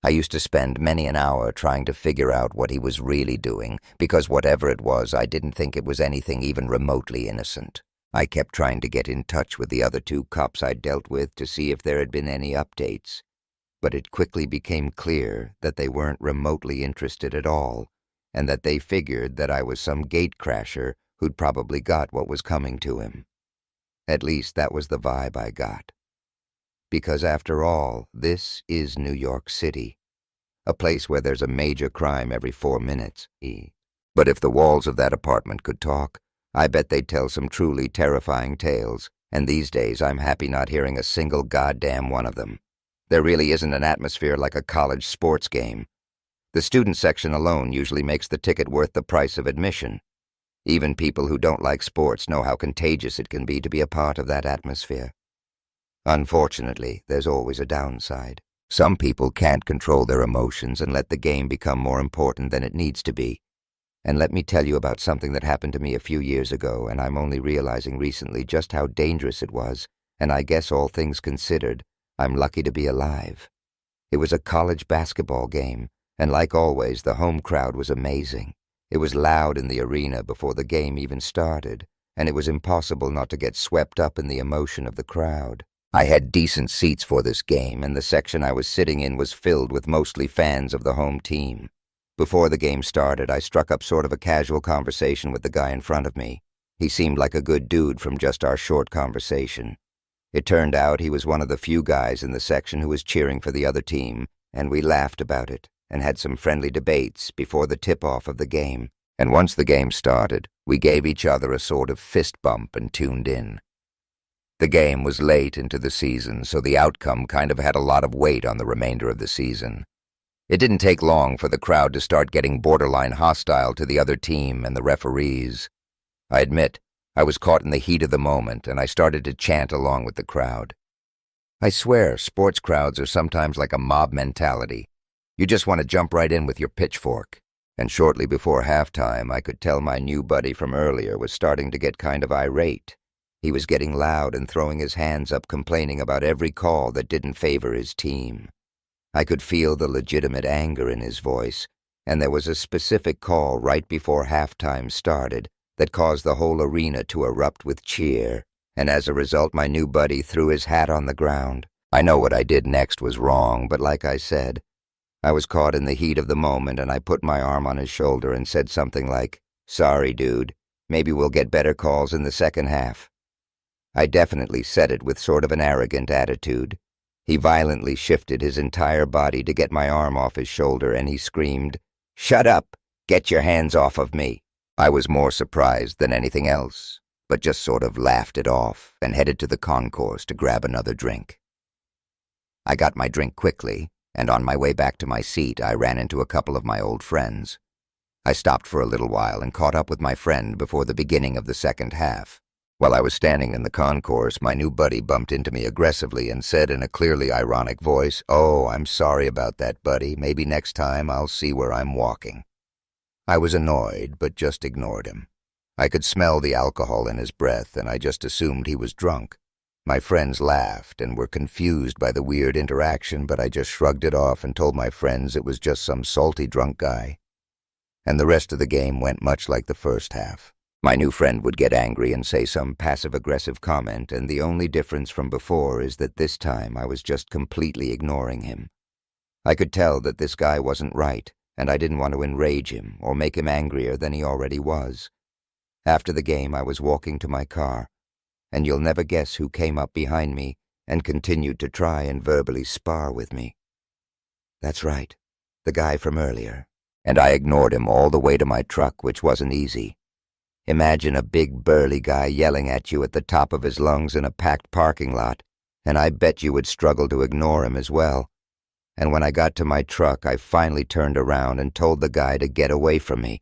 I used to spend many an hour trying to figure out what he was really doing, because whatever it was, I didn't think it was anything even remotely innocent. I kept trying to get in touch with the other two cops I'd dealt with to see if there had been any updates, but it quickly became clear that they weren't remotely interested at all, and that they figured that I was some gatecrasher who'd probably got what was coming to him. At least that was the vibe I got. because after all, this is New York City, a place where there's a major crime every 4 minutes. But if the walls of that apartment could talk, I bet they'd tell some truly terrifying tales, and these days I'm happy not hearing a single goddamn one of them. There really isn't an atmosphere like a college sports game. The student section alone usually makes the ticket worth the price of admission. Even people who don't like sports know how contagious it can be to be a part of that atmosphere. Unfortunately, there's always a downside. Some people can't control their emotions and let the game become more important than it needs to be. And let me tell you about something that happened to me a few years ago, and I'm only realizing recently just how dangerous it was, and I guess all things considered, I'm lucky to be alive. It was a college basketball game, and like always, the home crowd was amazing. It was loud in the arena before the game even started, and it was impossible not to get swept up in the emotion of the crowd. I had decent seats for this game, and the section I was sitting in was filled with mostly fans of the home team. Before the game started, I struck up sort of a casual conversation with the guy in front of me. He seemed like a good dude from just our short conversation. It turned out he was one of the few guys in the section who was cheering for the other team, and we laughed about it and had some friendly debates before the tip-off of the game. And once the game started, we gave each other a sort of fist bump and tuned in. The game was late into the season, so the outcome kind of had a lot of weight on the remainder of the season. It didn't take long for the crowd to start getting borderline hostile to the other team and the referees. I admit, I was caught in the heat of the moment, and I started to chant along with the crowd. I swear, sports crowds are sometimes like a mob mentality. You just want to jump right in with your pitchfork. And shortly before halftime, I could tell my new buddy from earlier was starting to get kind of irate. He was getting loud and throwing his hands up, complaining about every call that didn't favor his team. I could feel the legitimate anger in his voice, and there was a specific call right before halftime started that caused the whole arena to erupt with cheer, and as a result my new buddy threw his hat on the ground. I know what I did next was wrong, but like I said, I was caught in the heat of the moment, and I put my arm on his shoulder and said something like, "Sorry, dude, maybe we'll get better calls in the second half." I definitely said it with sort of an arrogant attitude. He violently shifted his entire body to get my arm off his shoulder, and he screamed, "Shut up! Get your hands off of me!" I was more surprised than anything else, but just sort of laughed it off and headed to the concourse to grab another drink. I got my drink quickly, and on my way back to my seat, I ran into a couple of my old friends. I stopped for a little while and caught up with my friend before the beginning of the second half. While I was standing in the concourse, my new buddy bumped into me aggressively and said in a clearly ironic voice, "Oh, I'm sorry about that, buddy. Maybe next time I'll see where I'm walking." I was annoyed, but just ignored him. I could smell the alcohol in his breath, and I just assumed he was drunk. My friends laughed and were confused by the weird interaction, but I just shrugged it off and told my friends it was just some salty drunk guy. And the rest of the game went much like the first half. My new friend would get angry and say some passive-aggressive comment, and the only difference from before is that this time I was just completely ignoring him. I could tell that this guy wasn't right, and I didn't want to enrage him or make him angrier than he already was. After the game, I was walking to my car, and you'll never guess who came up behind me and continued to try and verbally spar with me. That's right, the guy from earlier. And I ignored him all the way to my truck, which wasn't easy. Imagine a big burly guy yelling at you at the top of his lungs in a packed parking lot, and I bet you would struggle to ignore him as well. And when I got to my truck, I finally turned around and told the guy to get away from me.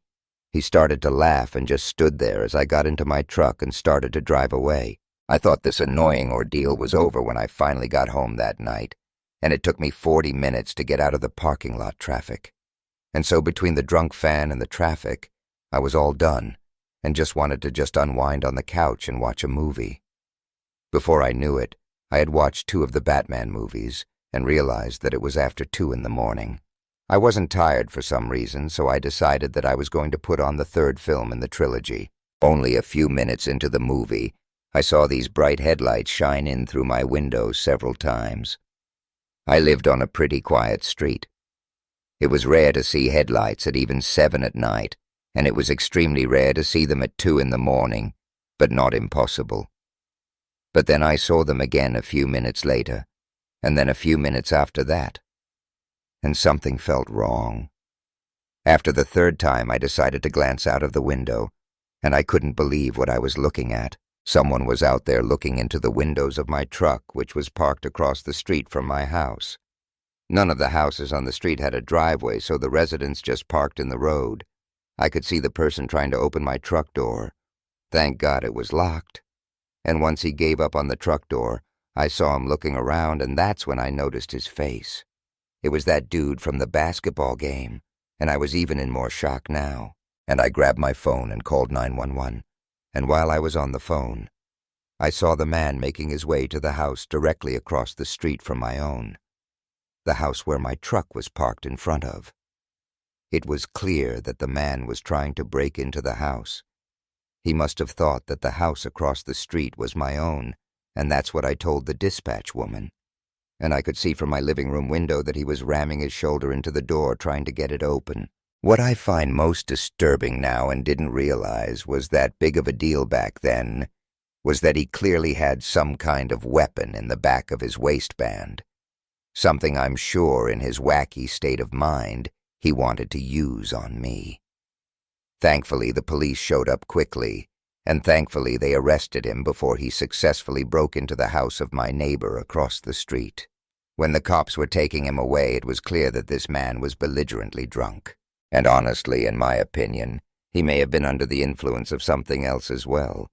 He started to laugh and just stood there as I got into my truck and started to drive away. I thought this annoying ordeal was over when I finally got home that night, and it took me 40 minutes to get out of the parking lot traffic. And so between the drunk fan and the traffic, I was all done, and just wanted to unwind on the couch and watch a movie. Before I knew it, I had watched 2 of the Batman movies and realized that it was after 2 in the morning. I wasn't tired for some reason, so I decided that I was going to put on the 3rd film in the trilogy. Only a few minutes into the movie, I saw these bright headlights shine in through my window several times. I lived on a pretty quiet street. It was rare to see headlights at even 7 at night, and it was extremely rare to see them at 2 in the morning, but not impossible. But then I saw them again a few minutes later, and then a few minutes after that. And something felt wrong. After the third time, I decided to glance out of the window, and I couldn't believe what I was looking at. Someone was out there looking into the windows of my truck, which was parked across the street from my house. None of the houses on the street had a driveway, so the residents just parked in the road. I could see the person trying to open my truck door. Thank God it was locked. And once he gave up on the truck door, I saw him looking around, and that's when I noticed his face. It was that dude from the basketball game, and I was even in more shock now. And I grabbed my phone and called 911. And while I was on the phone, I saw the man making his way to the house directly across the street from my own, the house where my truck was parked in front of. It was clear that the man was trying to break into the house. He must have thought that the house across the street was my own, and that's what I told the dispatch woman. And I could see from my living room window that he was ramming his shoulder into the door trying to get it open. What I find most disturbing now and didn't realize was that big of a deal back then was that he clearly had some kind of weapon in the back of his waistband. Something I'm sure in his wacky state of mind he wanted to use on me. Thankfully, the police showed up quickly, and thankfully they arrested him before he successfully broke into the house of my neighbor across the street. When the cops were taking him away, it was clear that this man was belligerently drunk. And honestly, in my opinion, he may have been under the influence of something else as well.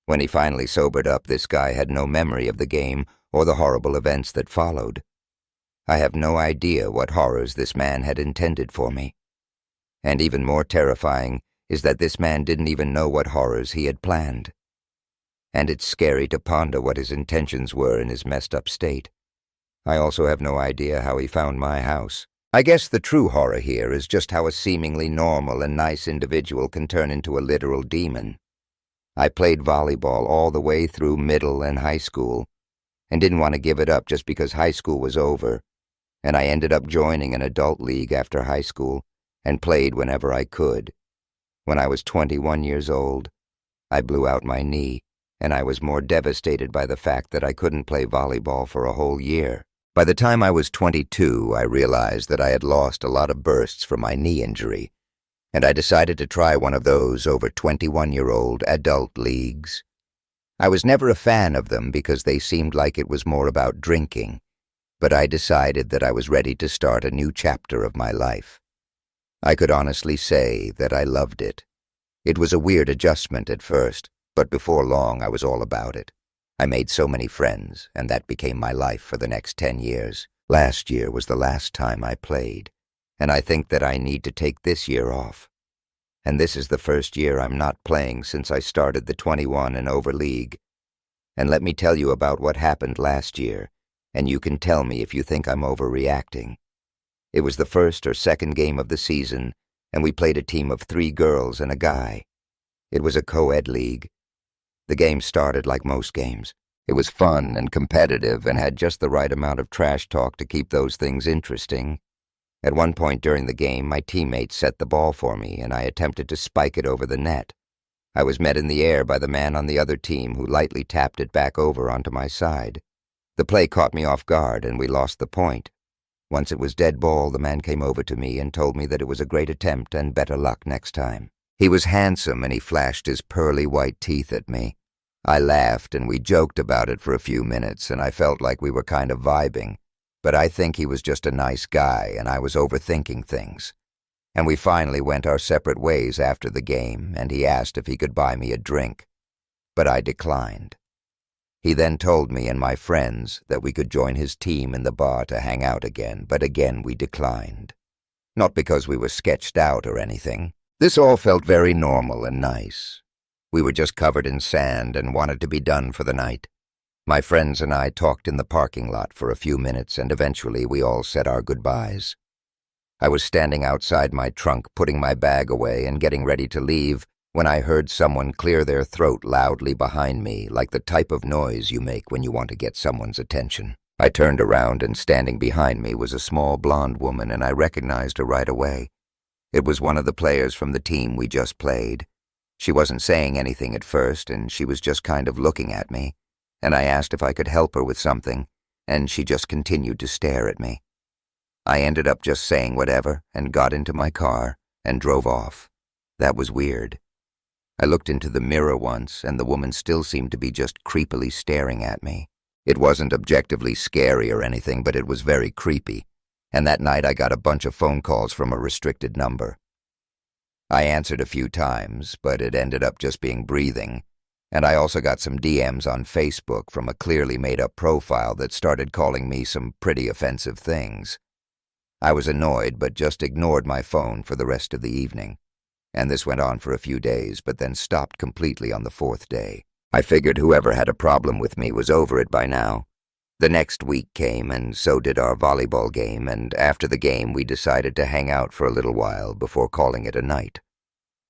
When he finally sobered up, this guy had no memory of the game or the horrible events that followed. I have no idea what horrors this man had intended for me. And even more terrifying is that this man didn't even know what horrors he had planned. And it's scary to ponder what his intentions were in his messed up state. I also have no idea how he found my house. I guess the true horror here is just how a seemingly normal and nice individual can turn into a literal demon. I played volleyball all the way through middle and high school, and didn't want to give it up just because high school was over, and I ended up joining an adult league after high school and played whenever I could. When I was 21 years old, I blew out my knee, and I was more devastated by the fact that I couldn't play volleyball for a whole year. By the time I was 22, I realized that I had lost a lot of bursts from my knee injury, and I decided to try one of those over 21-year-old adult leagues. I was never a fan of them because they seemed like it was more about drinking, but I decided that I was ready to start a new chapter of my life. I could honestly say that I loved it. It was a weird adjustment at first, but before long I was all about it. I made so many friends, and that became my life for the next 10 years. Last year was the last time I played, and I think that I need to take this year off. And this is the first year I'm not playing since I started the 21 and over league. And let me tell you about what happened last year, and you can tell me if you think I'm overreacting. It was the first or second game of the season, and we played a team of 3 girls and a guy. It was a co-ed league. The game started like most games. It was fun and competitive and had just the right amount of trash talk to keep those things interesting. At one point during the game, my teammate set the ball for me, and I attempted to spike it over the net. I was met in the air by the man on the other team, who lightly tapped it back over onto my side. The play caught me off guard, and we lost the point. Once it was dead ball, the man came over to me and told me that it was a great attempt and better luck next time. He was handsome, and he flashed his pearly white teeth at me. I laughed, and we joked about it for a few minutes, and I felt like we were kind of vibing. But I think he was just a nice guy, and I was overthinking things. And we finally went our separate ways after the game, and he asked if he could buy me a drink. But I declined. He then told me and my friends that we could join his team in the bar to hang out again, but again we declined. Not because we were sketched out or anything. This all felt very normal and nice. We were just covered in sand and wanted to be done for the night. My friends and I talked in the parking lot for a few minutes, and eventually we all said our goodbyes. I was standing outside my trunk, putting my bag away and getting ready to leave, when I heard someone clear their throat loudly behind me, like the type of noise you make when you want to get someone's attention. I turned around, and standing behind me was a small blonde woman, and I recognized her right away. It was one of the players from the team we just played. She wasn't saying anything at first, and she was just kind of looking at me, and I asked if I could help her with something, and she just continued to stare at me. I ended up just saying whatever and got into my car and drove off. That was weird. I looked into the mirror once, and the woman still seemed to be just creepily staring at me. It wasn't objectively scary or anything, but it was very creepy, and that night I got a bunch of phone calls from a restricted number. I answered a few times, but it ended up just being breathing, and I also got some DMs on Facebook from a clearly made-up profile that started calling me some pretty offensive things. I was annoyed, but just ignored my phone for the rest of the evening, and this went on for a few days, but then stopped completely on the fourth day. I figured whoever had a problem with me was over it by now. The next week came, and so did our volleyball game, and after the game we decided to hang out for a little while before calling it a night.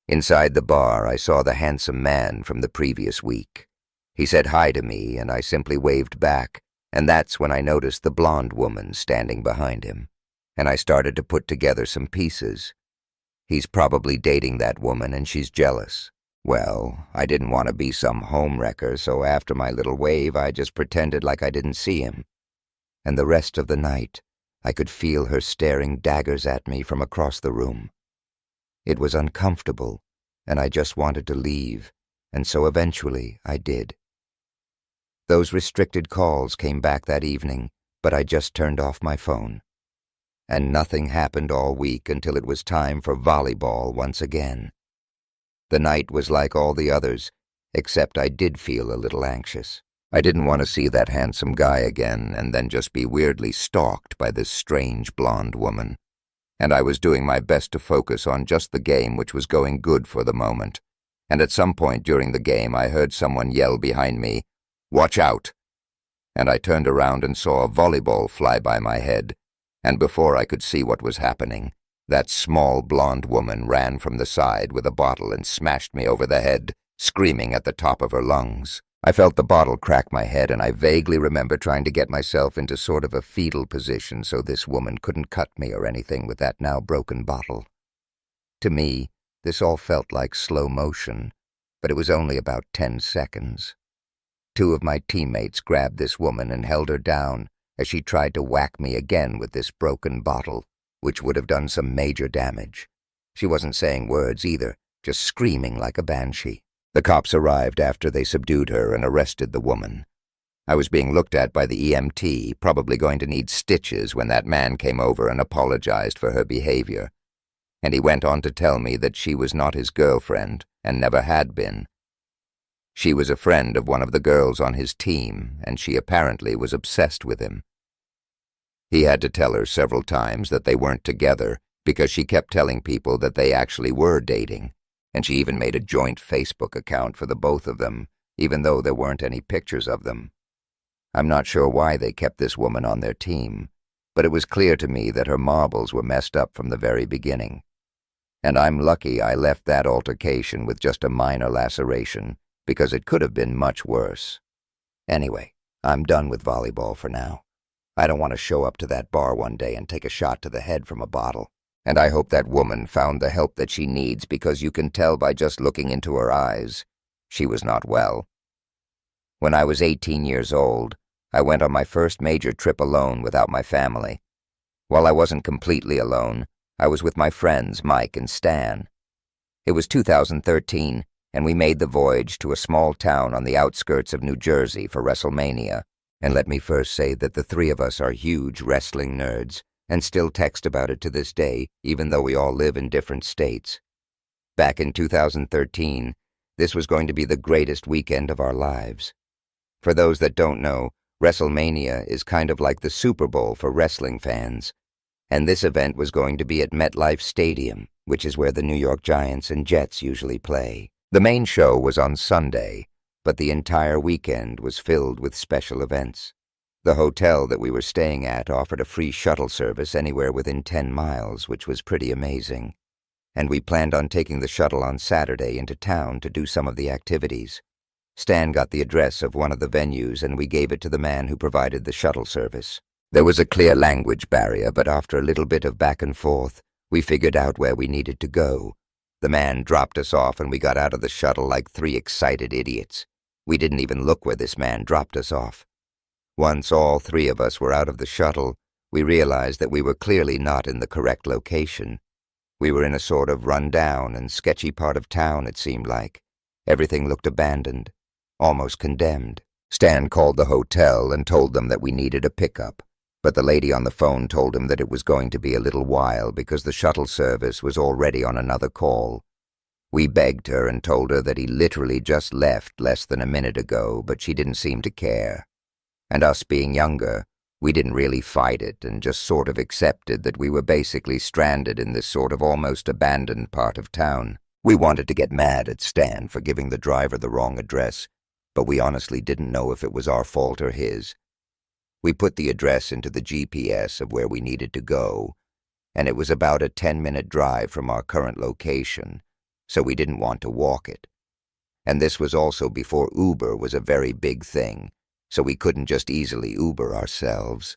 Inside the bar, I saw the handsome man from the previous week. He said hi to me, and I simply waved back, and that's when I noticed the blonde woman standing behind him, and I started to put together some pieces. He's probably dating that woman, and she's jealous. Well, I didn't want to be some homewrecker, so after my little wave, I just pretended like I didn't see him. And the rest of the night, I could feel her staring daggers at me from across the room. It was uncomfortable, and I just wanted to leave, and so eventually I did. Those restricted calls came back that evening, but I just turned off my phone. And nothing happened all week until it was time for volleyball once again. The night was like all the others, except I did feel a little anxious. I didn't want to see that handsome guy again and then just be weirdly stalked by this strange blonde woman. And I was doing my best to focus on just the game, which was going good for the moment. And at some point during the game, I heard someone yell behind me, "Watch out!" And I turned around and saw a volleyball fly by my head. And before I could see what was happening, that small blonde woman ran from the side with a bottle and smashed me over the head, screaming at the top of her lungs. I felt the bottle crack my head, and I vaguely remember trying to get myself into sort of a fetal position so this woman couldn't cut me or anything with that now broken bottle. To me, this all felt like slow motion, but it was only about 10 seconds. 2 of my teammates grabbed this woman and held her down as she tried to whack me again with this broken bottle, which would have done some major damage. She wasn't saying words either, just screaming like a banshee. The cops arrived after they subdued her and arrested the woman. I was being looked at by the EMT, probably going to need stitches, when that man came over and apologized for her behavior. And he went on to tell me that she was not his girlfriend and never had been. She was a friend of one of the girls on his team, and she apparently was obsessed with him. He had to tell her several times that they weren't together because she kept telling people that they actually were dating, and she even made a joint Facebook account for the both of them, even though there weren't any pictures of them. I'm not sure why they kept this woman on their team, but it was clear to me that her marbles were messed up from the very beginning. And I'm lucky I left that altercation with just a minor laceration, because it could have been much worse. Anyway, I'm done with volleyball for now. I don't want to show up to that bar one day and take a shot to the head from a bottle. And I hope that woman found the help that she needs, because you can tell by just looking into her eyes. She was not well. When I was 18 years old, I went on my first major trip alone without my family. While I wasn't completely alone, I was with my friends Mike and Stan. It was 2013, and we made the voyage to a small town on the outskirts of New Jersey for WrestleMania. And let me first say that the 3 of us are huge wrestling nerds, and still text about it to this day, even though we all live in different states. Back in 2013, this was going to be the greatest weekend of our lives. For those that don't know, WrestleMania is kind of like the Super Bowl for wrestling fans, and this event was going to be at MetLife Stadium, which is where the New York Giants and Jets usually play. The main show was on Sunday, but the entire weekend was filled with special events. The hotel that we were staying at offered a free shuttle service anywhere within 10 miles, which was pretty amazing. And we planned on taking the shuttle on Saturday into town to do some of the activities. Stan got the address of one of the venues, and we gave it to the man who provided the shuttle service. There was a clear language barrier, but after a little bit of back and forth, we figured out where we needed to go. The man dropped us off, and we got out of the shuttle like 3 excited idiots. We didn't even look where this man dropped us off. Once all three of us were out of the shuttle, we realized that we were clearly not in the correct location. We were in a sort of run-down and sketchy part of town, it seemed like. Everything looked abandoned, almost condemned. Stan called the hotel and told them that we needed a pickup, but the lady on the phone told him that it was going to be a little while because the shuttle service was already on another call. We begged her and told her that he literally just left less than a minute ago, but she didn't seem to care. And us being younger, we didn't really fight it and just sort of accepted that we were basically stranded in this sort of almost abandoned part of town. We wanted to get mad at Stan for giving the driver the wrong address, but we honestly didn't know if it was our fault or his. We put the address into the GPS of where we needed to go, and it was about a 10-minute drive from our current location, so we didn't want to walk it. And this was also before Uber was a very big thing, so we couldn't just easily Uber ourselves.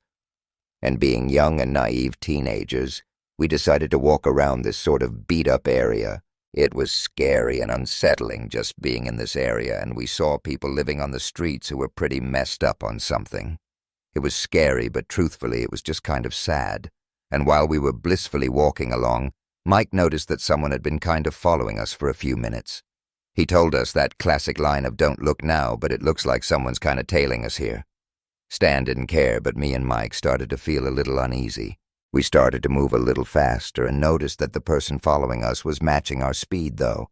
And being young and naive teenagers, we decided to walk around this sort of beat-up area. It was scary and unsettling just being in this area, and we saw people living on the streets who were pretty messed up on something. It was scary, but truthfully it was just kind of sad. And while we were blissfully walking along, Mike noticed that someone had been kind of following us for a few minutes. He told us that classic line of "don't look now, but it looks like someone's kind of tailing us here." Stan didn't care, but me and Mike started to feel a little uneasy. We started to move a little faster and noticed that the person following us was matching our speed, though.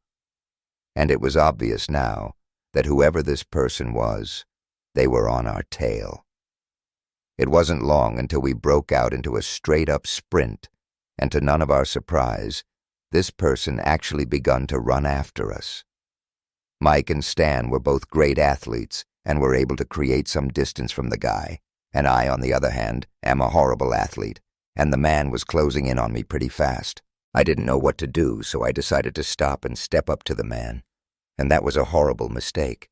And it was obvious now that whoever this person was, they were on our tail. It wasn't long until we broke out into a straight-up sprint, and to none of our surprise, this person actually begun to run after us. Mike and Stan were both great athletes and were able to create some distance from the guy, and I, on the other hand, am a horrible athlete, and the man was closing in on me pretty fast. I didn't know what to do, so I decided to stop and step up to the man, and that was a horrible mistake.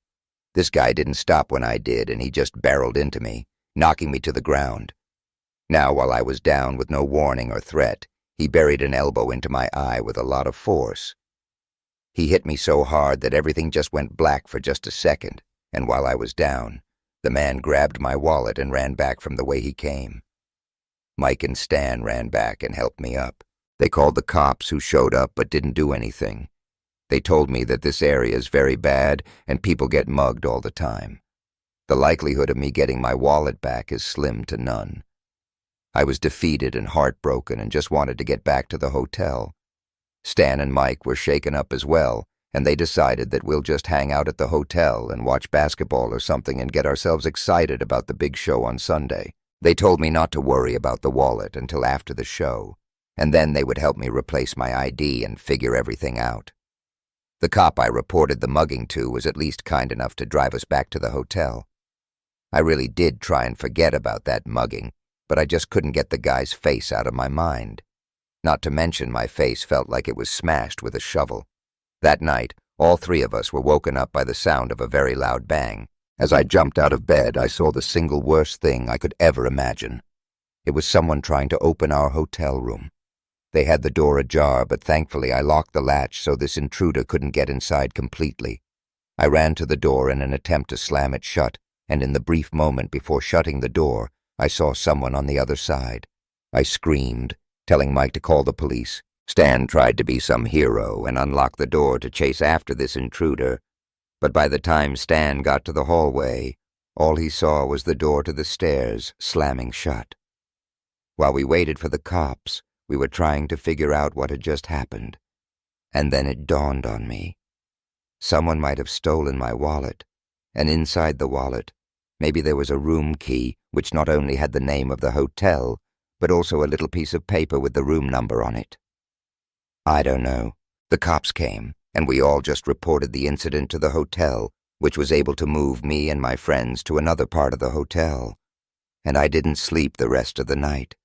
This guy didn't stop when I did, and he just barreled into me, knocking me to the ground. Now, while I was down with no warning or threat, he buried an elbow into my eye with a lot of force. He hit me so hard that everything just went black for just a second, and while I was down, the man grabbed my wallet and ran back from the way he came. Mike and Stan ran back and helped me up. They called the cops, who showed up but didn't do anything. They told me that this area is very bad and people get mugged all the time. The likelihood of me getting my wallet back is slim to none. I was defeated and heartbroken and just wanted to get back to the hotel. Stan and Mike were shaken up as well, and they decided that we'll just hang out at the hotel and watch basketball or something and get ourselves excited about the big show on Sunday. They told me not to worry about the wallet until after the show, and then they would help me replace my ID and figure everything out. The cop I reported the mugging to was at least kind enough to drive us back to the hotel. I really did try and forget about that mugging, but I just couldn't get the guy's face out of my mind. Not to mention my face felt like it was smashed with a shovel. That night, all three of us were woken up by the sound of a very loud bang. As I jumped out of bed, I saw the single worst thing I could ever imagine. It was someone trying to open our hotel room. They had the door ajar, but thankfully I locked the latch so this intruder couldn't get inside completely. I ran to the door in an attempt to slam it shut, and in the brief moment before shutting the door, I saw someone on the other side. I screamed, telling Mike to call the police. Stan tried to be some hero and unlock the door to chase after this intruder, but by the time Stan got to the hallway, all he saw was the door to the stairs slamming shut. While we waited for the cops, we were trying to figure out what had just happened, and then it dawned on me. Someone might have stolen my wallet, and inside the wallet, maybe there was a room key which not only had the name of the hotel, but also a little piece of paper with the room number on it. I don't know. The cops came, and we all just reported the incident to the hotel, which was able to move me and my friends to another part of the hotel, and I didn't sleep the rest of the night.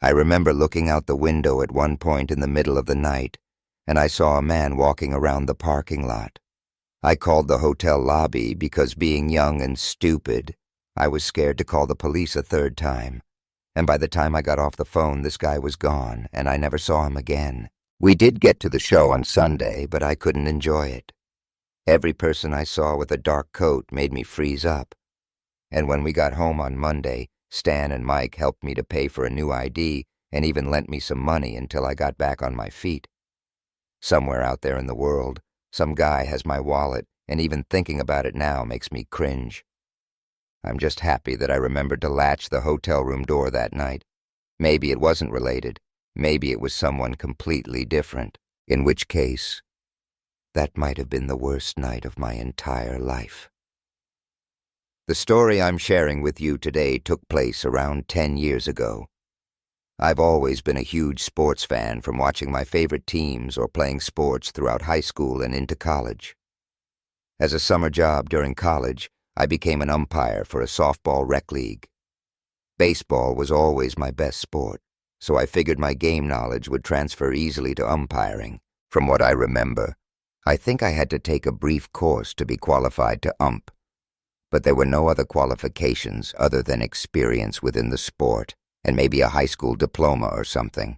I remember looking out the window at one point in the middle of the night, and I saw a man walking around the parking lot. I called the hotel lobby because, being young and stupid, I was scared to call the police a third time. And by the time I got off the phone, this guy was gone, and I never saw him again. We did get to the show on Sunday, but I couldn't enjoy it. Every person I saw with a dark coat made me freeze up. And when we got home on Monday, Stan and Mike helped me to pay for a new ID and even lent me some money until I got back on my feet. Somewhere out there in the world, some guy has my wallet, and even thinking about it now makes me cringe. I'm just happy that I remembered to latch the hotel room door that night. Maybe it wasn't related. Maybe it was someone completely different. In which case, that might have been the worst night of my entire life. The story I'm sharing with you today took place around 10 years ago. I've always been a huge sports fan, from watching my favorite teams or playing sports throughout high school and into college. As a summer job during college, I became an umpire for a softball rec league. Baseball was always my best sport, so I figured my game knowledge would transfer easily to umpiring. From what I remember, I think I had to take a brief course to be qualified to ump, but there were no other qualifications other than experience within the sport and maybe a high school diploma or something.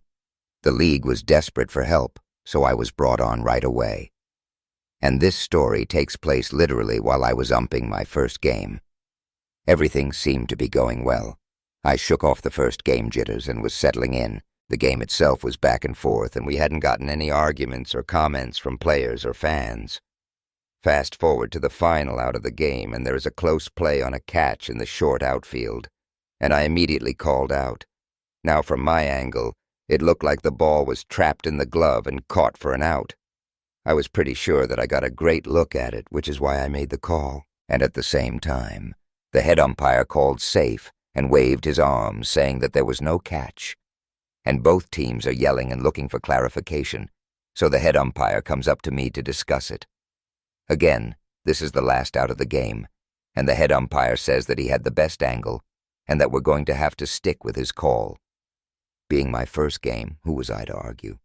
The league was desperate for help, so I was brought on right away. And this story takes place literally while I was umping my first game. Everything seemed to be going well. I shook off the first game jitters and was settling in. The game itself was back and forth, and we hadn't gotten any arguments or comments from players or fans. Fast forward to the final out of the game, and there is a close play on a catch in the short outfield, and I immediately called out. Now, from my angle, it looked like the ball was trapped in the glove and caught for an out. I was pretty sure that I got a great look at it, which is why I made the call. And at the same time, the head umpire called safe and waved his arms, saying that there was no catch. And both teams are yelling and looking for clarification, so the head umpire comes up to me to discuss it. Again, this is the last out of the game, and the head umpire says that he had the best angle and that we're going to have to stick with his call. Being my first game, who was I to argue?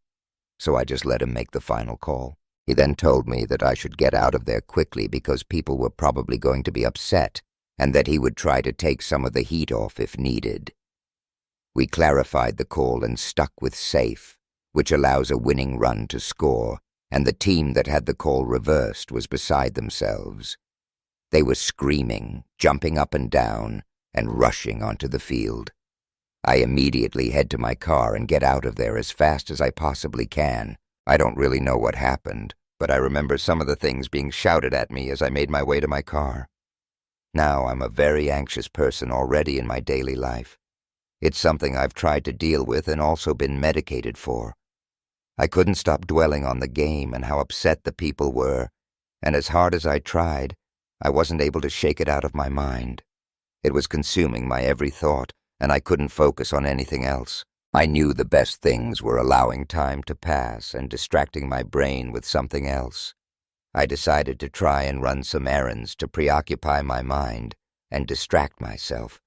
So I just let him make the final call. He then told me that I should get out of there quickly because people were probably going to be upset, and that he would try to take some of the heat off if needed. We clarified the call and stuck with safe, which allows a winning run to score, and the team that had the call reversed was beside themselves. They were screaming, jumping up and down, and rushing onto the field. I immediately head to my car and get out of there as fast as I possibly can. I don't really know what happened, but I remember some of the things being shouted at me as I made my way to my car. Now I'm a very anxious person already in my daily life. It's something I've tried to deal with and also been medicated for. I couldn't stop dwelling on the game and how upset the people were, and as hard as I tried, I wasn't able to shake it out of my mind. It was consuming my every thought, and I couldn't focus on anything else. I knew the best things were allowing time to pass and distracting my brain with something else. I decided to try and run some errands to preoccupy my mind and distract myself.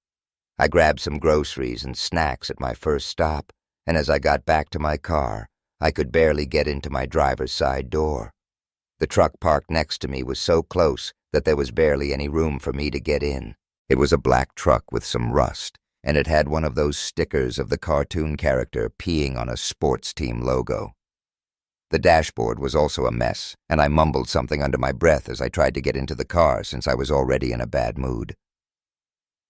I grabbed some groceries and snacks at my first stop, and as I got back to my car, I could barely get into my driver's side door. The truck parked next to me was so close that there was barely any room for me to get in. It was a black truck with some rust, and it had one of those stickers of the cartoon character peeing on a sports team logo. The dashboard was also a mess, and I mumbled something under my breath as I tried to get into the car since I was already in a bad mood.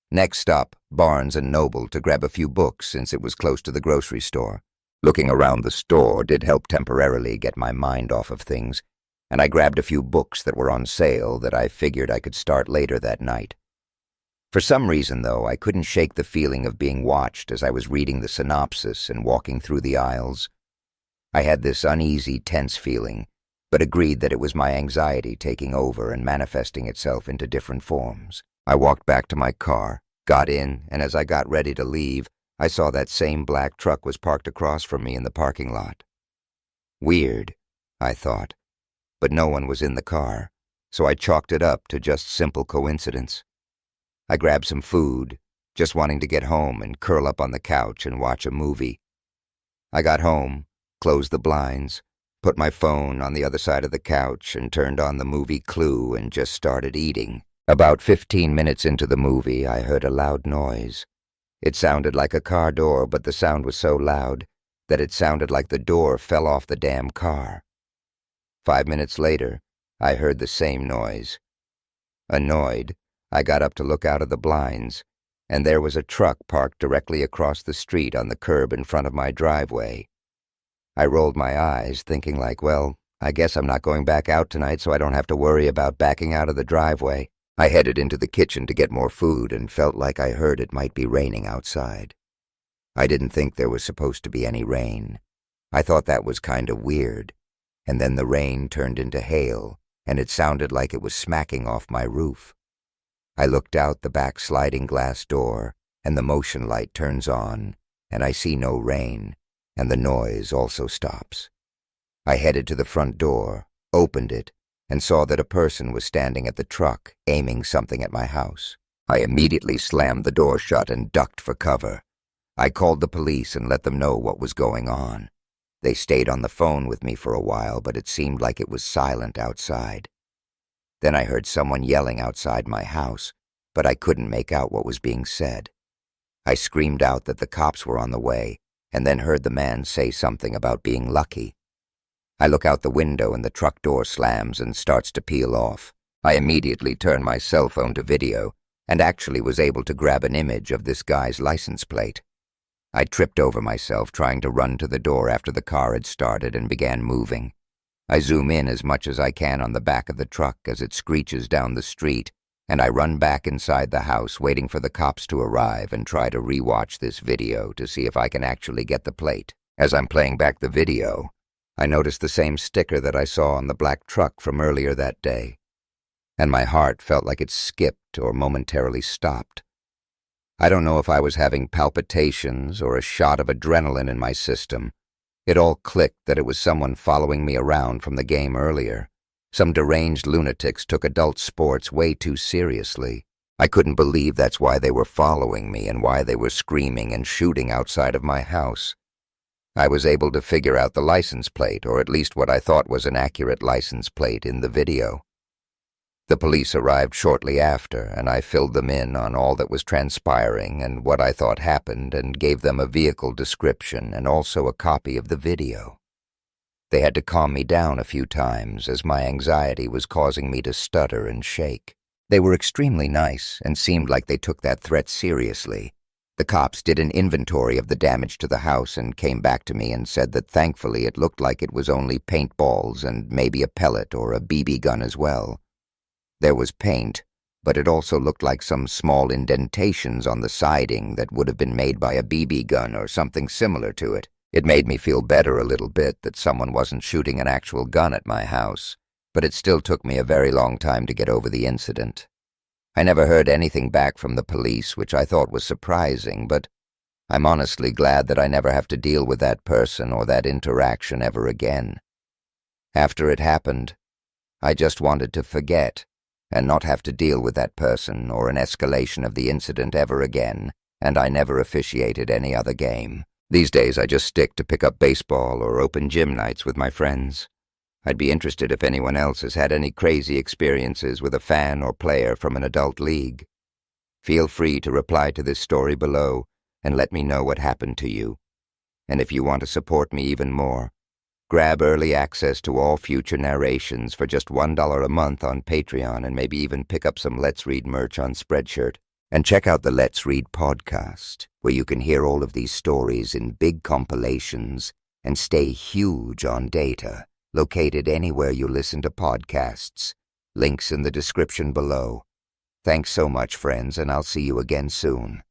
Next stop, Barnes & Noble, to grab a few books since it was close to the grocery store. Looking around the store did help temporarily get my mind off of things, and I grabbed a few books that were on sale that I figured I could start later that night. For some reason, though, I couldn't shake the feeling of being watched as I was reading the synopsis and walking through the aisles. I had this uneasy, tense feeling, but agreed that it was my anxiety taking over and manifesting itself into different forms. I walked back to my car, got in, and as I got ready to leave, I saw that same black truck was parked across from me in the parking lot. Weird, I thought, but no one was in the car, so I chalked it up to just simple coincidence. I grabbed some food, just wanting to get home and curl up on the couch and watch a movie. I got home, closed the blinds, put my phone on the other side of the couch and turned on the movie Clue and just started eating. About 15 minutes into the movie, I heard a loud noise. It sounded like a car door, but the sound was so loud that it sounded like the door fell off the damn car. 5 minutes later, I heard the same noise. Annoyed, I got up to look out of the blinds, and there was a truck parked directly across the street on the curb in front of my driveway. I rolled my eyes, thinking like, well, I guess I'm not going back out tonight so I don't have to worry about backing out of the driveway. I headed into the kitchen to get more food and felt like I heard it might be raining outside. I didn't think there was supposed to be any rain. I thought that was kind of weird. And then the rain turned into hail, and it sounded like it was smacking off my roof. I looked out the back sliding glass door, and the motion light turns on, and I see no rain, and the noise also stops. I headed to the front door, opened it, and saw that a person was standing at the truck, aiming something at my house. I immediately slammed the door shut and ducked for cover. I called the police and let them know what was going on. They stayed on the phone with me for a while, but it seemed like it was silent outside. Then I heard someone yelling outside my house, but I couldn't make out what was being said. I screamed out that the cops were on the way, and then heard the man say something about being lucky. I look out the window and the truck door slams and starts to peel off. I immediately turned my cell phone to video and actually was able to grab an image of this guy's license plate. I tripped over myself trying to run to the door after the car had started and began moving. I zoom in as much as I can on the back of the truck as it screeches down the street, and I run back inside the house waiting for the cops to arrive and try to rewatch this video to see if I can actually get the plate. As I'm playing back the video, I noticed the same sticker that I saw on the black truck from earlier that day, and my heart felt like it skipped or momentarily stopped. I don't know if I was having palpitations or a shot of adrenaline in my system. It all clicked that it was someone following me around from the game earlier. Some deranged lunatics took adult sports way too seriously. I couldn't believe that's why they were following me and why they were screaming and shooting outside of my house. I was able to figure out the license plate, or at least what I thought was an accurate license plate in the video. The police arrived shortly after, and I filled them in on all that was transpiring and what I thought happened and gave them a vehicle description and also a copy of the video. They had to calm me down a few times as my anxiety was causing me to stutter and shake. They were extremely nice and seemed like they took that threat seriously. The cops did an inventory of the damage to the house and came back to me and said that thankfully it looked like it was only paintballs and maybe a pellet or a BB gun as well. There was paint, but it also looked like some small indentations on the siding that would have been made by a BB gun or something similar to it. It made me feel better a little bit that someone wasn't shooting an actual gun at my house, but it still took me a very long time to get over the incident. I never heard anything back from the police, which I thought was surprising, but I'm honestly glad that I never have to deal with that person or that interaction ever again. After it happened, I just wanted to forget and not have to deal with that person or an escalation of the incident ever again, and I never officiated any other game. These days I just stick to pick up baseball or open gym nights with my friends. I'd be interested if anyone else has had any crazy experiences with a fan or player from an adult league. Feel free to reply to this story below and let me know what happened to you. And if you want to support me even more, grab early access to all future narrations for just $1 a month on Patreon and maybe even pick up some Let's Read merch on Spreadshirt. And check out the Let's Read podcast, where you can hear all of these stories in big compilations and stay huge on data, located anywhere you listen to podcasts. Links in the description below. Thanks so much, friends, and I'll see you again soon.